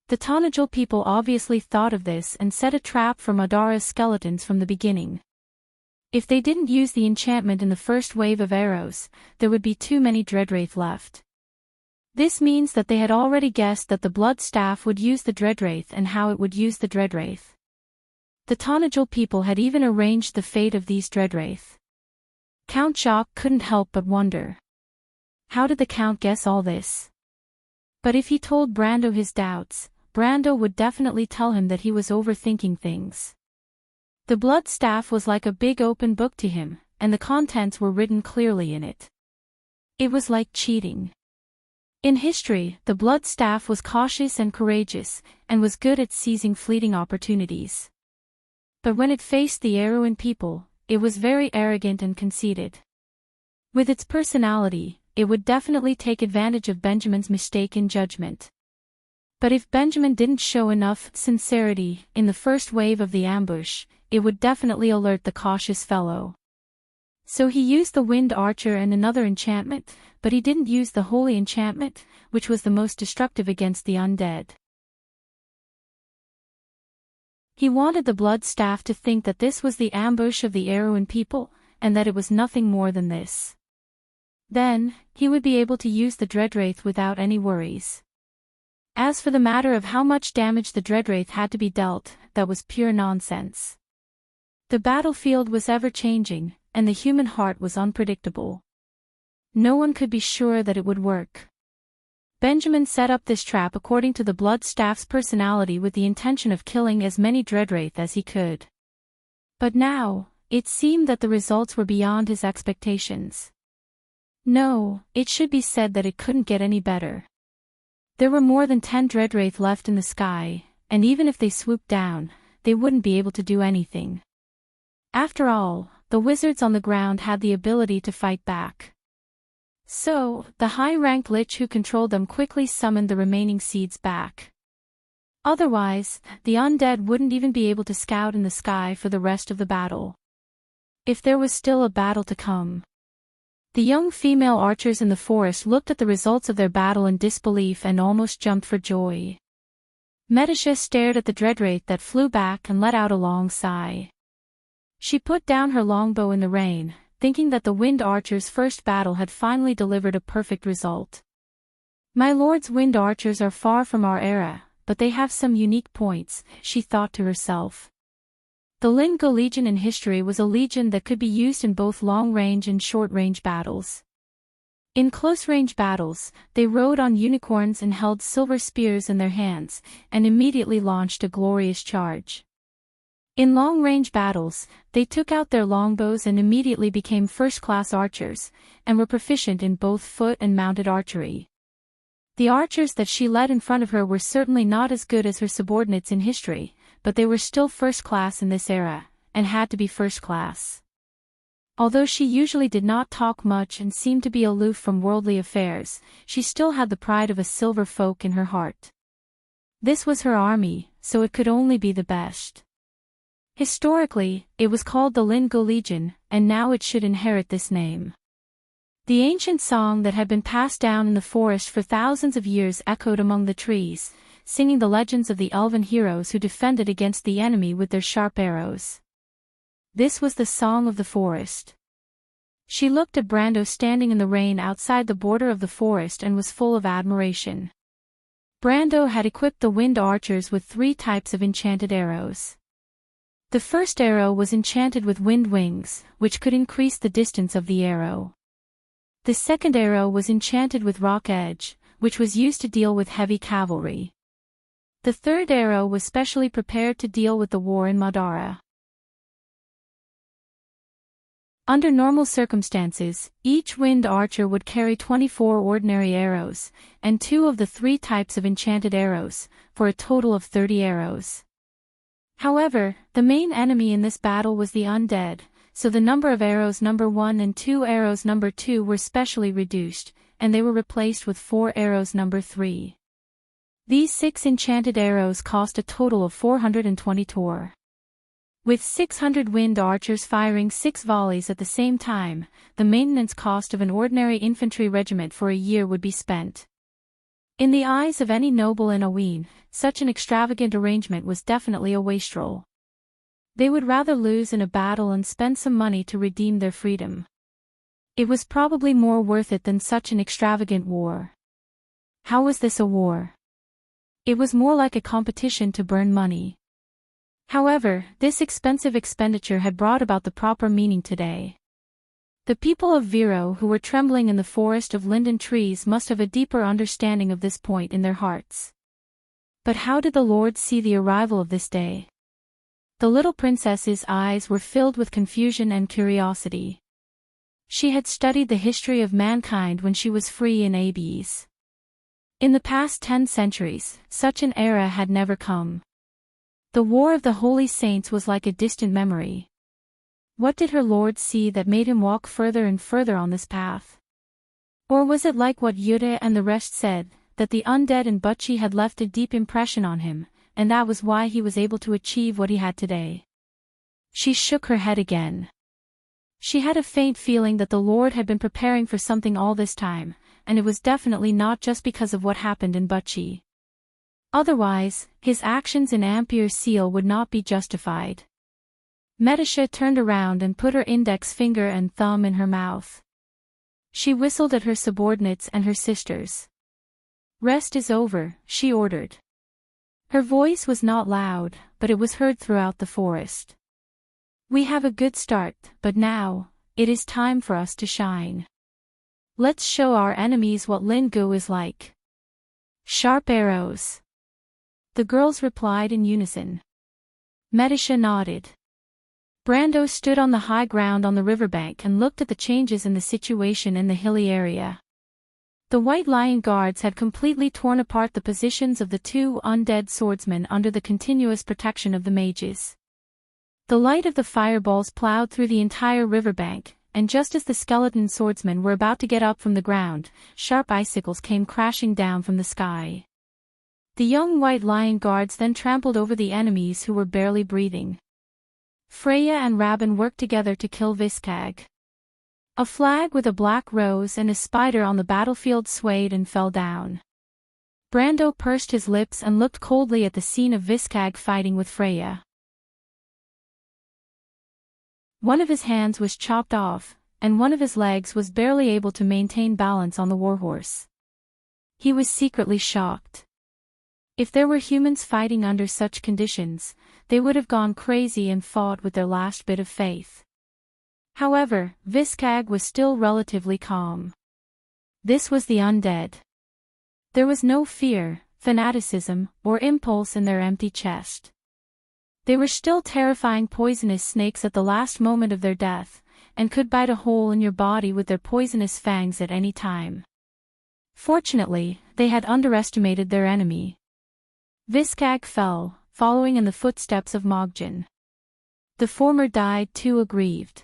The Tonajal people obviously thought of this and set a trap for Madara's skeletons from the beginning. If they didn't use the enchantment in the first wave of arrows, there would be too many dreadwraith left. This means that they had already guessed that the blood staff would use the dreadwraith and how it would use the dreadwraith. The Tonajal people had even arranged the fate of these dreadwraith. Count Jacques couldn't help but wonder. How did the Count guess all this? But if he told Brando his doubts, Brando would definitely tell him that he was overthinking things. The blood staff was like a big open book to him, and the contents were written clearly in it. It was like cheating. In history, the blood staff was cautious and courageous, and was good at seizing fleeting opportunities. But when it faced the Arowan people, it was very arrogant and conceited. With its personality, it would definitely take advantage of Benjamin's mistake in judgment. But if Benjamin didn't show enough sincerity in the first wave of the ambush, it would definitely alert the cautious fellow. So he used the Wind Archer and another enchantment, but he didn't use the Holy Enchantment, which was the most destructive against the undead. He wanted the blood staff to think that this was the ambush of the Arowan people, and that it was nothing more than this. Then, he would be able to use the Dreadwraith without any worries. As for the matter of how much damage the Dreadwraith had to be dealt, that was pure nonsense. The battlefield was ever-changing, and the human heart was unpredictable. No one could be sure that it would work. Benjamin set up this trap according to the blood staff's personality with the intention of killing as many Dreadwraith as he could. But now, it seemed that the results were beyond his expectations. No, it should be said that it couldn't get any better. There were more than 10 Dreadwraith left in the sky, and even if they swooped down, they wouldn't be able to do anything. After all, the wizards on the ground had the ability to fight back. So, the high-ranked lich who controlled them quickly summoned the remaining seeds back. Otherwise, the undead wouldn't even be able to scout in the sky for the rest of the battle. If there was still a battle to come. The young female archers in the forest looked at the results of their battle in disbelief and almost jumped for joy. Medisha stared at the Dreadwraith that flew back and let out a long sigh. She put down her longbow in the rain, thinking that the Wind Archer's first battle had finally delivered a perfect result. My lord's Wind Archers are far from our era, but they have some unique points, she thought to herself. The Lingo Legion in history was a legion that could be used in both long-range and short-range battles. In close-range battles, they rode on unicorns and held silver spears in their hands, and immediately launched a glorious charge. In long-range battles, they took out their longbows and immediately became first-class archers, and were proficient in both foot and mounted archery. The archers that she led in front of her were certainly not as good as her subordinates in history, but they were still first-class in this era, and had to be first-class. Although she usually did not talk much and seemed to be aloof from worldly affairs, she still had the pride of a silver folk in her heart. This was her army, so it could only be the best. Historically, it was called the Lingo Legion, and now it should inherit this name. The ancient song that had been passed down in the forest for thousands of years echoed among the trees, singing the legends of the elven heroes who defended against the enemy with their sharp arrows. This was the song of the forest. She looked at Brando standing in the rain outside the border of the forest and was full of admiration. Brando had equipped the Wind Archers with 3 types of enchanted arrows. The first arrow was enchanted with wind wings, which could increase the distance of the arrow. The second arrow was enchanted with rock edge, which was used to deal with heavy cavalry. The third arrow was specially prepared to deal with the war in Madara. Under normal circumstances, each Wind Archer would carry 24 ordinary arrows, and 2 of the 3 types of enchanted arrows, for a total of 30 arrows. However, the main enemy in this battle was the undead, so the number of arrows number 1 and 2 arrows number 2 were specially reduced, and they were replaced with 4 arrows number 3. These 6 enchanted arrows cost a total of 420 tor. With 600 Wind Archers firing 6 volleys at the same time, the maintenance cost of an ordinary infantry regiment for a year would be spent. In the eyes of any noble in Aween, such an extravagant arrangement was definitely a wastrel. They would rather lose in a battle and spend some money to redeem their freedom. It was probably more worth it than such an extravagant war. How was this a war? It was more like a competition to burn money. However, this expensive expenditure had brought about the proper meaning today. The people of Viro who were trembling in the forest of linden trees must have a deeper understanding of this point in their hearts. But how did the lords see the arrival of this day? The little princess's eyes were filled with confusion and curiosity. She had studied the history of mankind when she was free in Abes. In the past 10 centuries, such an era had never come. The War of the Holy Saints was like a distant memory. What did her lord see that made him walk further and further on this path? Or was it like what Yura and the rest said, that the undead and Butchie had left a deep impression on him, and that was why he was able to achieve what he had today? She shook her head again. She had a faint feeling that the Lord had been preparing for something all this time, and it was definitely not just because of what happened in Butchie. Otherwise, his actions in Ampere Seal would not be justified. Medisha turned around and put her index finger and thumb in her mouth. She whistled at her subordinates and her sisters. "Rest is over," she ordered. Her voice was not loud, but it was heard throughout the forest. "We have a good start, but now, it is time for us to shine. Let's show our enemies what Lingu is like." "Sharp arrows." The girls replied in unison. Medisha nodded. Brando stood on the high ground on the riverbank and looked at the changes in the situation in the hilly area. The White Lion Guards had completely torn apart the positions of the two undead swordsmen under the continuous protection of the mages. The light of the fireballs plowed through the entire riverbank, and just as the skeleton swordsmen were about to get up from the ground, sharp icicles came crashing down from the sky. The young White Lion Guards then trampled over the enemies who were barely breathing. Freya and Rabin worked together to kill Viskag. A flag with a black rose and a spider on the battlefield swayed and fell down. Brando pursed his lips and looked coldly at the scene of Viskag fighting with Freya. One of his hands was chopped off, and one of his legs was barely able to maintain balance on the warhorse. He was secretly shocked. If there were humans fighting under such conditions, they would have gone crazy and fought with their last bit of faith. However, Viskag was still relatively calm. This was the undead. There was no fear, fanaticism, or impulse in their empty chest. They were still terrifying poisonous snakes at the last moment of their death, and could bite a hole in your body with their poisonous fangs at any time. Fortunately, they had underestimated their enemy. Viskag fell, following in the footsteps of Mogjan. The former died too aggrieved.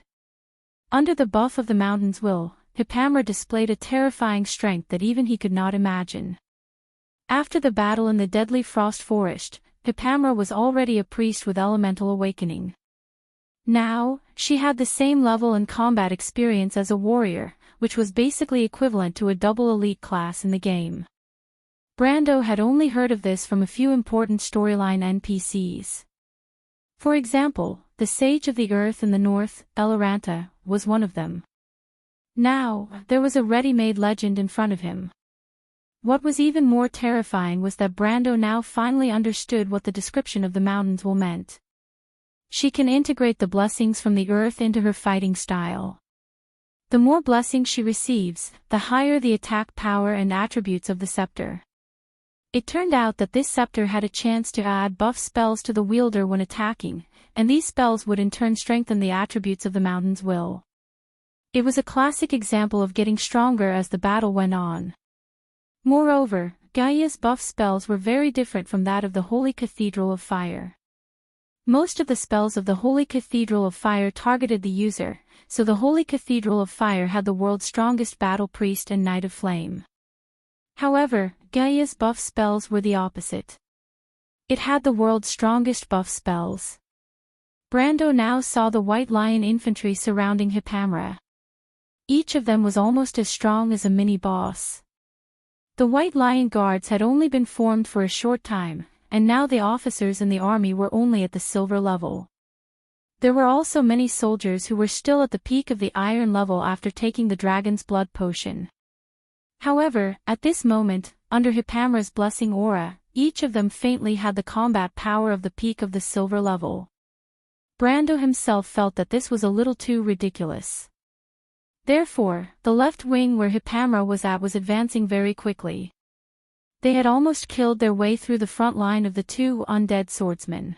Under the buff of the mountain's will, Hipamra displayed a terrifying strength that even he could not imagine. After the battle in the deadly frost forest, Hipamra was already a priest with elemental awakening. Now, she had the same level and combat experience as a warrior, which was basically equivalent to a double elite class in the game. Brando had only heard of this from a few important storyline NPCs. For example, the Sage of the Earth in the north, Eloranta, was one of them. Now, there was a ready-made legend in front of him. What was even more terrifying was that Brando now finally understood what the description of the mountain's will meant. She can integrate the blessings from the earth into her fighting style. The more blessings she receives, the higher the attack power and attributes of the scepter. It turned out that this scepter had a chance to add buff spells to the wielder when attacking, and these spells would in turn strengthen the attributes of the mountain's will. It was a classic example of getting stronger as the battle went on. Moreover, Gaia's buff spells were very different from that of the Holy Cathedral of Fire. Most of the spells of the Holy Cathedral of Fire targeted the user, so the Holy Cathedral of Fire had the world's strongest battle priest and Knight of Flame. However, Gaia's buff spells were the opposite. It had the world's strongest buff spells. Brando now saw the White Lion infantry surrounding Hipamra. Each of them was almost as strong as a mini-boss. The White Lion Guards had only been formed for a short time, and now the officers in the army were only at the silver level. There were also many soldiers who were still at the peak of the iron level after taking the dragon's blood potion. However, at this moment, under Hipamra's blessing aura, each of them faintly had the combat power of the peak of the silver level. Brando himself felt that this was a little too ridiculous. Therefore, the left wing where Hipamra was at was advancing very quickly. They had almost killed their way through the front line of the two undead swordsmen.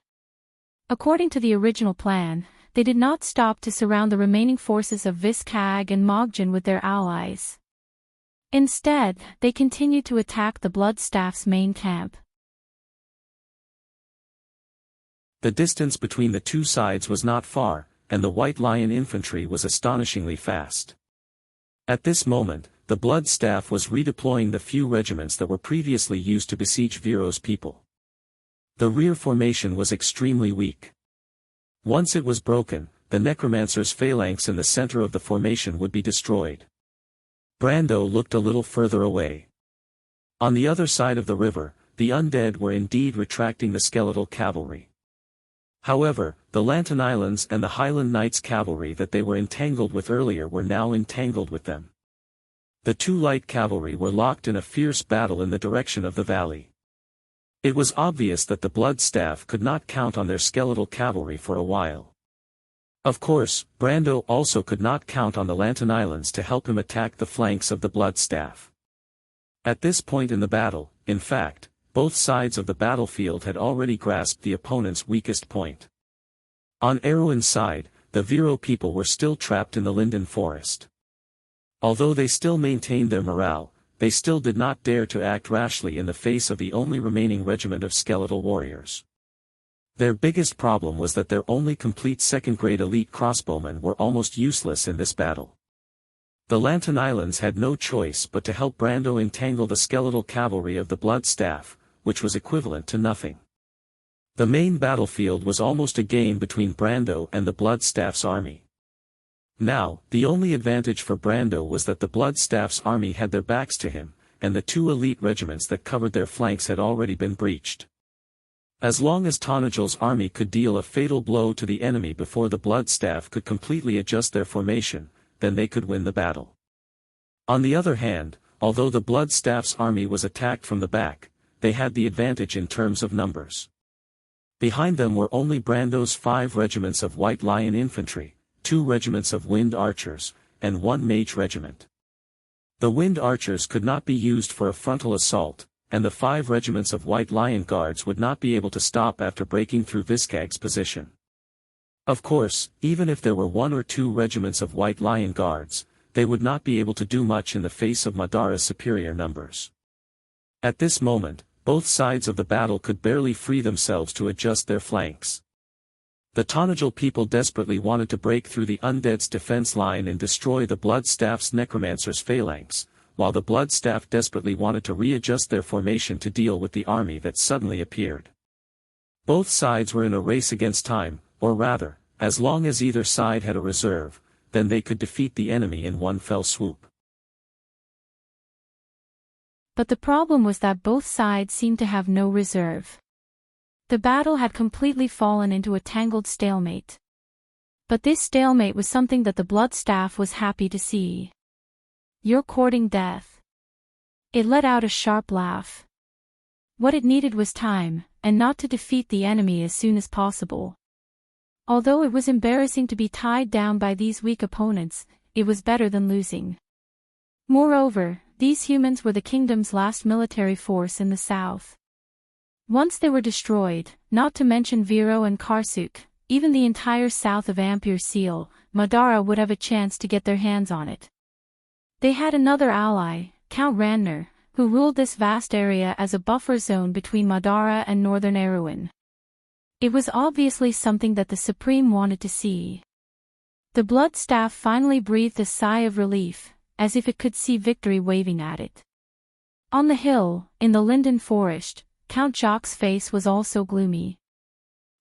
According to the original plan, they did not stop to surround the remaining forces of Viskag and Mogjan with their allies. Instead, they continued to attack the Bloodstaff's main camp.
The distance between the two sides was not far, and the White Lion infantry was astonishingly fast. At this moment, the Bloodstaff was redeploying the few regiments that were previously used to besiege Viro's people. The rear formation was extremely weak. Once it was broken, the necromancer's phalanx in the center of the formation would be destroyed. Brando looked a little further away. On the other side of the river, the undead were indeed retracting the skeletal cavalry. However, the Lantern Islands and the Highland Knights cavalry that they were entangled with earlier were now entangled with them. The two light cavalry were locked in a fierce battle in the direction of the valley. It was obvious that the Bloodstaff could not count on their skeletal cavalry for a while. Of course, Brando also could not count on the Lantern Islands to help him attack the flanks of the Bloodstaff. At this point in the battle, in fact, both sides of the battlefield had already grasped the opponent's weakest point. On Erwin's side, the Viro people were still trapped in the Linden Forest. Although they still maintained their morale, they still did not dare to act rashly in the face of the only remaining regiment of skeletal warriors. Their biggest problem was that their only complete second-grade elite crossbowmen were almost useless in this battle. The Lantern Islands had no choice but to help Brando entangle the skeletal cavalry of the Bloodstaff, which was equivalent to nothing. The main battlefield was almost a game between Brando and the Bloodstaff's army. Now, the only advantage for Brando was that the Bloodstaff's army had their backs to him, and the two elite regiments that covered their flanks had already been breached. As long as Tanagel's army could deal a fatal blow to the enemy before the Bloodstaff could completely adjust their formation, then they could win the battle. On the other hand, although the Bloodstaff's army was attacked from the back, they had the advantage in terms of numbers. Behind them were only Brando's 5 regiments of White Lion infantry, 2 regiments of Wind Archers, and 1 mage regiment. The Wind Archers could not be used for a frontal assault, and the 5 regiments of White Lion Guards would not be able to stop after breaking through Viscag's position. Of course, even if there were 1 or 2 regiments of White Lion Guards, they would not be able to do much in the face of Madara's superior numbers. At this moment, both sides of the battle could barely free themselves to adjust their flanks. The Tanagel people desperately wanted to break through the undead's defense line and destroy the Bloodstaff's necromancer's phalanx, while the Bloodstaff desperately wanted to readjust their formation to deal with the army that suddenly appeared. Both sides were in a race against time, or rather, as long as either side had a reserve, then they could defeat the enemy in one fell swoop.
But the problem was that both sides seemed to have no reserve. The battle had completely fallen into a tangled stalemate. But this stalemate was something that the Bloodstaff was happy to see. "You're courting death." It let out a sharp laugh. What it needed was time, and not to defeat the enemy as soon as possible. Although it was embarrassing to be tied down by these weak opponents, it was better than losing. Moreover, these humans were the kingdom's last military force in the south. Once they were destroyed, not to mention Viro and Karsuk, even the entire south of Ampere Seal, Madara would have a chance to get their hands on it. They had another ally, Count Randner, who ruled this vast area as a buffer zone between Madara and northern Erewhon. It was obviously something that the Supreme wanted to see. The Bloodstaff finally breathed a sigh of relief, as if it could see victory waving at it. On the hill, in the Linden Forest, Count Jacques' face was also gloomy.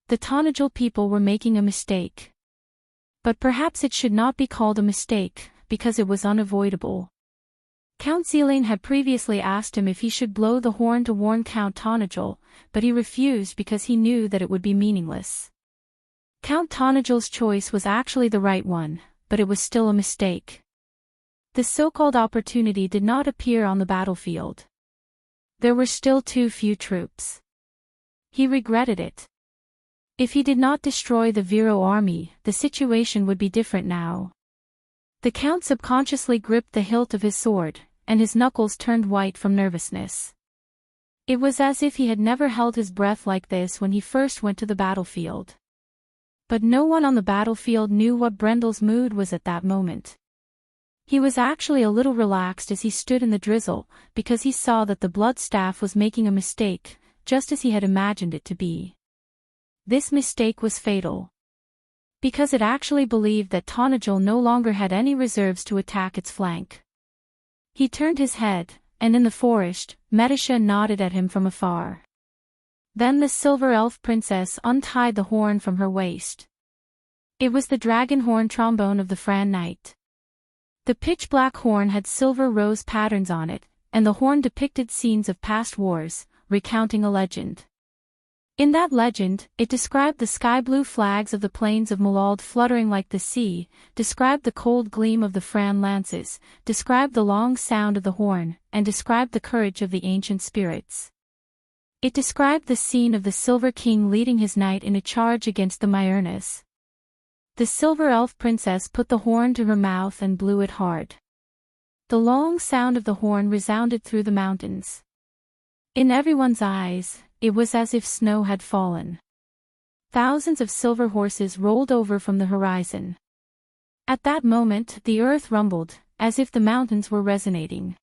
The Tanagel people were making a mistake. But perhaps it should not be called a mistake, because it was unavoidable. Count Zelane had previously asked him if he should blow the horn to warn Count Tanagel, but he refused because he knew that it would be meaningless. Count Tanagel's choice was actually the right one, but it was still a mistake. The so-called opportunity did not appear on the battlefield. There were still too few troops. He regretted it. If he did not destroy the Viro army, the situation would be different now. The Count subconsciously gripped the hilt of his sword, and his knuckles turned white from nervousness. It was as if he had never held his breath like this when he first went to the battlefield. But no one on the battlefield knew what Brendel's mood was at that moment. He was actually a little relaxed as he stood in the drizzle, because he saw that the blood staff was making a mistake, just as he had imagined it to be. This mistake was fatal, because it actually believed that Tonajal no longer had any reserves to attack its flank. He turned his head, and in the forest, Metasha nodded at him from afar. Then the silver elf princess untied the horn from her waist. It was the dragon horn trombone of the Fran Knight. The pitch-black horn had silver rose patterns on it, and the horn depicted scenes of past wars, recounting a legend. In that legend, it described the sky-blue flags of the plains of Malald fluttering like the sea, described the cold gleam of the Fran lances, described the long sound of the horn, and described the courage of the ancient spirits. It described the scene of the Silver King leading his knight in a charge against the Myernas. The silver elf princess put the horn to her mouth and blew it hard. The long sound of the horn resounded through the mountains. In everyone's eyes, it was as if snow had fallen. Thousands of silver horses rolled over from the horizon. At that moment, the earth rumbled, as if the mountains were resonating.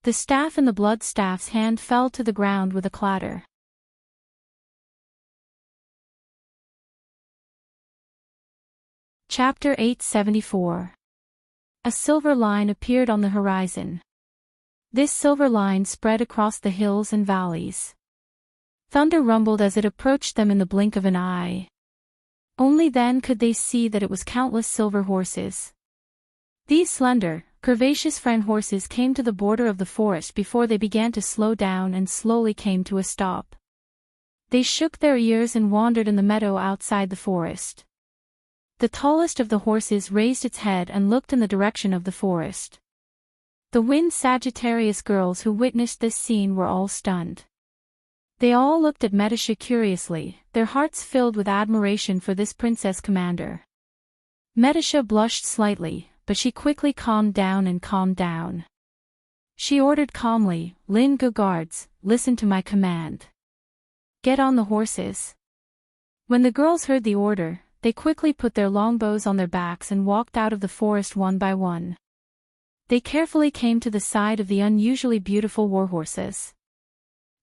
The staff in the blood staff's hand fell to the ground with a clatter. Chapter 874. A silver line appeared on the horizon. This silver line spread across the hills and valleys. Thunder rumbled as it approached them in the blink of an eye. Only then could they see that it was countless silver horses. These slender, curvaceous Fran horses came to the border of the forest before they began to slow down and slowly came to a stop. They shook their ears and wandered in the meadow outside the forest. The tallest of the horses raised its head and looked in the direction of the forest. The Wind Sagittarius girls who witnessed this scene were all stunned. They all looked at Metasha curiously, their hearts filled with admiration for this princess commander. Metasha blushed slightly, but she quickly calmed down. She ordered calmly, "Lin guards, listen to my command. Get on the horses." When the girls heard the order, they quickly put their longbows on their backs and walked out of the forest one by one. They carefully came to the side of the unusually beautiful warhorses.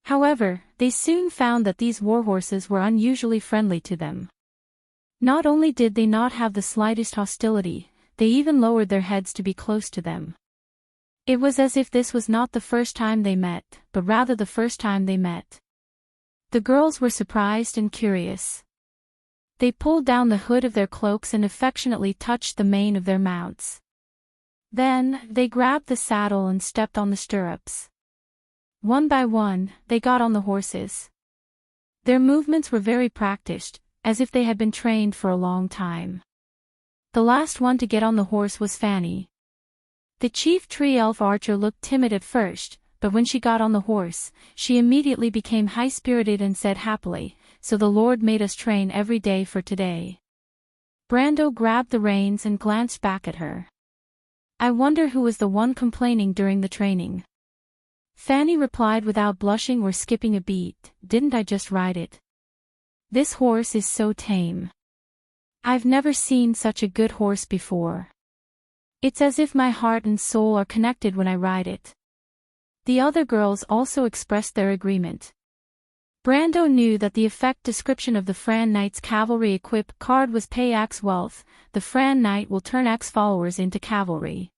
However, they soon found that these warhorses were unusually friendly to them. Not only did they not have the slightest hostility, they even lowered their heads to be close to them. It was as if this was not the first time they met, but rather the first time they met. The girls were surprised and curious. They pulled down the hood of their cloaks and affectionately touched the mane of their mounts. Then, they grabbed the saddle and stepped on the stirrups. One by one, they got on the horses. Their movements were very practiced, as if they had been trained for a long time. The last one to get on the horse was Fanny. The chief tree elf archer looked timid at first, but when she got on the horse, she immediately became high-spirited and said happily, "So the Lord made us train every day for today." Brando grabbed the reins and glanced back at her. "I wonder who was the one complaining during the training." Fanny replied without blushing or skipping a beat, "Didn't I just ride it? This horse is so tame. I've never seen such a good horse before. It's as if my heart and soul are connected when I ride it." The other girls also expressed their agreement. Brando knew that the effect description of the Fran Knight's cavalry equip card was pay X wealth. The Fran Knight will turn X followers into cavalry.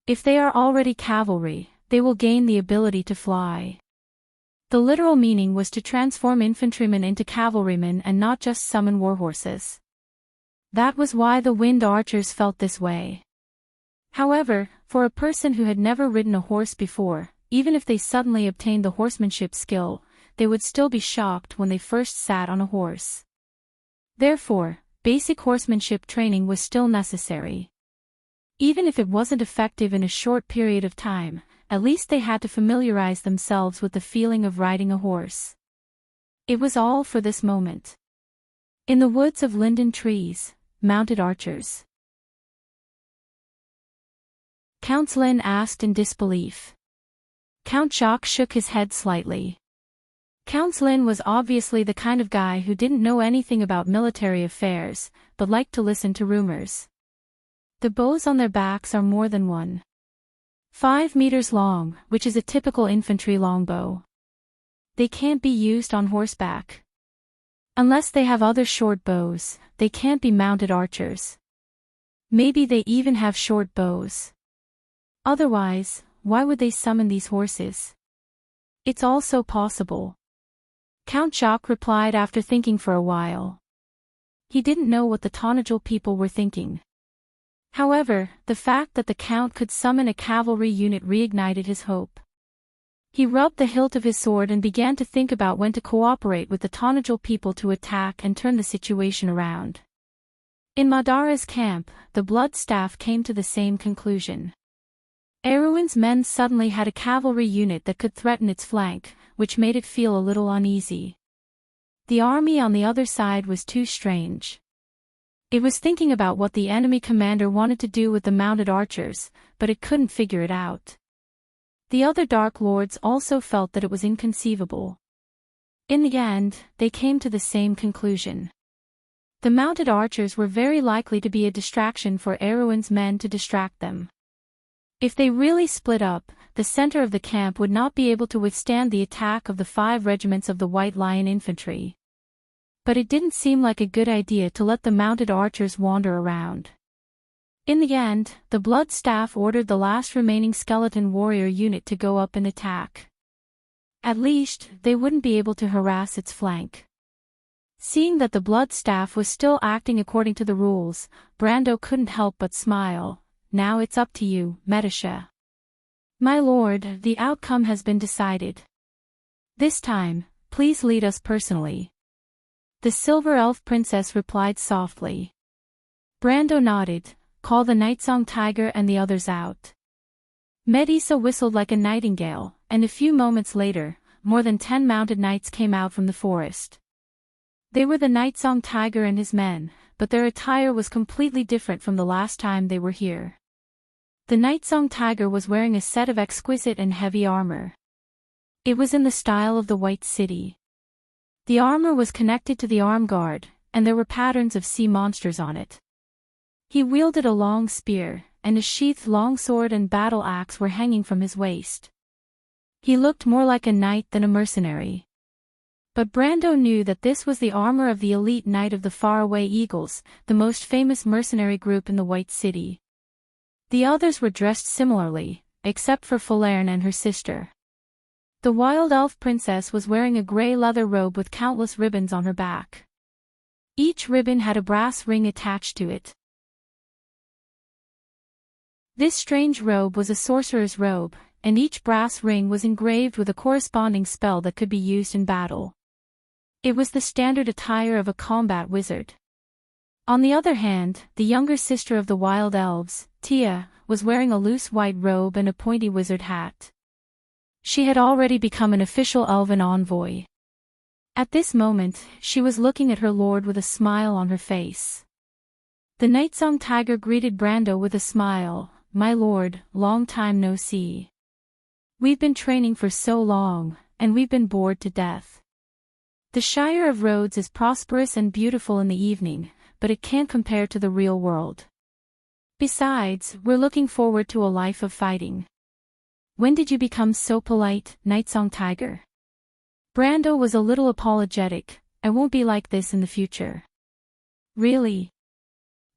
If they are already cavalry, they will gain the ability to fly. The literal meaning was to transform infantrymen into cavalrymen and not just summon warhorses. That was why the wind archers felt this way. However, for a person who had never ridden a horse before, even if they suddenly obtained the horsemanship skill, they would still be shocked when they first sat on a horse. Therefore, basic horsemanship training was still necessary. Even if it wasn't effective in a short period of time, at least they had to familiarize themselves with the feeling of riding a horse. It was all for this moment. In the woods of linden trees, mounted archers. Count Lin asked in disbelief. Count Jacques shook his head slightly. Count Lin was obviously the kind of guy who didn't know anything about military affairs, but liked to listen to rumors. The bows on their backs are more than 1.5 meters long, which is a typical infantry longbow. They can't be used on horseback. Unless they have other short bows, they can't be mounted archers. Maybe they even have short bows. Otherwise, why would they summon these horses? It's also possible. Count Jacques replied after thinking for a while. He didn't know what the Tonajal people were thinking. However, the fact that the Count could summon a cavalry unit reignited his hope. He rubbed the hilt of his sword and began to think about when to cooperate with the Tonajal people to attack and turn the situation around. In Madara's camp, the blood staff came to the same conclusion. Erwin's men suddenly had a cavalry unit that could threaten its flank, which made it feel a little uneasy. The army on the other side was too strange. It was thinking about what the enemy commander wanted to do with the mounted archers, but it couldn't figure it out. The other Dark Lords also felt that it was inconceivable. In the end, they came to the same conclusion. The mounted archers were very likely to be a distraction for Erwin's men to distract them. If they really split up, the center of the camp would not be able to withstand the attack of the 5 regiments of the White Lion infantry. But it didn't seem like a good idea to let the mounted archers wander around. In the end, the blood staff ordered the last remaining skeleton warrior unit to go up and attack. At least, they wouldn't be able to harass its flank. Seeing that the blood staff was still acting according to the rules, Brando couldn't help but smile. Now it's up to you, Medisha. My lord, the outcome has been decided. This time, please lead us personally. The Silver Elf Princess replied softly. Brando nodded. Call the Nightsong Tiger and the others out. Medisa whistled like a nightingale, and a few moments later, more than 10 mounted knights came out from the forest. They were the Nightsong Tiger and his men, but their attire was completely different from the last time they were here. The Nightsong Tiger was wearing a set of exquisite and heavy armor. It was in the style of the White City. The armor was connected to the arm guard, and there were patterns of sea monsters on it. He wielded a long spear, and a sheathed longsword and battle axe were hanging from his waist. He looked more like a knight than a mercenary. But Brando knew that this was the armor of the elite knight of the Faraway Eagles, the most famous mercenary group in the White City. The others were dressed similarly, except for Falerne and her sister. The Wild Elf Princess was wearing a gray leather robe with countless ribbons on her back. Each ribbon had a brass ring attached to it. This strange robe was a sorcerer's robe, and each brass ring was engraved with a corresponding spell that could be used in battle. It was the standard attire of a combat wizard. On the other hand, the younger sister of the Wild Elves, Tia, was wearing a loose white robe and a pointy wizard hat. She had already become an official elven envoy. At this moment, she was looking at her lord with a smile on her face. The Nightsong Tiger greeted Brando with a smile. My lord, long time no see. We've been training for so long, and we've been bored to death. The Shire of Rhodes is prosperous and beautiful in the evening, but it can't compare to the real world. Besides, we're looking forward to a life of fighting. When did you become so polite, Nightsong Tiger? Brando was a little apologetic. I won't be like this in the future. Really?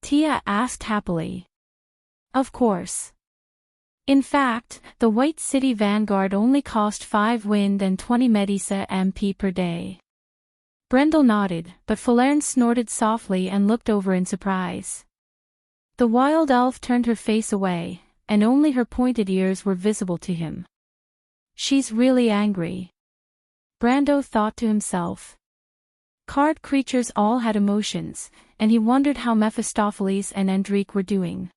Tia asked happily. Of course. In fact, the White City Vanguard only cost 5 wind and 20 Medisa MP per day. Brendel nodded, but Falerne snorted softly and looked over in surprise. The Wild Elf turned her face away, and only her pointed ears were visible to him. She's really angry. Brando thought to himself. Card creatures all had emotions, and he wondered how Mephistopheles and Endrique were doing.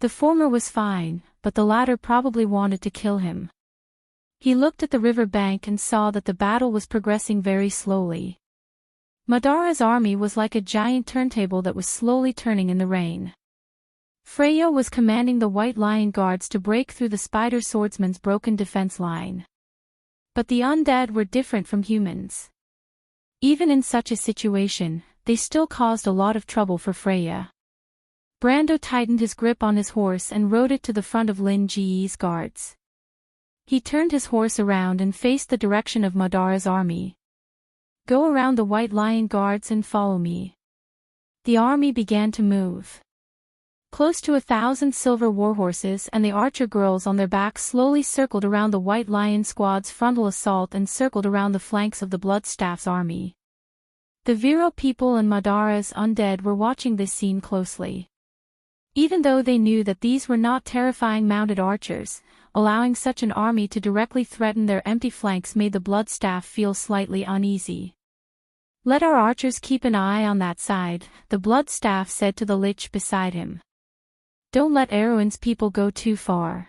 The former was fine, but the latter probably wanted to kill him. He looked at the river bank and saw that the battle was progressing very slowly. Madara's army was like a giant turntable that was slowly turning in the rain. Freya was commanding the White Lion Guards to break through the Spider Swordsman's broken defense line. But the undead were different from humans. Even in such a situation, they still caused a lot of trouble for Freya. Brando tightened his grip on his horse and rode it to the front of Lin Ji's guards. He turned his horse around and faced the direction of Madara's army. "Go around the White Lion guards and follow me." The army began to move. Close to 1,000 silver warhorses and the archer girls on their backs slowly circled around the White Lion squad's frontal assault and circled around the flanks of the Bloodstaff's army. The Viro people and Madara's undead were watching this scene closely. Even though they knew that these were not terrifying mounted archers, allowing such an army to directly threaten their empty flanks made the Bloodstaff feel slightly uneasy. "Let our archers keep an eye on that side," the Bloodstaff said to the Lich beside him. "Don't let Erwin's people go too far.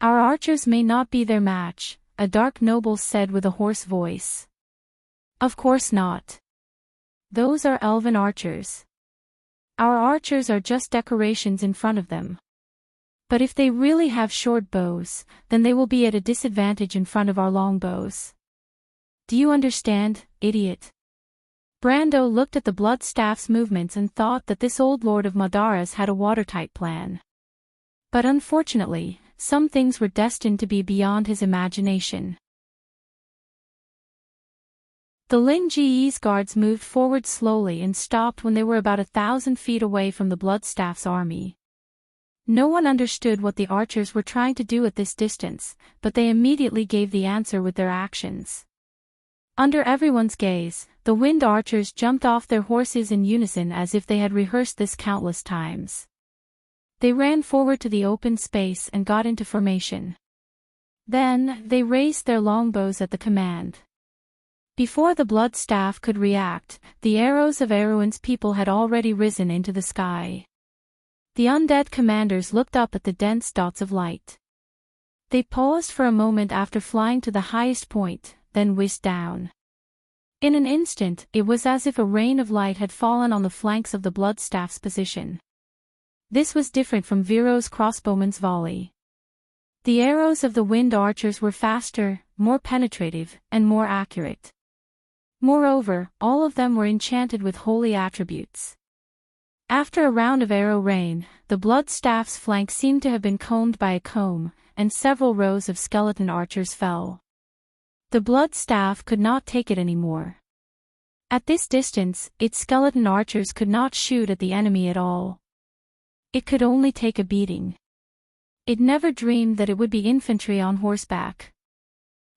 Our archers may not be their match," a dark noble said with a hoarse voice. "Of course not. Those are elven archers. Our archers are just decorations in front of them. But if they really have short bows, then they will be at a disadvantage in front of our long bows. Do you understand, idiot?" Brando looked at the Bloodstaff's movements and thought that this old lord of Madara's had a watertight plan. But unfortunately, some things were destined to be beyond his imagination. The Lin Ji's guards moved forward slowly and stopped when they were about 1,000 feet away from the Bloodstaff's army. No one understood what the archers were trying to do at this distance, but they immediately gave the answer with their actions. Under everyone's gaze, the wind archers jumped off their horses in unison as if they had rehearsed this countless times. They ran forward to the open space and got into formation. Then, they raised their longbows at the command. Before the Bloodstaff could react, the arrows of Erwin's people had already risen into the sky. The undead commanders looked up at the dense dots of light. They paused for a moment after flying to the highest point, then whizzed down. In an instant, it was as if a rain of light had fallen on the flanks of the Bloodstaff's position. This was different from Viro's crossbowman's volley. The arrows of the wind archers were faster, more penetrative, and more accurate. Moreover, all of them were enchanted with holy attributes. After a round of arrow rain, the Bloodstaff's flank seemed to have been combed by a comb, and several rows of skeleton archers fell. The Bloodstaff could not take it anymore. At this distance, its skeleton archers could not shoot at the enemy at all. It could only take a beating. It never dreamed that it would be infantry on horseback.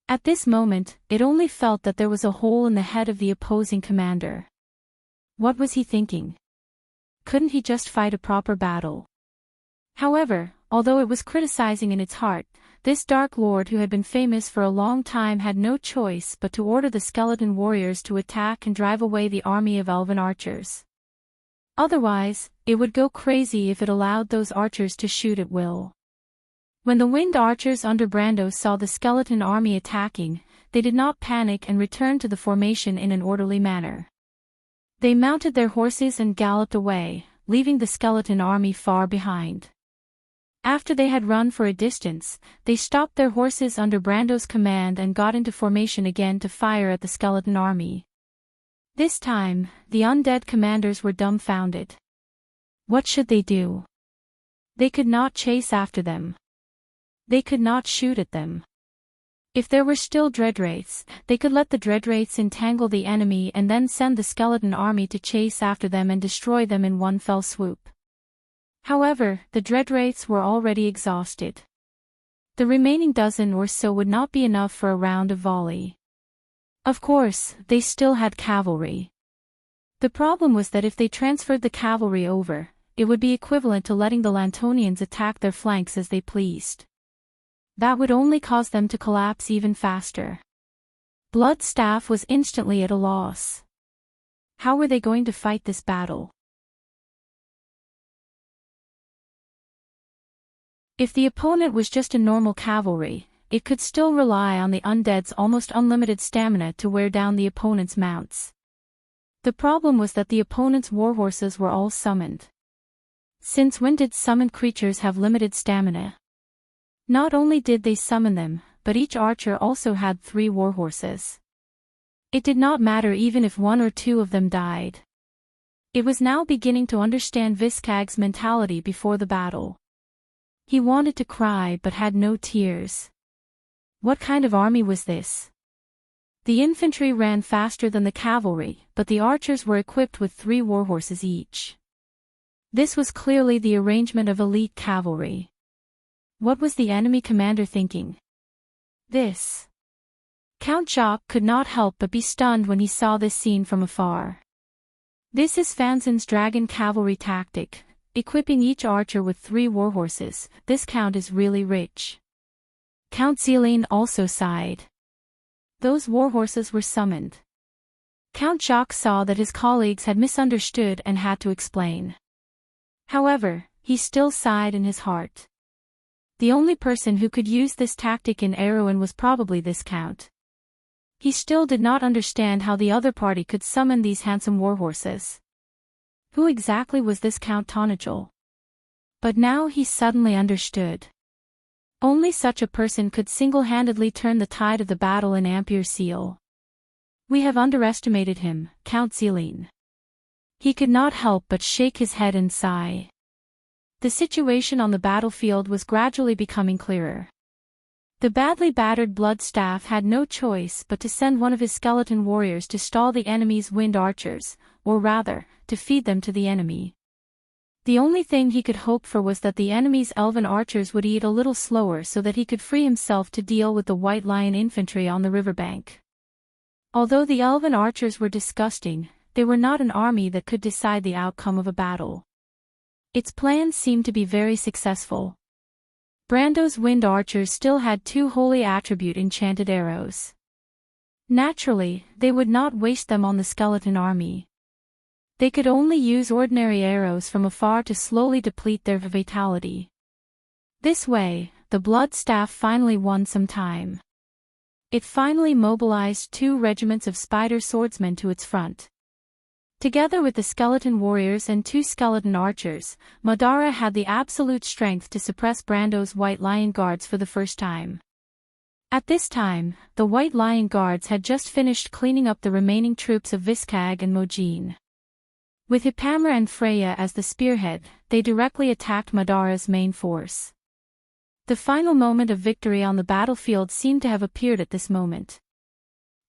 At this moment, it only felt that there was a hole in the head of the opposing commander. What was he thinking? Couldn't he just fight a proper battle? However, although it was criticizing in its heart, this Dark Lord who had been famous for a long time had no choice but to order the skeleton warriors to attack and drive away the army of elven archers. Otherwise, it would go crazy if it allowed those archers to shoot at will. When the wind archers under Brando saw the skeleton army attacking, they did not panic and returned to the formation in an orderly manner. They mounted their horses and galloped away, leaving the skeleton army far behind. After they had run for a distance, they stopped their horses under Brando's command and got into formation again to fire at the skeleton army. This time, the undead commanders were dumbfounded. What should they do? They could not chase after them. They could not shoot at them. If there were still dreadwraiths, they could let the dreadwraiths entangle the enemy and then send the skeleton army to chase after them and destroy them in one fell swoop. However, the dreadwraiths were already exhausted. The remaining dozen or so would not be enough for a round of volley. Of course, they still had cavalry. The problem was that if they transferred the cavalry over, it would be equivalent to letting the Lantonians attack their flanks as they pleased. That would only cause them to collapse even faster. Bloodstaff was instantly at a loss. How were they going to fight this battle? If the opponent was just a normal cavalry, it could still rely on the undead's almost unlimited stamina to wear down the opponent's mounts. The problem was that the opponent's warhorses were all summoned. Since when did summoned creatures have limited stamina? Not only did they summon them, but each archer also had 3 warhorses. It did not matter even if 1 or 2 of them died. It was now beginning to understand Viscag's mentality before the battle. He wanted to cry but had no tears. What kind of army was this? The infantry ran faster than the cavalry, but the archers were equipped with 3 warhorses each. This was clearly the arrangement of elite cavalry. What was the enemy commander thinking? This. Count Jacques could not help but be stunned when he saw this scene from afar. This is Fanzin's dragon cavalry tactic, equipping each archer with 3 warhorses. This count is really rich. Count Celine also sighed. Those warhorses were summoned. Count Jacques saw that his colleagues had misunderstood and had to explain. However, he still sighed in his heart. The only person who could use this tactic in Erewhon was probably this count. He still did not understand how the other party could summon these handsome warhorses. Who exactly was this Count Tonigel? But now he suddenly understood. Only such a person could single-handedly turn the tide of the battle in Ampere-Seal. We have underestimated him, Count Celine. He could not help but shake his head and sigh. The situation on the battlefield was gradually becoming clearer. The badly battered Bloodstaff had no choice but to send one of his skeleton warriors to stall the enemy's wind archers, or rather, to feed them to the enemy. The only thing he could hope for was that the enemy's elven archers would eat a little slower so that he could free himself to deal with the White Lion infantry on the riverbank. Although the elven archers were disgusting, they were not an army that could decide the outcome of a battle. Its plans seemed to be very successful. Brando's wind archers still had 2 holy attribute enchanted arrows. Naturally, they would not waste them on the skeleton army. They could only use ordinary arrows from afar to slowly deplete their vitality. This way, the Bloodstaff finally won some time. It finally mobilized 2 regiments of spider swordsmen to its front. Together with the skeleton warriors and 2 skeleton archers, Madara had the absolute strength to suppress Brando's White Lion Guards for the first time. At this time, the White Lion Guards had just finished cleaning up the remaining troops of Viscag and Mogine. With Hippamra and Freya as the spearhead, they directly attacked Madara's main force. The final moment of victory on the battlefield seemed to have appeared at this moment.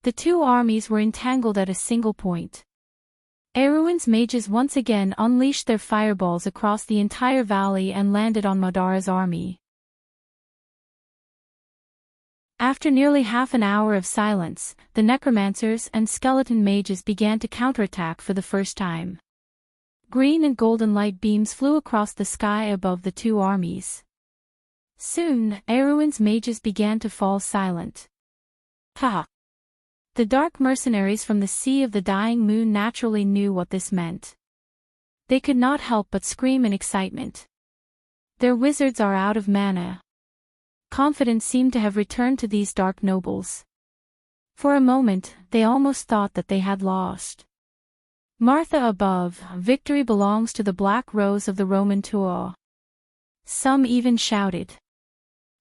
The 2 armies were entangled at a single point. Erewhon's mages once again unleashed their fireballs across the entire valley and landed on Madara's army. After nearly half an hour of silence, the necromancers and skeleton mages began to counterattack for the first time. Green and golden light beams flew across the sky above the 2 armies. Soon, Erewhon's mages began to fall silent. Ha! The dark mercenaries from the Sea of the Dying Moon naturally knew what this meant. They could not help but scream in excitement. Their wizards are out of mana. Confidence seemed to have returned to these dark nobles. For a moment, they almost thought that they had lost. Martha above, victory belongs to the Black Rose of the Roman Tour. Some even shouted.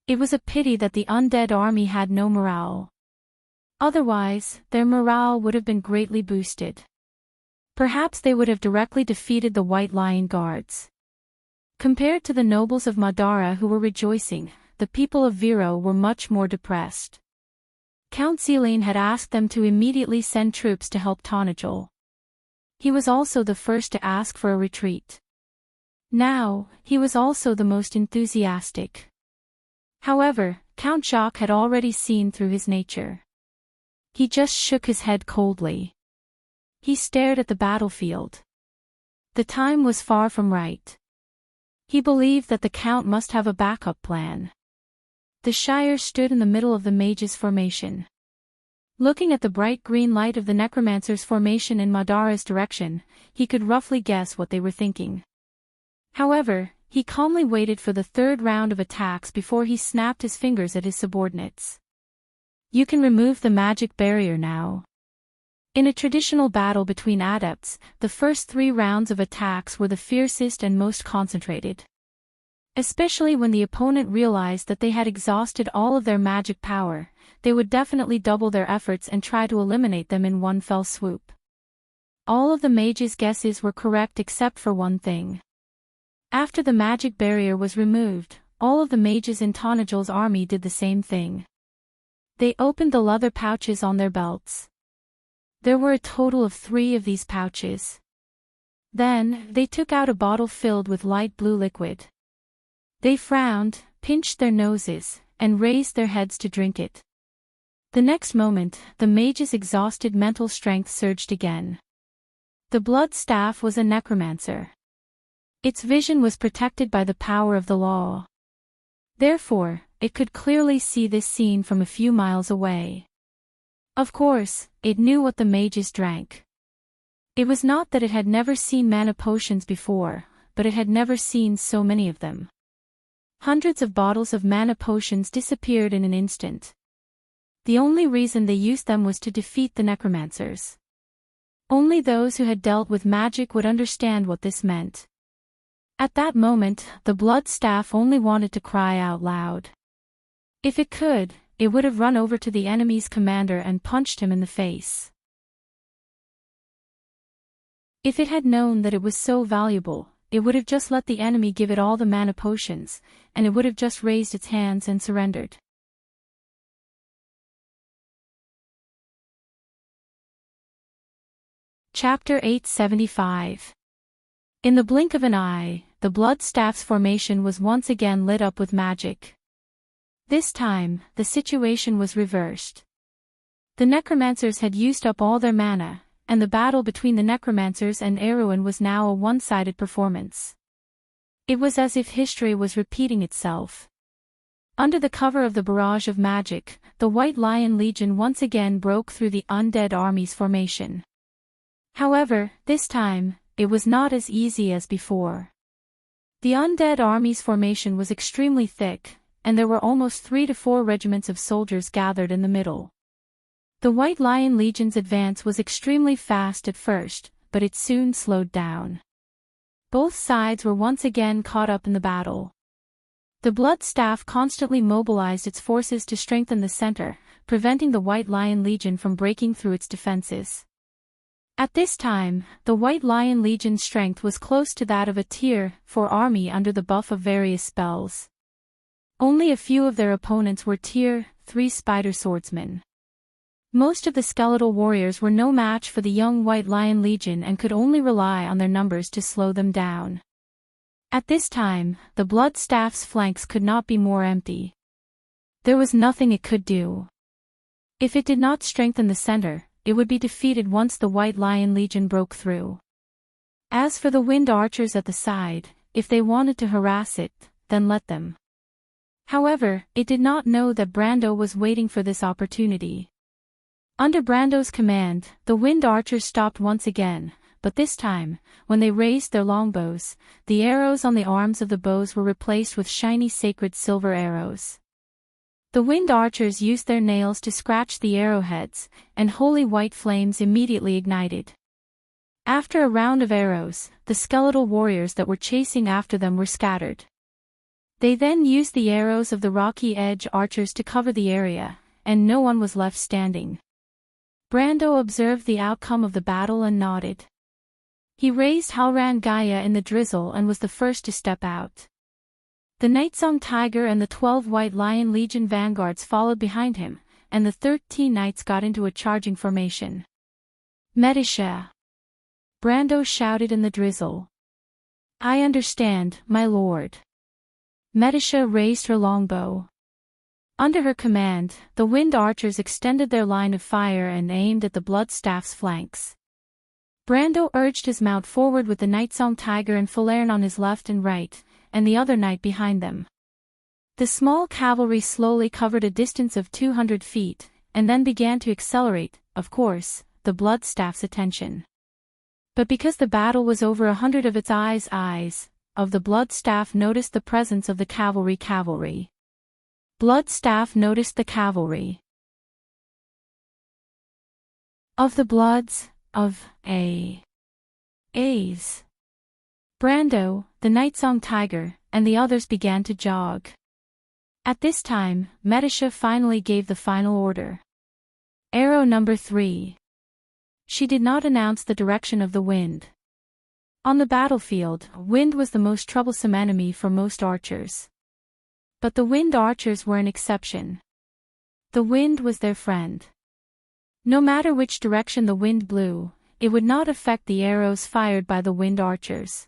It was a pity that the undead army had no morale. Otherwise, their morale would have been greatly boosted. Perhaps they would have directly defeated the White Lion Guards. Compared to the nobles of Madara who were rejoicing, the people of Viro were much more depressed. Count Celine had asked them to immediately send troops to help Tonigel. He was also the first to ask for a retreat. Now, he was also the most enthusiastic. However, Count Jacques had already seen through his nature. He just shook his head coldly. He stared at the battlefield. The time was far from right. He believed that the Count must have a backup plan. The Shire stood in the middle of the mages' formation. Looking at the bright green light of the necromancer's formation in Madara's direction, he could roughly guess what they were thinking. However, he calmly waited for the 3rd round of attacks before he snapped his fingers at his subordinates. You can remove the magic barrier now. In a traditional battle between adepts, the first 3 rounds of attacks were the fiercest and most concentrated. Especially when the opponent realized that they had exhausted all of their magic power, they would definitely double their efforts and try to eliminate them in one fell swoop. All of the mage's guesses were correct except for one thing. After the magic barrier was removed, all of the mages in Tanajal's army did the same thing. They opened the leather pouches on their belts. There were a total of 3 of these pouches. Then, they took out a bottle filled with light blue liquid. They frowned, pinched their noses, and raised their heads to drink it. The next moment, the mage's exhausted mental strength surged again. The blood staff was a necromancer. Its vision was protected by the power of the law. Therefore, it could clearly see this scene from a few miles away. Of course, it knew what the mages drank. It was not that it had never seen mana potions before, but it had never seen so many of them. Hundreds of bottles of mana potions disappeared in an instant. The only reason they used them was to defeat the necromancers. Only those who had dealt with magic would understand what this meant. At that moment, the blood staff only wanted to cry out loud. If it could, it would have run over to the enemy's commander and punched him in the face. If it had known that it was so valuable, it would have just let the enemy give it all the mana potions, and it would have just raised its hands and surrendered. Chapter 875. In the blink of an eye, the blood staff's formation was once again lit up with magic. This time, the situation was reversed. The necromancers had used up all their mana, and the battle between the necromancers and Erewhon was now a one-sided performance. It was as if history was repeating itself. Under the cover of the barrage of magic, the White Lion Legion once again broke through the undead army's formation. However, this time, it was not as easy as before. The undead army's formation was extremely thick, and there were almost 3 to 4 regiments of soldiers gathered in the middle. The White Lion Legion's advance was extremely fast at first, but it soon slowed down. Both sides were once again caught up in the battle. The blood staff constantly mobilized its forces to strengthen the center, preventing the White Lion Legion from breaking through its defenses. At this time, the White Lion Legion's strength was close to that of a Tier 4 army under the buff of various spells. Only a few of their opponents were Tier 3 spider swordsmen. Most of the skeletal warriors were no match for the young White Lion Legion and could only rely on their numbers to slow them down. At this time, the blood staff's flanks could not be more empty. There was nothing it could do. If it did not strengthen the center, it would be defeated once the White Lion Legion broke through. As for the wind archers at the side, if they wanted to harass it, then let them. However, it did not know that Brando was waiting for this opportunity. Under Brando's command, the wind archers stopped once again, but this time, when they raised their longbows, the arrows on the arms of the bows were replaced with shiny sacred silver arrows. The wind archers used their nails to scratch the arrowheads, and holy white flames immediately ignited. After a round of arrows, the skeletal warriors that were chasing after them were scattered. They then used the arrows of the Rocky Edge archers to cover the area, and no one was left standing. Brando observed the outcome of the battle and nodded. He raised Halran Gaia in the drizzle and was the first to step out. The Nightsong Tiger and the 12 White Lion Legion vanguards followed behind him, and the 13 knights got into a charging formation. Medisha! Brando shouted in the drizzle. I understand, my lord. Medisha raised her longbow. Under her command, the wind archers extended their line of fire and aimed at the blood staff's flanks. Brando urged his mount forward with the Nightsong Tiger and Falern on his left and right, and the other knight behind them. The small cavalry slowly covered a distance of 200 feet, and then began to accelerate, of course, the blood staff's attention. But because the battle was over 100 of its eyes of the blood staff noticed the presence of the cavalry. Blood staff noticed the cavalry. Of the bloods, of A's. Brando, the Nightsong Tiger, and the others began to jog. At this time, Medisha finally gave the final order. Arrow number 3. She did not announce the direction of the wind. On the battlefield, wind was the most troublesome enemy for most archers. But the wind archers were an exception. The wind was their friend. No matter which direction the wind blew, it would not affect the arrows fired by the wind archers.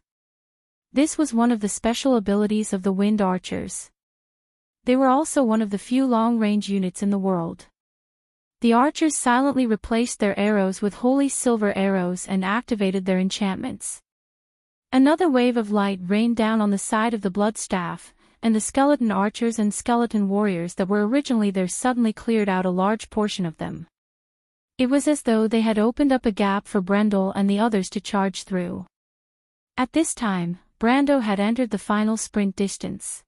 This was one of the special abilities of the wind archers. They were also one of the few long-range units in the world. The archers silently replaced their arrows with holy silver arrows and activated their enchantments. Another wave of light rained down on the side of the blood staff, and the skeleton archers and skeleton warriors that were originally there suddenly cleared out a large portion of them. It was as though they had opened up a gap for Brendel and the others to charge through. At this time, Brando had entered the final sprint distance.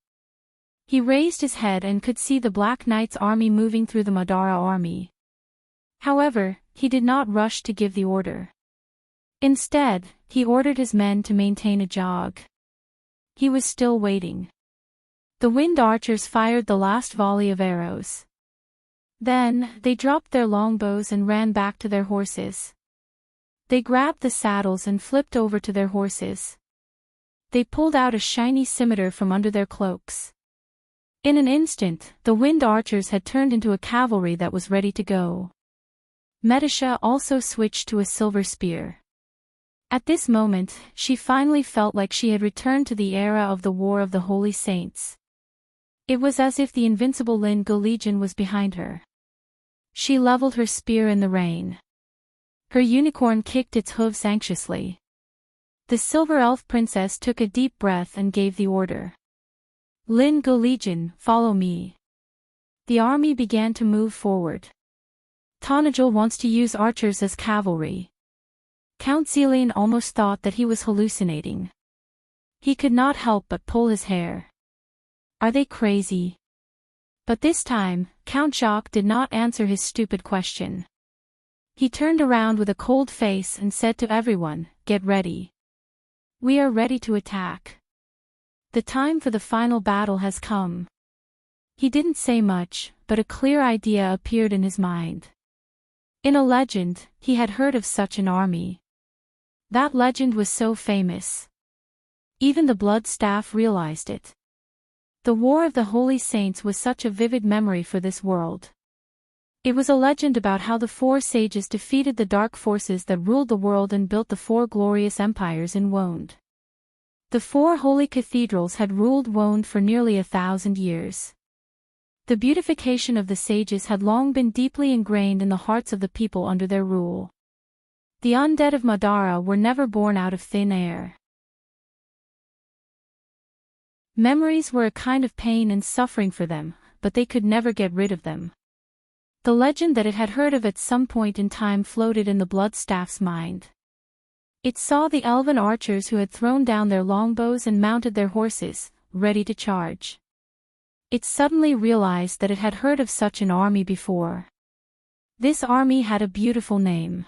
He raised his head and could see the Black Knight's army moving through the Madara army. However, he did not rush to give the order. Instead, he ordered his men to maintain a jog. He was still waiting. The wind archers fired the last volley of arrows. Then, they dropped their longbows and ran back to their horses. They grabbed the saddles and flipped over to their horses. They pulled out a shiny scimitar from under their cloaks. In an instant, the wind archers had turned into a cavalry that was ready to go. Medisha also switched to a silver spear. At this moment, she finally felt like she had returned to the era of the War of the Holy Saints. It was as if the invincible Lin-Gu Legion was behind her. She leveled her spear in the rain. Her unicorn kicked its hooves anxiously. The Silver Elf Princess took a deep breath and gave the order. Lin-Gu Legion, follow me. The army began to move forward. Tonajul wants to use archers as cavalry. Count Zelian almost thought that he was hallucinating. He could not help but pull his hair. Are they crazy? But this time, Count Jacques did not answer his stupid question. He turned around with a cold face and said to everyone, "Get ready. We are ready to attack. The time for the final battle has come." He didn't say much, but a clear idea appeared in his mind. In a legend, he had heard of such an army. That legend was so famous. Even the blood staff realized it. The War of the Holy Saints was such a vivid memory for this world. It was a legend about how the four sages defeated the dark forces that ruled the world and built the four glorious empires in Wonde. The four holy cathedrals had ruled Wonde for nearly 1,000 years. The beautification of the sages had long been deeply ingrained in the hearts of the people under their rule. The undead of Madara were never born out of thin air. Memories were a kind of pain and suffering for them, but they could never get rid of them. The legend that it had heard of at some point in time floated in the blood staff's mind. It saw the elven archers who had thrown down their longbows and mounted their horses, ready to charge. It suddenly realized that it had heard of such an army before. This army had a beautiful name.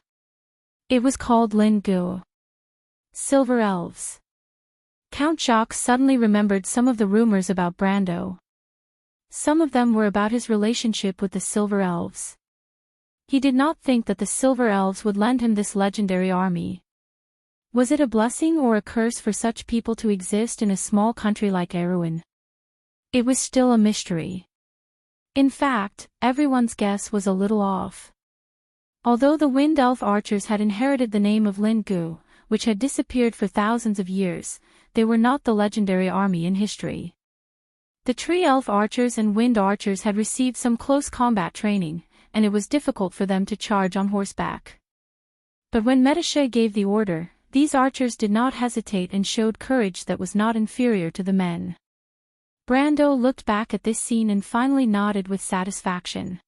It was called Lin-Gu. Silver Elves. Count Jacques suddenly remembered some of the rumors about Brando. Some of them were about his relationship with the Silver Elves. He did not think that the Silver Elves would lend him this legendary army. Was it a blessing or a curse for such people to exist in a small country like Erewhon? It was still a mystery. In fact, everyone's guess was a little off. Although the Wind Elf archers had inherited the name of Lin-Gu, which had disappeared for thousands of years, they were not the legendary army in history. The Tree Elf archers and Wind archers had received some close combat training, and it was difficult for them to charge on horseback. But when Medisha gave the order, these archers did not hesitate and showed courage that was not inferior to the men. Brando looked back at this scene and finally nodded with satisfaction.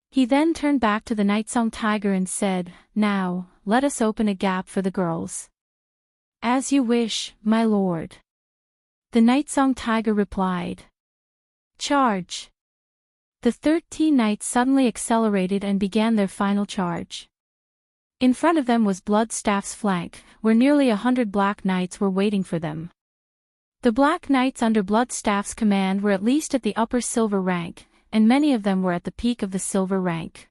He then turned back to the Nightsong Tiger and said, "Now, let us open a gap for the girls." "As you wish, my lord." The Nightsong Tiger replied. "Charge!" The 13 knights suddenly accelerated and began their final charge. In front of them was Bloodstaff's flank, where nearly 100 Black Knights were waiting for them. The Black Knights under Bloodstaff's command were at least at the upper silver rank, and many of them were at the peak of the silver rank.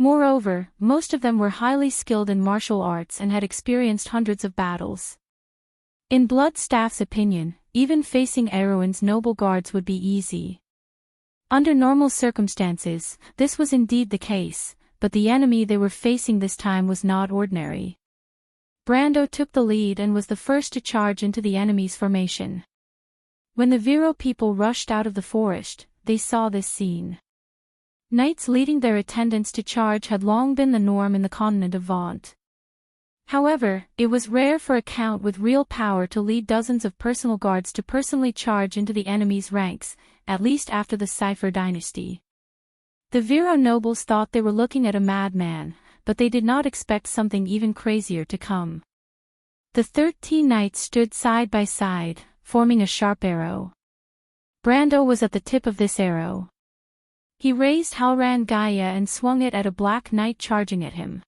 Moreover, most of them were highly skilled in martial arts and had experienced hundreds of battles. In Bloodstaff's opinion, even facing Erwin's noble guards would be easy. Under normal circumstances, this was indeed the case, but the enemy they were facing this time was not ordinary. Brando took the lead and was the first to charge into the enemy's formation. When the Viro people rushed out of the forest, they saw this scene. Knights leading their attendants to charge had long been the norm in the continent of Vaunt. However, it was rare for a count with real power to lead dozens of personal guards to personally charge into the enemy's ranks, at least after the Cipher dynasty. The Viro nobles thought they were looking at a madman, but they did not expect something even crazier to come. The 13 knights stood side by side, forming a sharp arrow. Brando was at the tip of this arrow. He raised Halran Gaia and swung it at a black knight charging at him.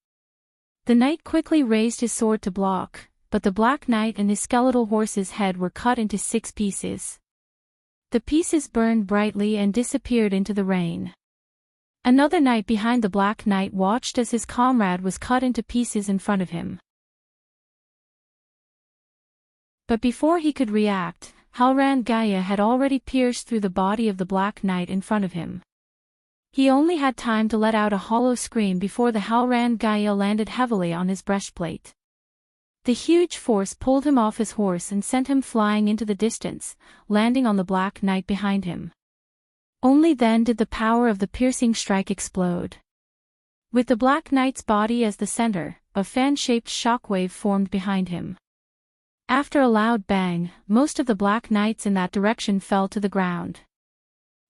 The knight quickly raised his sword to block, but the black knight and his skeletal horse's head were cut into 6 pieces. The pieces burned brightly and disappeared into the rain. Another knight behind the black knight watched as his comrade was cut into pieces in front of him. But before he could react, Halran Gaia had already pierced through the body of the black knight in front of him. He only had time to let out a hollow scream before the Halran Gaia landed heavily on his breastplate. The huge force pulled him off his horse and sent him flying into the distance, landing on the black knight behind him. Only then did the power of the piercing strike explode. With the black knight's body as the center, a fan-shaped shockwave formed behind him. After a loud bang, most of the black knights in that direction fell to the ground.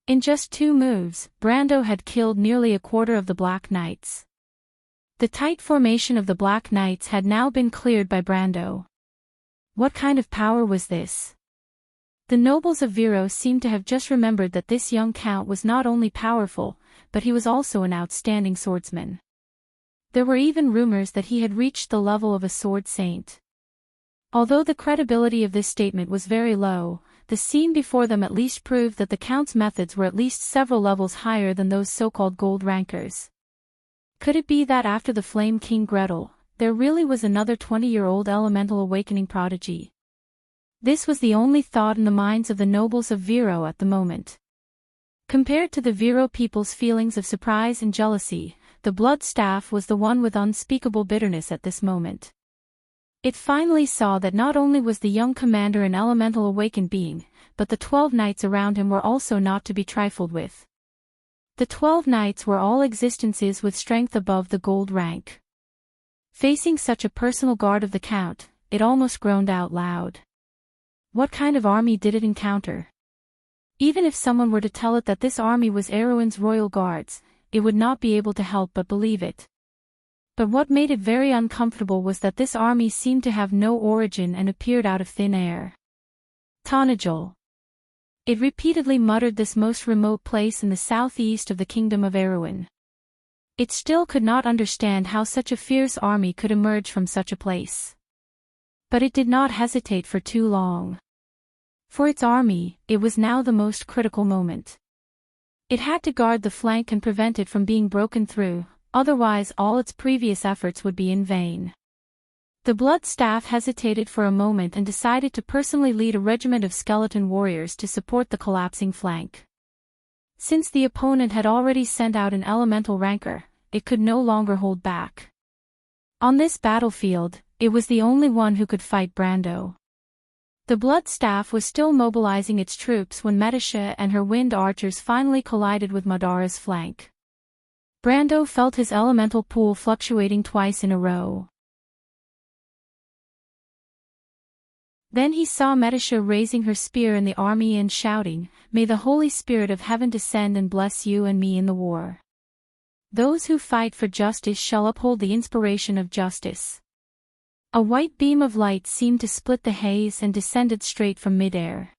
In just 2 moves, Brando had killed nearly a quarter of the black knights. The tight formation of the black knights had now been cleared by Brando. What kind of power was this? The nobles of Viro seemed to have just remembered that this young count was not only powerful, but he was also an outstanding swordsman. There were even rumors that he had reached the level of a sword saint. Although the credibility of this statement was very low, the scene before them at least proved that the count's methods were at least several levels higher than those so-called gold rankers. Could it be that after the Flame King Gretel, there really was another 20-year-old elemental awakening prodigy? This was the only thought in the minds of the nobles of Viro at the moment. Compared to the Viro people's feelings of surprise and jealousy, the blood staff was the one with unspeakable bitterness at this moment. It finally saw that not only was the young commander an elemental awakened being, but the 12 knights around him were also not to be trifled with. The 12 knights were all existences with strength above the gold rank. Facing such a personal guard of the count, it almost groaned out loud. What kind of army did it encounter? Even if someone were to tell it that this army was Erwin's royal guards, it would not be able to help but believe it. But what made it very uncomfortable was that this army seemed to have no origin and appeared out of thin air. Tonajol. It repeatedly muttered this most remote place in the southeast of the kingdom of Erwin. It still could not understand how such a fierce army could emerge from such a place. But it did not hesitate for too long. For its army, it was now the most critical moment. It had to guard the flank and prevent it from being broken through, otherwise all its previous efforts would be in vain. The blood staff hesitated for a moment and decided to personally lead a regiment of skeleton warriors to support the collapsing flank. Since the opponent had already sent out an elemental ranker, it could no longer hold back. On this battlefield, it was the only one who could fight Brando. The blood staff was still mobilizing its troops when Medisha and her wind archers finally collided with Madara's flank. Brando felt his elemental pool fluctuating twice in a row. Then he saw Medisha raising her spear in the army and shouting, "May the Holy Spirit of Heaven descend and bless you and me in the war. Those who fight for justice shall uphold the inspiration of justice." A white beam of light seemed to split the haze and descended straight from midair.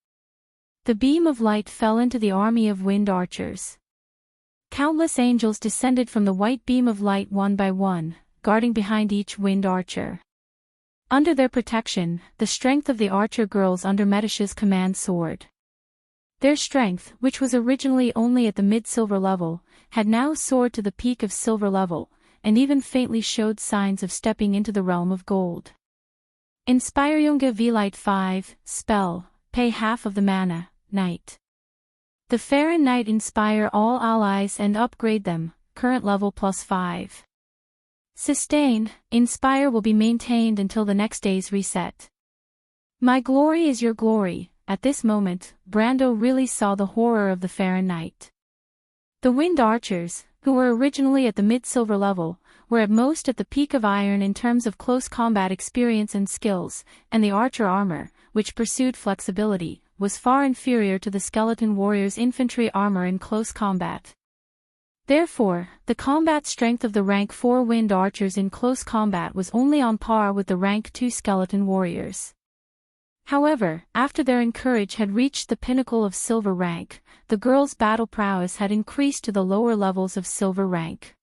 The beam of light fell into the army of wind archers. Countless angels descended from the white beam of light one by one, guarding behind each wind archer. Under their protection, the strength of the archer girls under Medisha's command soared. Their strength, which was originally only at the mid-silver level, had now soared to the peak of silver level, and even faintly showed signs of stepping into the realm of gold. Inspirejunge Vlight 5, spell, pay half of the mana, Knight. The Farron Knight inspire all allies and upgrade them, current level +5. Sustained, inspire will be maintained until the next day's reset. My glory is your glory. At this moment, Brando really saw the horror of the Farron Knight. The Wind Archers, who were originally at the mid-silver level, were at most at the peak of iron in terms of close combat experience and skills, and the archer armor, which pursued flexibility, was far inferior to the skeleton warrior's infantry armor in close combat. Therefore, the combat strength of the rank 4 Wind Archers in close combat was only on par with the rank 2 skeleton warriors. However, after their courage had reached the pinnacle of silver rank, the girls' battle prowess had increased to the lower levels of silver rank.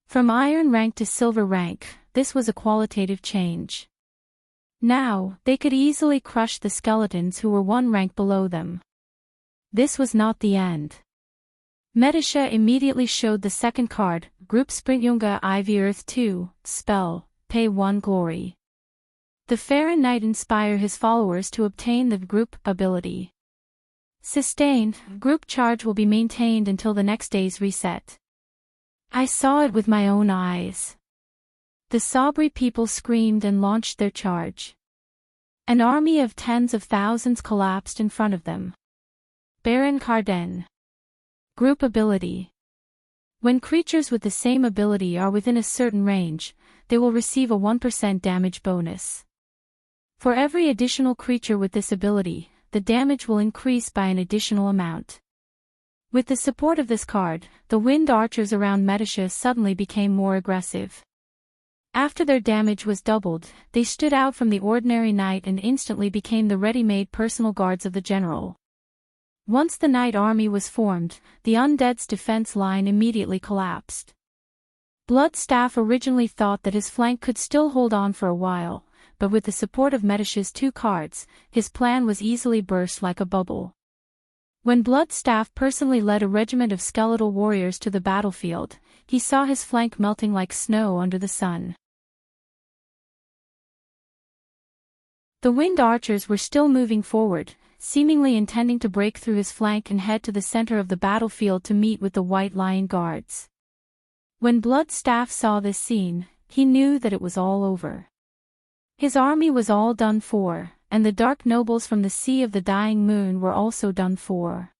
From iron rank to silver rank, this was a qualitative change. Now, they could easily crush the skeletons who were one rank below them. This was not the end. Medisha immediately showed the second card, Group Sprintjunge Ivy Earth 2, spell, pay 1 glory. The Farron Knight inspire his followers to obtain the group ability. Sustained, group charge will be maintained until the next day's reset. I saw it with my own eyes. The Sabri people screamed and launched their charge. An army of tens of thousands collapsed in front of them. Baron Carden. Group ability. When creatures with the same ability are within a certain range, they will receive a 1% damage bonus. For every additional creature with this ability, the damage will increase by an additional amount. With the support of this card, the Wind Archers around Medisha suddenly became more aggressive. After their damage was doubled, they stood out from the ordinary knight and instantly became the ready-made personal guards of the general. Once the knight army was formed, the undead's defense line immediately collapsed. Bloodstaff originally thought that his flank could still hold on for a while, but with the support of Medisha's 2 cards, his plan was easily burst like a bubble. When Bloodstaff personally led a regiment of skeletal warriors to the battlefield, he saw his flank melting like snow under the sun. The Wind Archers were still moving forward, seemingly intending to break through his flank and head to the center of the battlefield to meet with the White Lion Guards. When Bloodstaff saw this scene, he knew that it was all over. His army was all done for, and the dark nobles from the Sea of the Dying Moon were also done for.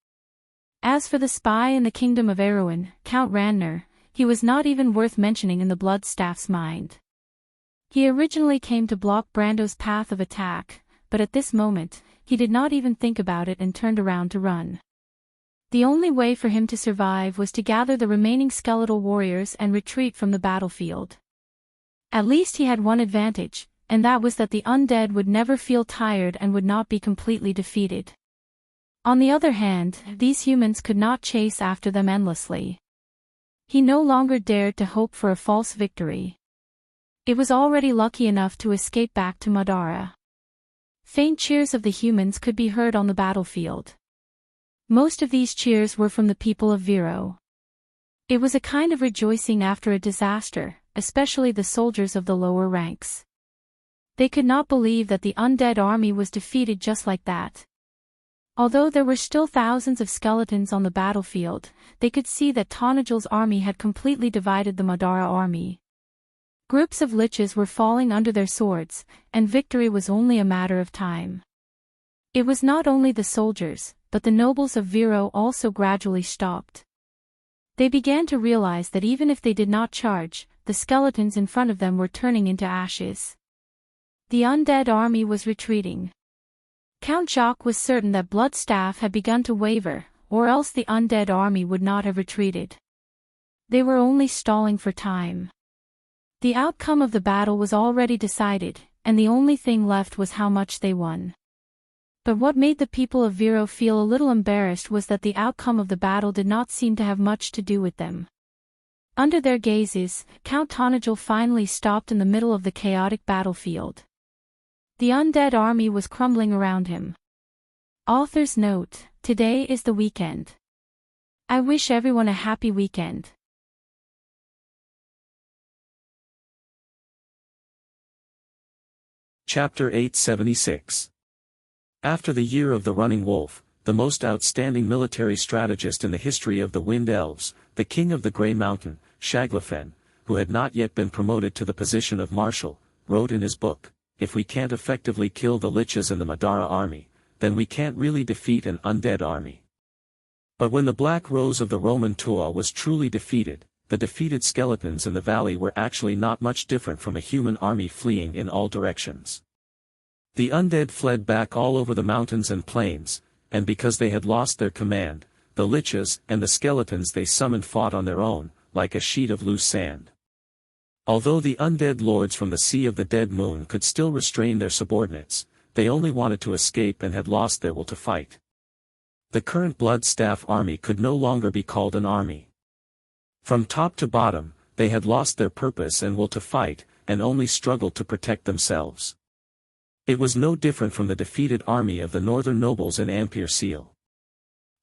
As for the spy in the kingdom of Erewhon, Count Randner, he was not even worth mentioning in the Bloodstaff's mind. He originally came to block Brando's path of attack, but at this moment, he did not even think about it and turned around to run. The only way for him to survive was to gather the remaining skeletal warriors and retreat from the battlefield. At least he had one advantage, and that was that the undead would never feel tired and would not be completely defeated. On the other hand, these humans could not chase after them endlessly. He no longer dared to hope for a false victory. It was already lucky enough to escape back to Madara. Faint cheers of the humans could be heard on the battlefield. Most of these cheers were from the people of Viro. It was a kind of rejoicing after a disaster, especially the soldiers of the lower ranks. They could not believe that the undead army was defeated just like that. Although there were still thousands of skeletons on the battlefield, they could see that Tanagel's army had completely divided the Madara army. Groups of liches were falling under their swords, and victory was only a matter of time. It was not only the soldiers, but the nobles of Viro also gradually stopped. They began to realize that even if they did not charge, the skeletons in front of them were turning into ashes. The undead army was retreating. Count Jacques was certain that Bloodstaff had begun to waver, or else the undead army would not have retreated. They were only stalling for time. The outcome of the battle was already decided, and the only thing left was how much they won. But what made the people of Viro feel a little embarrassed was that the outcome of the battle did not seem to have much to do with them. Under their gazes, Count Tanagel finally stopped in the middle of the chaotic battlefield. The undead army was crumbling around him. Author's note: Today is the weekend. I wish everyone a happy weekend.
Chapter 876. After the year of the Running Wolf, the most outstanding military strategist in the history of the Wind Elves, the king of the Grey Mountain, Shaglafen, who had not yet been promoted to the position of marshal, wrote in his book, "If we can't effectively kill the Liches and the Madara army, then we can't really defeat an undead army." But when the Black Rose of the Roman Toa was truly defeated, the defeated skeletons in the valley were actually not much different from a human army fleeing in all directions. The undead fled back all over the mountains and plains, and because they had lost their command, the Liches and the skeletons they summoned fought on their own, like a sheet of loose sand. Although the undead lords from the Sea of the Dead Moon could still restrain their subordinates, they only wanted to escape and had lost their will to fight. The current Bloodstaff army could no longer be called an army. From top to bottom, they had lost their purpose and will to fight, and only struggled to protect themselves. It was no different from the defeated army of the northern nobles in Ampere Seal.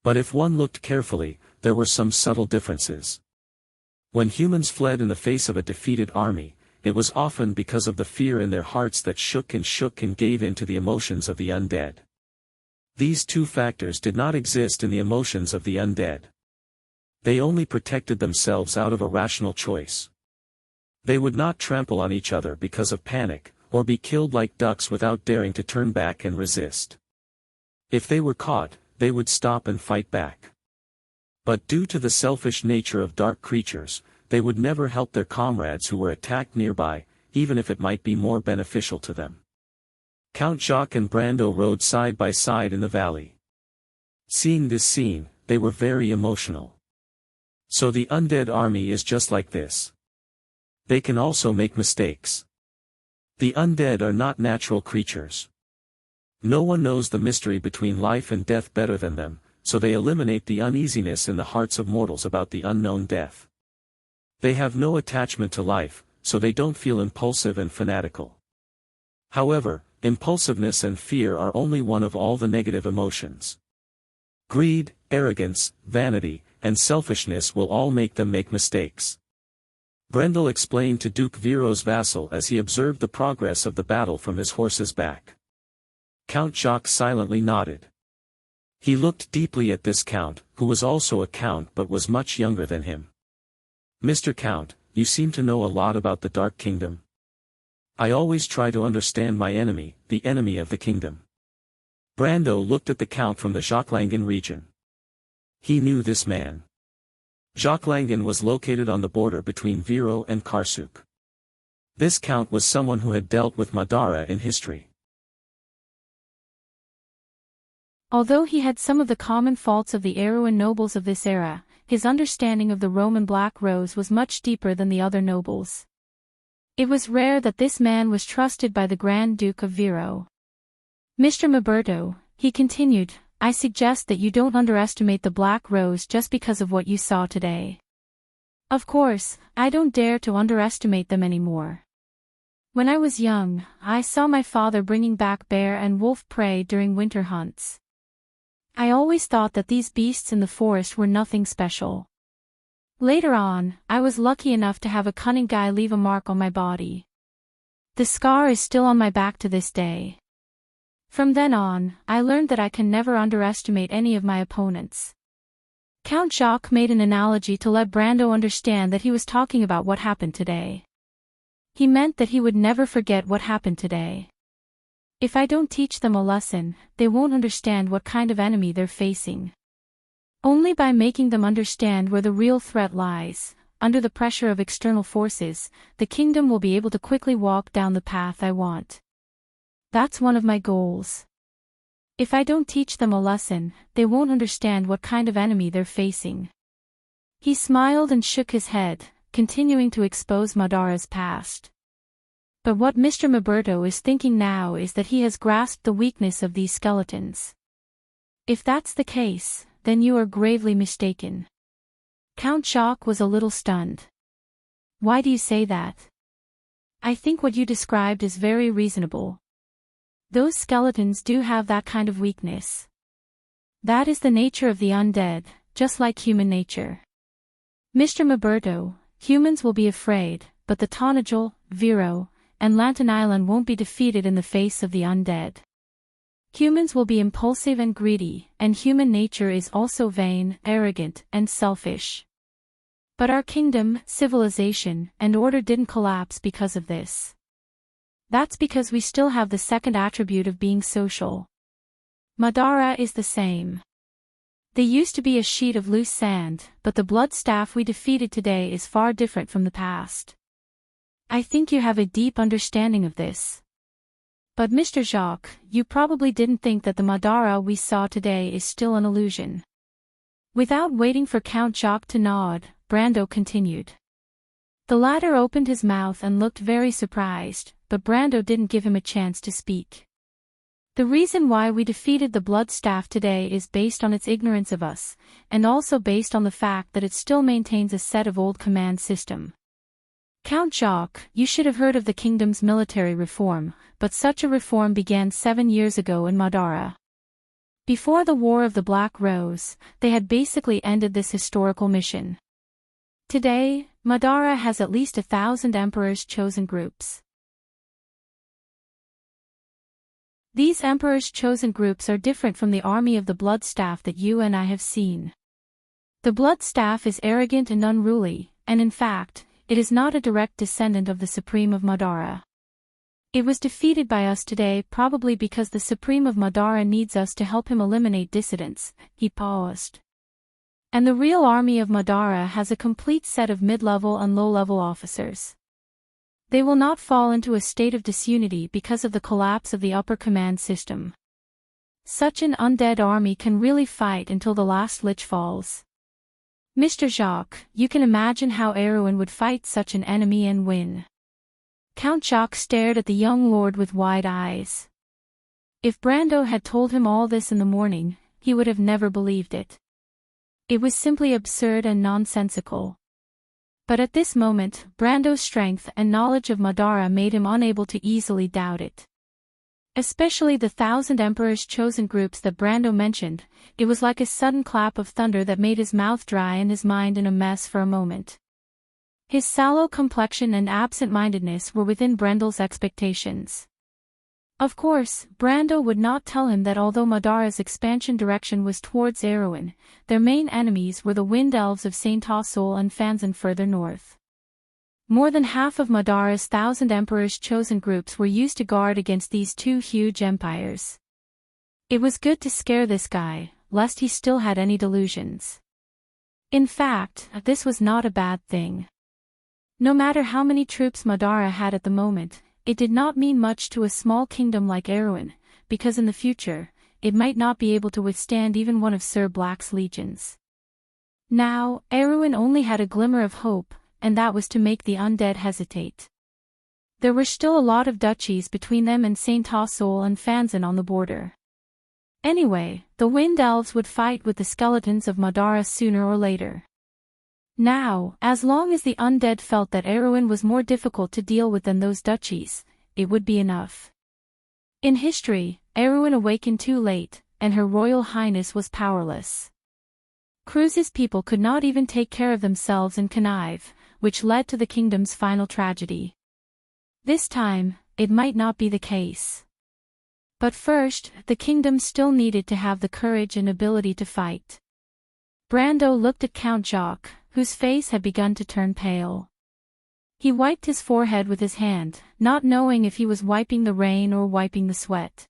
But if one looked carefully, there were some subtle differences. When humans fled in the face of a defeated army, it was often because of the fear in their hearts that shook and gave in to the emotions of the undead. These two factors did not exist in the emotions of the undead. They only protected themselves out of a rational choice. They would not trample on each other because of panic, or be killed like ducks without daring to turn back and resist. If they were caught, they would stop and fight back. But due to the selfish nature of dark creatures, they would never help their comrades who were attacked nearby, even if it might be more beneficial to them. Count Jacques and Brando rode side by side in the valley. Seeing this scene, they were very emotional. So the undead army is just like this. They can also make mistakes. The undead are not natural creatures. No one knows the mystery between life and death better than them, so they eliminate the uneasiness in the hearts of mortals about the unknown death. They have no attachment to life, so they don't feel impulsive and fanatical. However, impulsiveness and fear are only one of all the negative emotions. Greed, arrogance, vanity, and selfishness will all make them make mistakes. Brendel explained to Duke Viro's vassal as he observed the progress of the battle from his horse's back. Count Jacques silently nodded. He looked deeply at this count, who was also a count but was much younger than him. "Mr. Count, you seem to know a lot about the Dark Kingdom." "I always try to understand my enemy, the enemy of the kingdom." Brando looked at the count from the Jacquelangan region. He knew this man. Jacquelangan was located on the border between Viro and Karsuk. This count was someone who had dealt with Madara in history.
Although he had some of the common faults of the Erewhon nobles of this era, his understanding of the Roman Black Rose was much deeper than the other nobles. It was rare that this man was trusted by the Grand Duke of Viro. "Mr. Maberto," he continued, "I suggest that you don't underestimate the Black Rose just because of what you saw today. Of course, I don't dare to underestimate them anymore. When I was young, I saw my father bringing back bear and wolf prey during winter hunts. I always thought that these beasts in the forest were nothing special. Later on, I was lucky enough to have a cunning guy leave a mark on my body. The scar is still on my back to this day. From then on, I learned that I can never underestimate any of my opponents." Count Jacques made an analogy to let Brando understand that he was talking about what happened today. He meant that he would never forget what happened today. If I don't teach them a lesson, they won't understand what kind of enemy they're facing. Only by making them understand where the real threat lies, under the pressure of external forces, the kingdom will be able to quickly walk down the path I want. That's one of my goals. If I don't teach them a lesson, they won't understand what kind of enemy they're facing." He smiled and shook his head, continuing to expose Madara's past. But what Mr. Maberto is thinking now is that he has grasped the weakness of these skeletons. If that's the case, then you are gravely mistaken. Count Jacques was a little stunned. "Why do you say that?" "I think what you described is very reasonable. Those skeletons do have that kind of weakness. That is the nature of the undead, just like human nature. Mr. Maberto, humans will be afraid, but the Tonajol, Vero, and Lantern Island won't be defeated in the face of the undead. Humans will be impulsive and greedy, and human nature is also vain, arrogant, and selfish. But our kingdom, civilization, and order didn't collapse because of this. That's because we still have the second attribute of being social. Madara is the same. They used to be a sheet of loose sand, but the blood staff we defeated today is far different from the past. I think you have a deep understanding of this. But Mr. Jacques, you probably didn't think that the Madara we saw today is still an illusion. Without waiting for Count Jacques to nod, Brando continued. The latter opened his mouth and looked very surprised, but Brando didn't give him a chance to speak. The reason why we defeated the blood staff today is based on its ignorance of us, and also based on the fact that it still maintains a set of old command system. Count Jacques, you should have heard of the kingdom's military reform, but such a reform began 7 years ago in Madara. Before the War of the Black Rose, they had basically ended this historical mission. Today, Madara has at least 1,000 Emperor's chosen groups. These Emperor's chosen groups are different from the army of the Blood Staff that you and I have seen. The Blood Staff is arrogant and unruly, and in fact, it is not a direct descendant of the Supreme of Madara. It was defeated by us today probably because the Supreme of Madara needs us to help him eliminate dissidents. He paused. And the real army of Madara has a complete set of mid-level and low-level officers. They will not fall into a state of disunity because of the collapse of the upper command system. Such an undead army can really fight until the last lich falls. Mr. Jacques, you can imagine how Erwin would fight such an enemy and win. Count Jacques stared at the young lord with wide eyes. If Brando had told him all this in the morning, he would have never believed it. It was simply absurd and nonsensical. But at this moment, Brando's strength and knowledge of Madara made him unable to easily doubt it. Especially the 1,000 Emperor's chosen groups that Brando mentioned, it was like a sudden clap of thunder that made his mouth dry and his mind in a mess for a moment. His sallow complexion and absent-mindedness were within Brendel's expectations. Of course, Brando would not tell him that although Madara's expansion direction was towards Erwin, their main enemies were the Wind Elves of Saint Tassol and Fanzan further north. More than half of Madara's 1,000 Emperor's chosen groups were used to guard against these two huge empires. It was good to scare this guy, lest he still had any delusions. In fact, this was not a bad thing. No matter how many troops Madara had at the moment, it did not mean much to a small kingdom like Erwin, because in the future, it might not be able to withstand even one of Sir Black's legions. Now, Erwin only had a glimmer of hope, and that was to make the undead hesitate. There were still a lot of duchies between them and Saint Tassol and Fanzan on the border. Anyway, the Wind Elves would fight with the skeletons of Madara sooner or later. Now, as long as the undead felt that Erwin was more difficult to deal with than those duchies, it would be enough. In history, Erwin awakened too late, and Her Royal Highness was powerless. Cruz's people could not even take care of themselves and connive, which led to the kingdom's final tragedy. This time, it might not be the case. But first, the kingdom still needed to have the courage and ability to fight. Brando looked at Count Jacques, whose face had begun to turn pale. He wiped his forehead with his hand, not knowing if he was wiping the rain or wiping the sweat.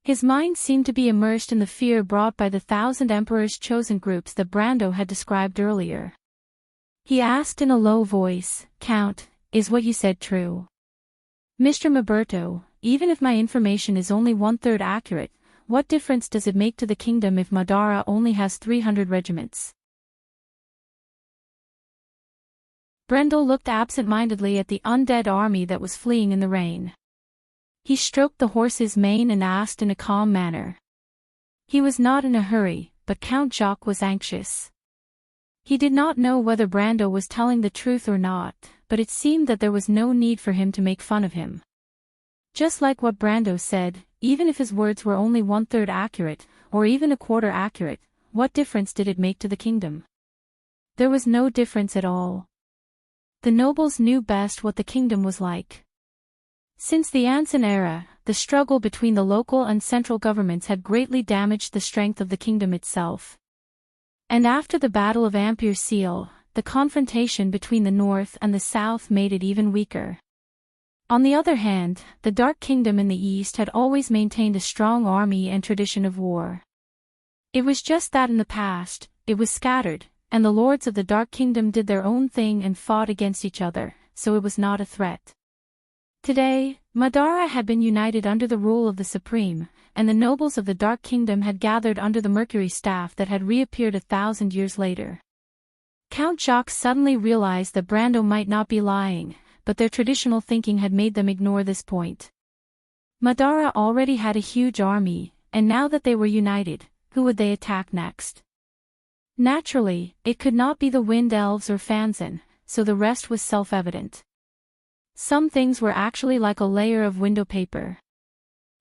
His mind seemed to be immersed in the fear brought by the 1,000 Emperor's chosen groups that Brando had described earlier. He asked in a low voice, "Count, is what you said true?" "Mr. Maberto, even if my information is only 1/3 accurate, what difference does it make to the kingdom if Madara only has 300 regiments?" Brendel looked absent-mindedly at the undead army that was fleeing in the rain. He stroked the horse's mane and asked in a calm manner. He was not in a hurry, but Count Jacques was anxious. He did not know whether Brando was telling the truth or not, but it seemed that there was no need for him to make fun of him. Just like what Brando said, even if his words were only 1/3 accurate, or even a quarter accurate, what difference did it make to the kingdom? There was no difference at all. The nobles knew best what the kingdom was like. Since the Ancient era, the struggle between the local and central governments had greatly damaged the strength of the kingdom itself. And after the Battle of Ampere Seal, the confrontation between the North and the South made it even weaker. On the other hand, the Dark Kingdom in the East had always maintained a strong army and tradition of war. It was just that in the past, it was scattered, and the lords of the Dark Kingdom did their own thing and fought against each other, so it was not a threat. Today, Madara had been united under the rule of the Supreme, and the nobles of the Dark Kingdom had gathered under the Mercury staff that had reappeared 1,000 years later. Count Jacques suddenly realized that Brando might not be lying, but their traditional thinking had made them ignore this point. Madara already had a huge army, and now that they were united, who would they attack next? Naturally, it could not be the Wind Elves or Fanzan, so the rest was self-evident. Some things were actually like a layer of window paper.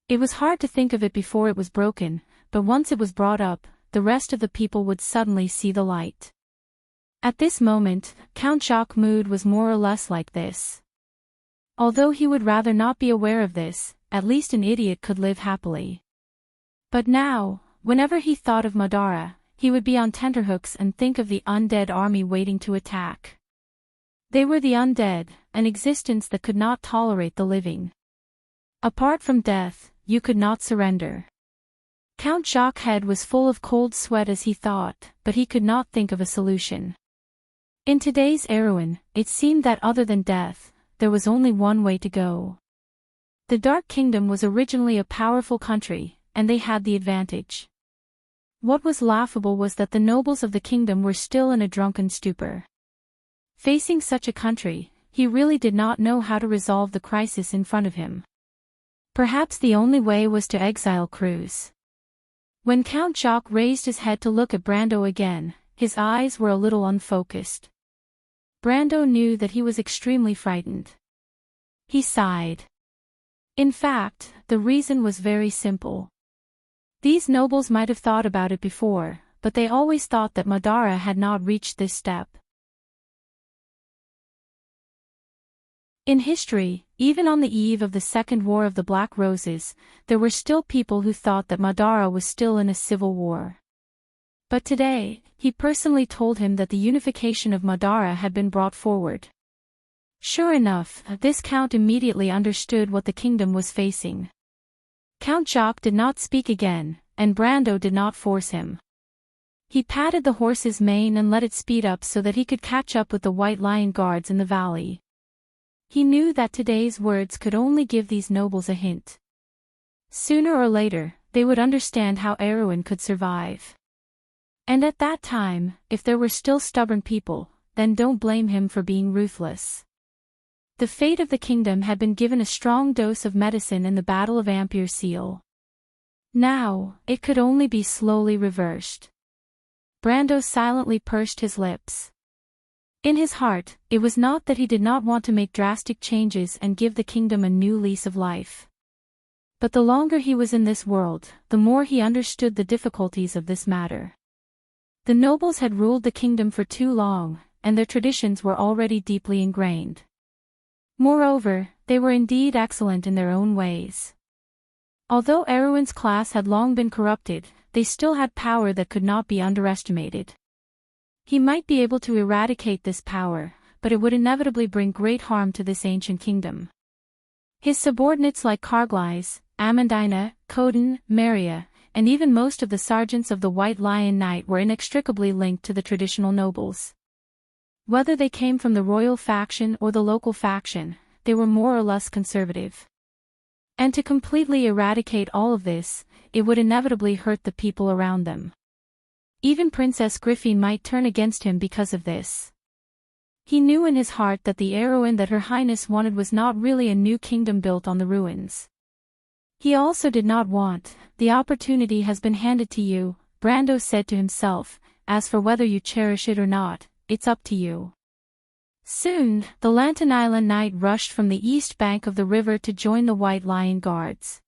It was hard to think of it before it was broken, but once it was brought up, the rest of the people would suddenly see the light. At this moment, Count Jacques' mood was more or less like this. Although he would rather not be aware of this, at least an idiot could live happily. But now, whenever he thought of Madara, he would be on tenterhooks and think of the undead army waiting to attack. They were the undead, an existence that could not tolerate the living. Apart from death, you could not surrender. Count Jacques' head was full of cold sweat as he thought, but he could not think of a solution. In today's Erewhon, it seemed that other than death, there was only one way to go. The Dark Kingdom was originally a powerful country, and they had the advantage. What was laughable was that the nobles of the kingdom were still in a drunken stupor. Facing such a country, he really did not know how to resolve the crisis in front of him. Perhaps the only way was to exile Cruz. When Count Jacques raised his head to look at Brando again, his eyes were a little unfocused. Brando knew that he was extremely frightened. He sighed. In fact, the reason was very simple. These nobles might have thought about it before, but they always thought that Madara had not reached this step. In history, even on the eve of the Second War of the Black Roses, there were still people who thought that Madara was still in a civil war. But today, he personally told him that the unification of Madara had been brought forward. Sure enough, this count immediately understood what the kingdom was facing. Count Jacques did not speak again, and Brando did not force him. He patted the horse's mane and let it speed up so that he could catch up with the White Lion guards in the valley. He knew that today's words could only give these nobles a hint. Sooner or later, they would understand how Erewhon could survive. And at that time, if there were still stubborn people, then don't blame him for being ruthless. The fate of the kingdom had been given a strong dose of medicine in the Battle of Ampere Seal. Now, it could only be slowly reversed. Brando silently pursed his lips. In his heart, it was not that he did not want to make drastic changes and give the kingdom a new lease of life. But the longer he was in this world, the more he understood the difficulties of this matter. The nobles had ruled the kingdom for too long, and their traditions were already deeply ingrained. Moreover, they were indeed excellent in their own ways. Although Erewhon's class had long been corrupted, they still had power that could not be underestimated. He might be able to eradicate this power, but it would inevitably bring great harm to this ancient kingdom. His subordinates like Carglass, Amandina, Coden, Maria, and even most of the sergeants of the White Lion Knight were inextricably linked to the traditional nobles. Whether they came from the royal faction or the local faction, they were more or less conservative. And to completely eradicate all of this, it would inevitably hurt the people around them. Even Princess Griffin might turn against him because of this. He knew in his heart that the Erewhon that Her Highness wanted was not really a new kingdom built on the ruins. He also did not want, the opportunity has been handed to you, Brando said to himself, as for whether you cherish it or not, it's up to you. Soon, the Lantern Island Knight rushed from the east bank of the river to join the White Lion Guards.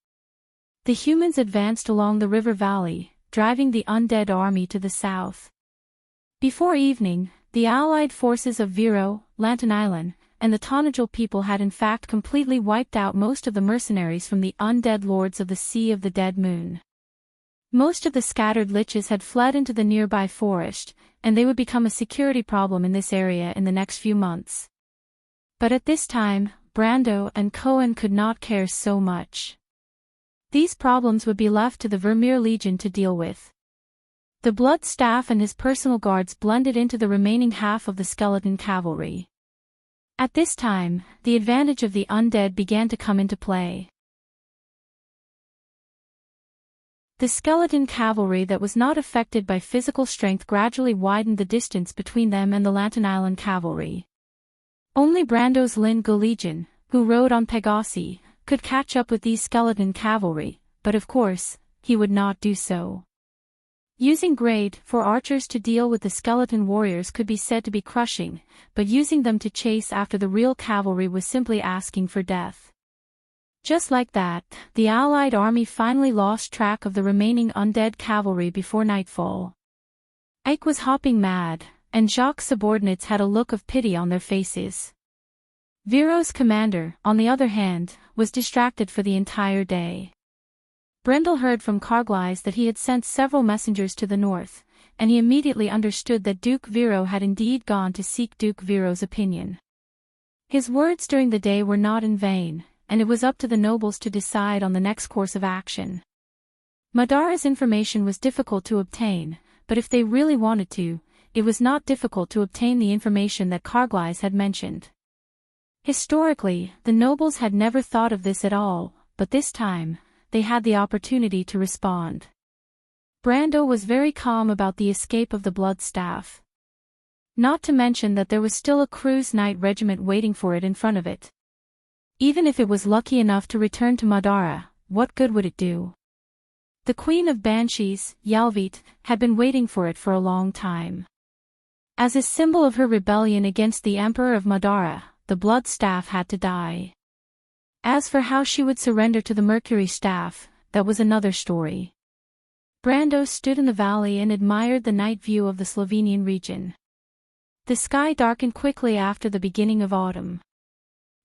The humans advanced along the river valley, driving the undead army to the south. Before evening, the allied forces of Vero, Lantern Island, and the Tonajal people had in fact completely wiped out most of the mercenaries from the undead lords of the Sea of the Dead Moon. Most of the scattered liches had fled into the nearby forest, and they would become a security problem in this area in the next few months. But at this time, Brando and Cohen could not care so much. These problems would be left to the Vermeer Legion to deal with. The Blood Staff and his personal guards blended into the remaining half of the skeleton cavalry. At this time, the advantage of the undead began to come into play. The skeleton cavalry that was not affected by physical strength gradually widened the distance between them and the Lantern Island cavalry. Only Brando's Lingo Legion, who rode on Pegasi, could catch up with these skeleton cavalry, but of course, he would not do so. Using grade 4 archers to deal with the skeleton warriors could be said to be crushing, but using them to chase after the real cavalry was simply asking for death. Just like that, the Allied army finally lost track of the remaining undead cavalry before nightfall. Ike was hopping mad, and Jacques' subordinates had a look of pity on their faces. Vero's commander, on the other hand, was distracted for the entire day. Brendel heard from Carglass that he had sent several messengers to the north, and he immediately understood that Duke Vero had indeed gone to seek Duke Vero's opinion. His words during the day were not in vain, and it was up to the nobles to decide on the next course of action. Madara's information was difficult to obtain, but if they really wanted to, it was not difficult to obtain the information that Carglass had mentioned. Historically, the nobles had never thought of this at all, but this time, they had the opportunity to respond. Brando was very calm about the escape of the Blood Staff. Not to mention that there was still a Cruise Knight regiment waiting for it in front of it. Even if it was lucky enough to return to Madara, what good would it do? The Queen of Banshees, Yalvit, had been waiting for it for a long time. As a symbol of her rebellion against the Emperor of Madara, the Blood Staff had to die. As for how she would surrender to the Mercury Staff, that was another story. Brando stood in the valley and admired the night view of the Slovenian region. The sky darkened quickly after the beginning of autumn.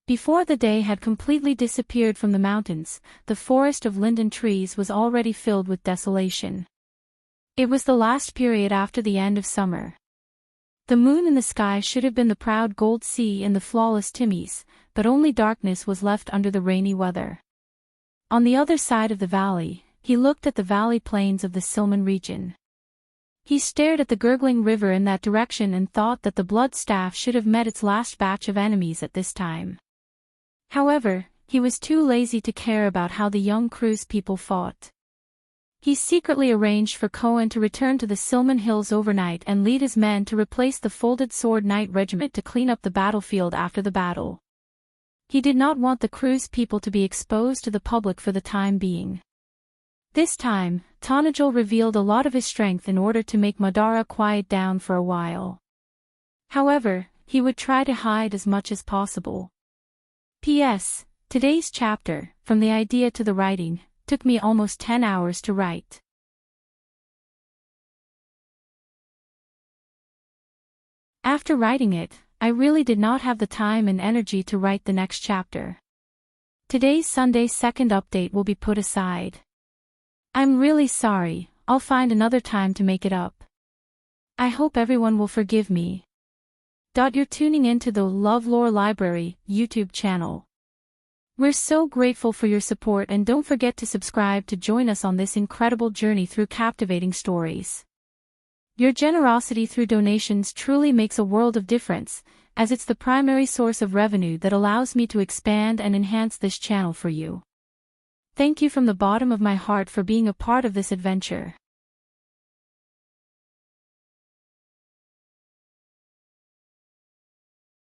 Before the day had completely disappeared from the mountains, the forest of linden trees was already filled with desolation. It was the last period after the end of summer. The moon in the sky should have been the proud gold sea and the flawless Timmy's, but only darkness was left under the rainy weather. On the other side of the valley, he looked at the valley plains of the Silman region. He stared at the gurgling river in that direction and thought that the Blood Staff should have met its last batch of enemies at this time. However, he was too lazy to care about how the young Cruise people fought. He secretly arranged for Cohen to return to the Silman Hills overnight and lead his men to replace the Folded Sword Knight Regiment to clean up the battlefield after the battle. He did not want the Cruise people to be exposed to the public for the time being. This time, Tonajal revealed a lot of his strength in order to make Madara quiet down for a while. However, he would try to hide as much as possible. P.S. Today's chapter, from the idea to the writing, took me almost 10 hours to write. After writing it, I really did not have the time and energy to write the next chapter. Today's Sunday second update will be put aside. I'm really sorry, I'll find another time to make it up. I hope everyone will forgive me. You're tuning in to the LoveLore Library YouTube channel. We're so grateful for your support and don't forget to subscribe to join us on this incredible journey through captivating stories. Your generosity through donations truly makes a world of difference, as it's the primary source of revenue that allows me to expand and enhance this channel for you. Thank you from the bottom of my heart for being a part of this adventure.